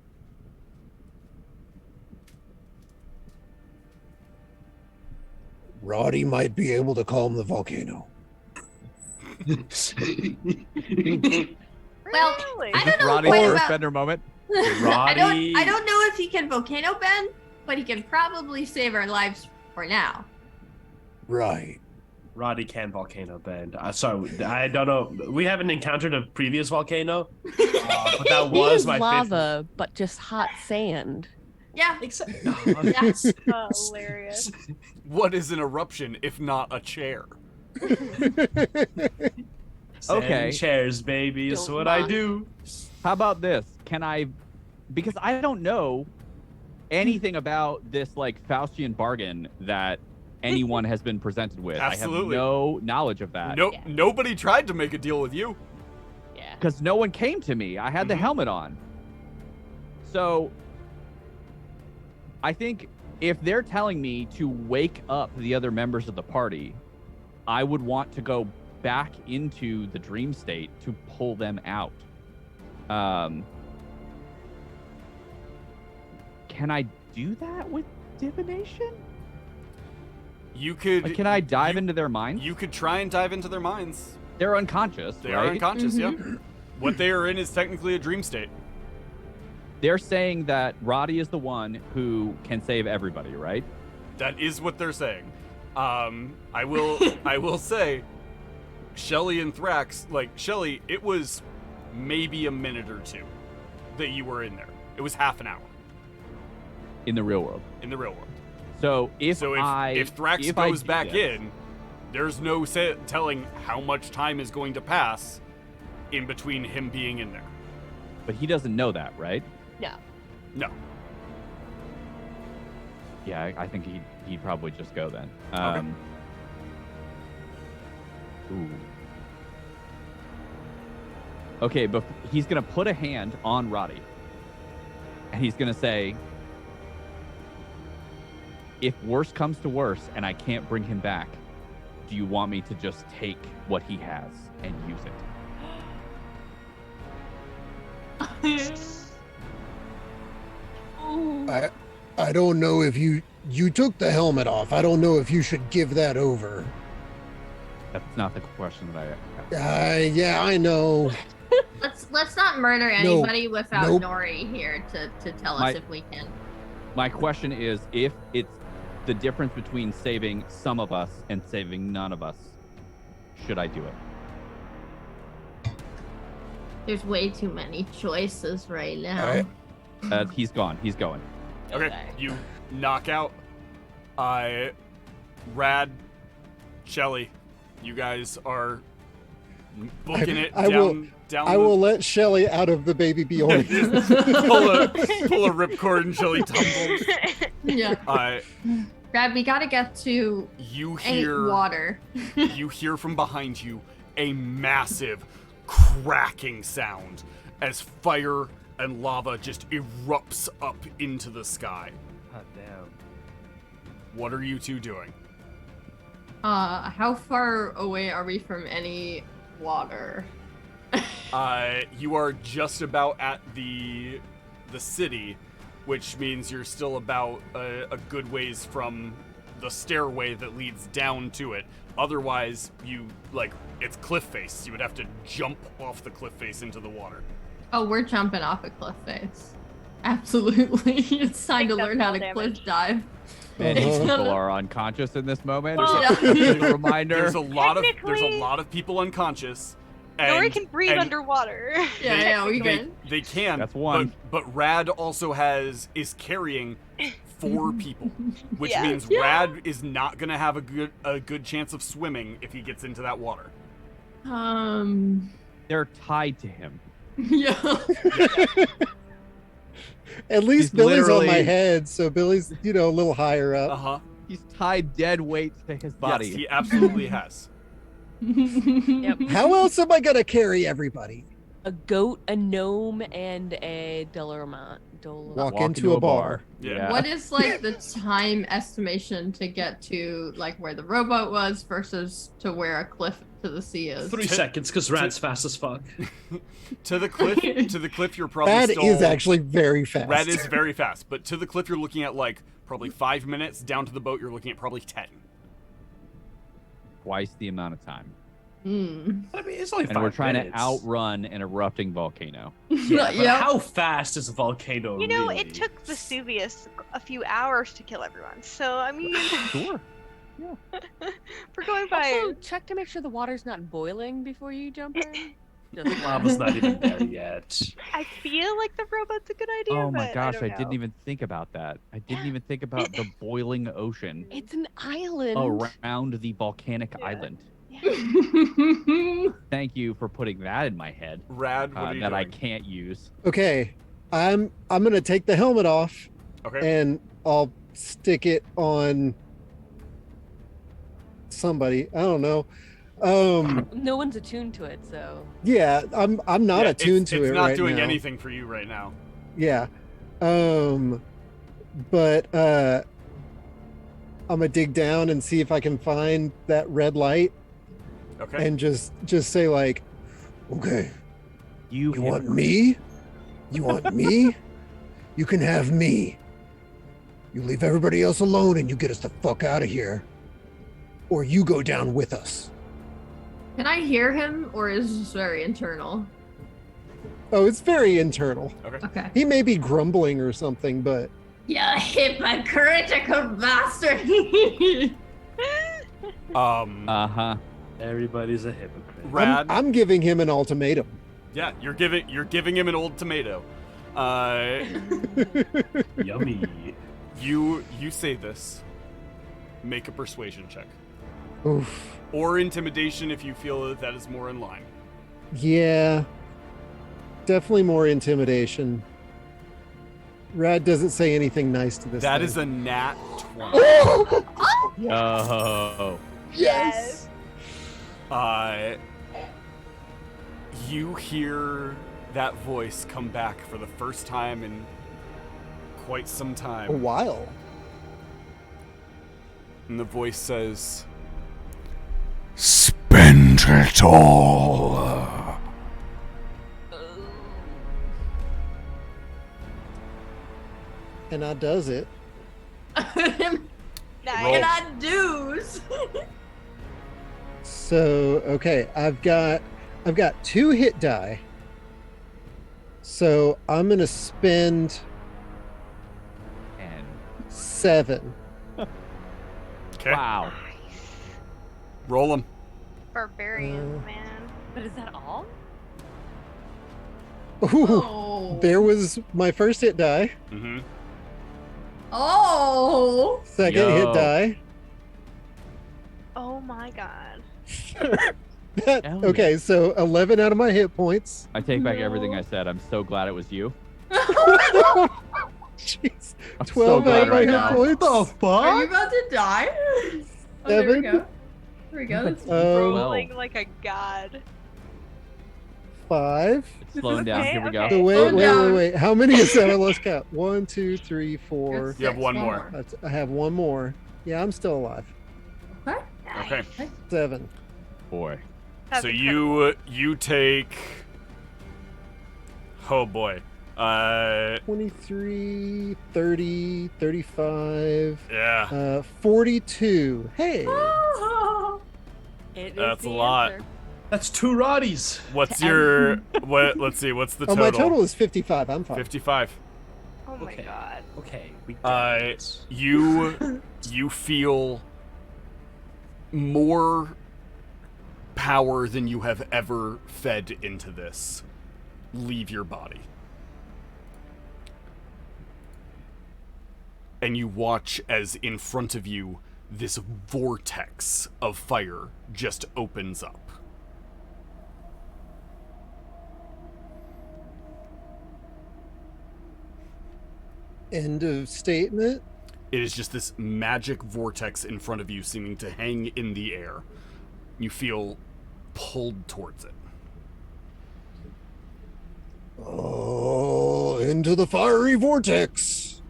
Roddy might be able to calm the volcano. Well, Really? I don't know Roddy's quite first about... bender moment. I Roddy. don't know if he can volcano bend, but he can probably save our lives for now. Right. Roddy can volcano bend. Sorry, I don't know. We haven't encountered a previous volcano, but that He was is my lava, but just hot sand. Yeah. Except, Yes. Hilarious. What is an eruption if not a chair? Okay. Chairs, baby, is Don't what I mock. do. How about this? Can I, because I don't know anything about this like Faustian bargain that anyone has been presented with. Absolutely. I have no knowledge of that. No, Yeah. nobody tried to make a deal with you. Yeah. Because no one came to me. I had the Mhm. helmet on. So I think if they're telling me to wake up the other members of the party, I would want to go back into the dream state to pull them out. Can I do that with divination? You could. Like, can I dive into their minds? You could try and dive into their minds. They're unconscious, They right? are unconscious. Yep. What they are in is technically a dream state. They're saying that Roddy is the one who can save everybody, right? That is what they're saying. I will say, Shelly and Thrax, like Shelly, it was maybe a minute or two that you were in there. It was half an hour In the real world. in the real world. So if So if Thrax if I goes do back this- in, there's no telling how much time is going to pass in between him being in there. but he doesn't know that, right? No. Yeah, I think he'd probably just go then. Okay. Ooh. Okay, but he's gonna put a hand on Roddy, and he's gonna say, "If worse comes to worse, and I can't bring him back, do you want me to just take what he has and use it?" I don't know if you took the helmet off. I don't know if you should give that over. That's not the question that I asked. Yeah, I know. Let's not murder anybody without Nope. Nori here to tell My- us if we can. My question is, if it's the difference between saving some of us and saving none of us, should I do it? There's way too many choices right now. I- He's gone. He's going. Okay. You knock out Rad, Shelly, you guys are booking it I down. I will let Shelly out of the baby Bjorn. pull a ripcord and Shelly tumbles. Yeah. Brad, we gotta get to You hear water. You hear from behind you a massive cracking sound as fire and lava just erupts up into the sky. God damn. What are you two doing? How far away are we from any water? You are just about at the city, which means you're still about a good ways from the stairway that leads down to it. Otherwise, it's cliff face. You would have to jump off the cliff face into the water. Oh, we're jumping off a cliff face. Absolutely. It's time to learn how to cliff dive. Many Uh-huh. people are unconscious in this moment. Yeah. Just a reminder. There's a lot of people unconscious. Nori And, can breathe underwater. Yeah, we can. They can. That's one. But Rad also is carrying 4 people, which Yeah. means Rad is not gonna have a good chance of swimming if he gets into that water. They're tied to him. Yeah. At least He's Billy's on my literally- head, so Billy's, a little higher up. Uh-huh. He's tied dead weight to his body. Yes, he absolutely has. Yep. How else am I gonna carry everybody? A goat, a gnome, and a Dolormont. Walk into a bar. Yeah. What is the time estimation to get to where the rowboat was versus to where a cliff to the sea is? 3 seconds, because Rad's fast as fuck. To the cliff, you're probably That still... is actually very fast. Rad is very fast, but to the cliff, you're looking at probably 5 minutes. Down to the boat, you're looking at probably 10. Twice the amount of time. I mean, it's only 5 And we're trying minutes. to outrun an erupting volcano. Yeah, but Yep. how fast is a volcano? You know, really? it took Vesuvius a few hours to kill everyone. So, I mean, Sure. we're going by. Also, check to make sure the water's not boiling before you jump in. Just Lava's not even there yet. I feel like the robot's a good idea. Oh my but gosh, I, I don't didn't know. even think about that. I didn't even think about the boiling ocean It's an island. around the volcanic Yeah. island. Thank you for putting that in my head Rad, what are you that I doing? can't use. Okay, I'm gonna take the helmet off Okay. and I'll stick it on somebody. I don't know. No one's attuned to it, so. Yeah, I'm not Yeah, attuned to it's it not right doing now. anything for you right now. Yeah. But I'm gonna dig down and see if I can find that red light Okay. and just say okay, You You want me? You want me? You can have me. You leave everybody else alone and you get us the fuck out of here. Or you go down with us. Can I hear him, or is this very internal? Oh, it's very internal. Okay. He may be grumbling or something, but You hypocritical bastard! Uh-huh. Everybody's a hypocrite. Rad. I'm giving him an ultimatum. Yeah, you're giving him an old tomato. Yummy. You say this. Make a persuasion check. Oof. Or intimidation if you feel that is more in line. Yeah. Definitely more intimidation. Rad doesn't say anything nice to this. That thing. is a nat 20. Yo. Yes. You hear that voice come back for the first time in quite some a time. while. And the voice says, Spend it all. And I does it. Nice. And I do's. So okay, I've got 2 hit die. So I'm gonna spend And 7. okay, wow. roll them. Barbarians, man. But is that all? Ooh, Oh. there was my first hit die. Mm-hmm. Oh. Second Yo. hit die. Oh my god. Hell Okay, so 11 out of my hit points. I take back everything No. I said. I'm so glad it was you. Jeez. I'm so 12 out glad of my right hit now. points. Are you about to die? Oh, there we 7. go. There we go. That's Rolling like a god. 5. It's slowing down. Okay, Here we go. okay. So Slow down. wait. How many is that? I lost count. 1, 2, 3, 4. That's You have six. one more. I have one more. Yeah, I'm still alive. Okay. Okay. 7. Boy. That's So incredible. you take. Oh boy. 23, 30, 35, Yeah. 42. Hey. It is That's a the lot. answer. That's 2 Roddies. What's your what? Let's see. What's the Oh, total? my total is 55. I'm fine. 55. Oh my Okay. god. Okay, we got it. You feel more power than you have ever fed into this leave your body. And you watch as in front of you this vortex of fire just opens up. End of statement. It is just this magic vortex in front of you seeming to hang in the air. You feel pulled towards it. Oh, into the fiery vortex.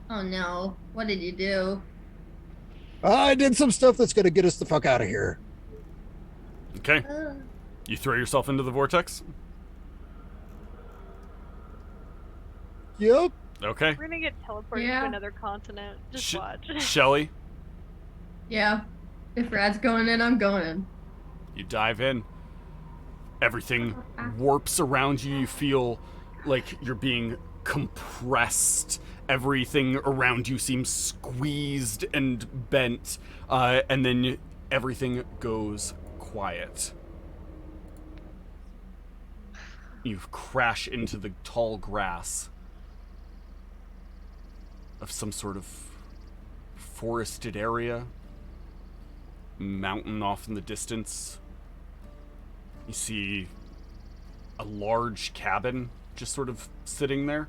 Oh no. What did you do? I did some stuff that's gonna get us the fuck out of here. Okay? You throw yourself into the vortex? Yep. Okay. We're gonna get teleported Yeah. to another continent. Just watch. Shelly, Yeah. If Rad's going in, I'm going in. you dive in. Everything warps around you. You feel like you're being compressed. Everything around you seems squeezed and bent. And then everything goes quiet. You crash into the tall grass of some sort of forested area. Mountain off in the distance. You see a large cabin just sort of sitting there.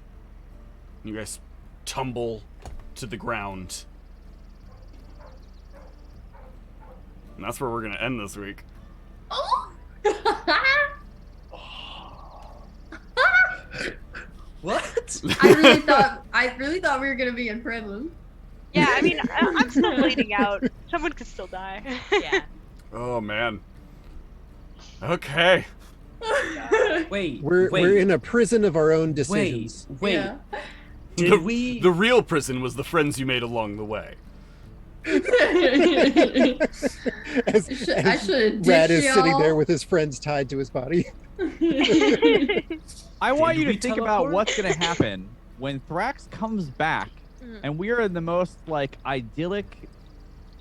You guys tumble to the ground. And that's where we're going to end this week. Oh! What? I really thought we were gonna be in prison. Yeah, I mean, I'm still bleeding out. Someone could still die. Yeah. Oh, man. Okay. Wait, We're in a prison of our own decisions. Wait. Yeah. Did we? The real prison was the friends you made along the way. As, I should Rad ditch is sitting y'all. there with his friends tied to his body. I want Did you we to think about teleport? what's going to happen when Thrax comes back and we are in the most like idyllic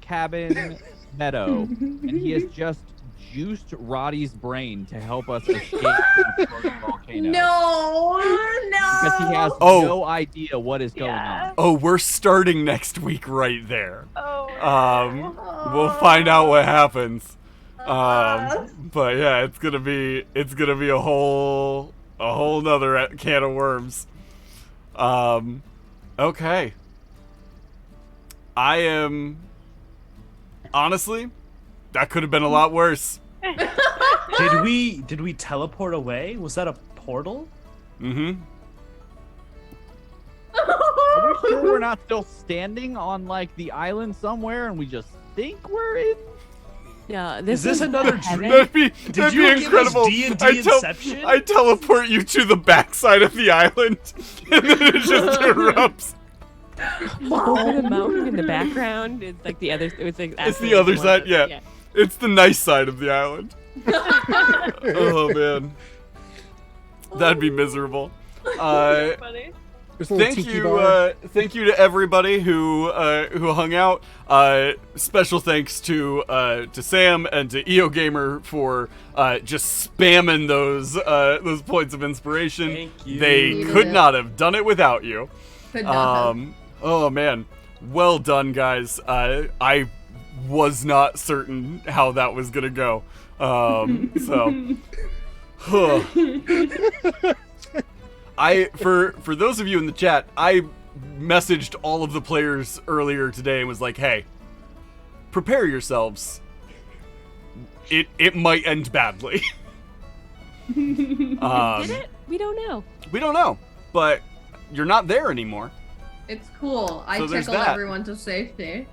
cabin meadow and he has just juiced Roddy's brain to help us escape the volcano. No, Because he has Oh. no idea what is going Yeah. on. Oh, we're starting next week right there. Oh. We'll find out what happens. But yeah, it's gonna be a whole nother can of worms. Okay. I am honestly, that could have been a lot worse. Did we teleport away? Was that a portal? Mm-hmm. Are we sure we're not still standing on like the island somewhere and we just think we're in? Yeah, Is this another dream? That'd be you give us incredible. D&D Inception? I teleport you to the backside of the island, and then it just erupts. Oh, the mountain in the background is like the other. It's like It's the other side, yeah. It's the nice side of the island. Oh man, that'd be miserable. Funny. There's a little Thank tiki you, bar. thank you to everybody who hung out. Special thanks to Sam and to EO Gamer for just spamming those points of inspiration. Thank you. They Needed could it. not have done it without you. Could not have. Oh man, well done, guys. I was not certain how that was gonna go. So, for those of you in the chat, I messaged all of the players earlier today and was like, "Hey, prepare yourselves. It might end badly." Did it? We don't know. We don't know, but you're not there anymore. It's cool. I So there's tickle that. everyone to safety.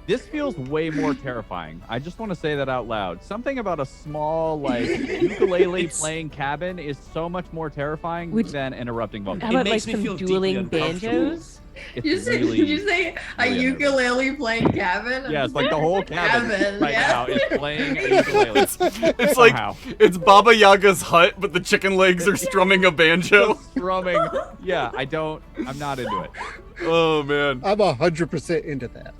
This feels way more terrifying. I just want to say that out loud. Something about a small, like, ukulele playing cabin is so much more terrifying than an erupting How volcano. about like makes me some feel deeply dueling uncomfortable. banjos? It's Did really, you say a really ukulele playing cabin? yeah, it's like the whole cabin right yeah. now is playing a ukulele. It's Somehow. like it's Baba Yaga's hut, but the chicken legs are strumming a banjo. Just strumming. Yeah, I'm not into it. Oh man. I'm 100% into that.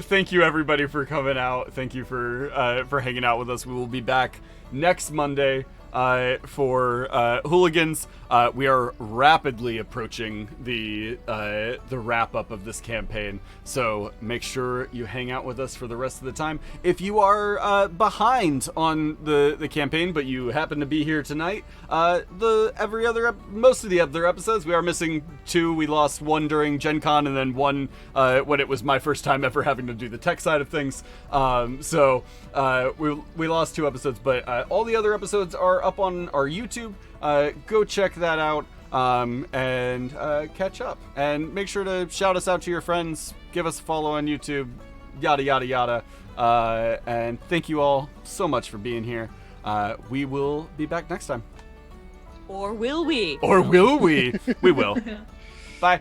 Thank you everybody for coming out. Thank you for hanging out with us. We will be back next Monday for Hooligans. We are rapidly approaching the wrap up of this campaign, so make sure you hang out with us for the rest of the time. If you are behind on the campaign, but you happen to be here tonight, most of the other episodes, we are missing 2. We lost 1 during Gen Con, and then 1 when it was my first time ever having to do the tech side of things. So we lost 2 episodes, but all the other episodes are up on our YouTube. Go check that out and catch up. And make sure to shout us out to your friends. Give us a follow on YouTube. Yada, yada, yada. And thank you all so much for being here. We will be back next time. Or will we? Or will we? We will. Bye.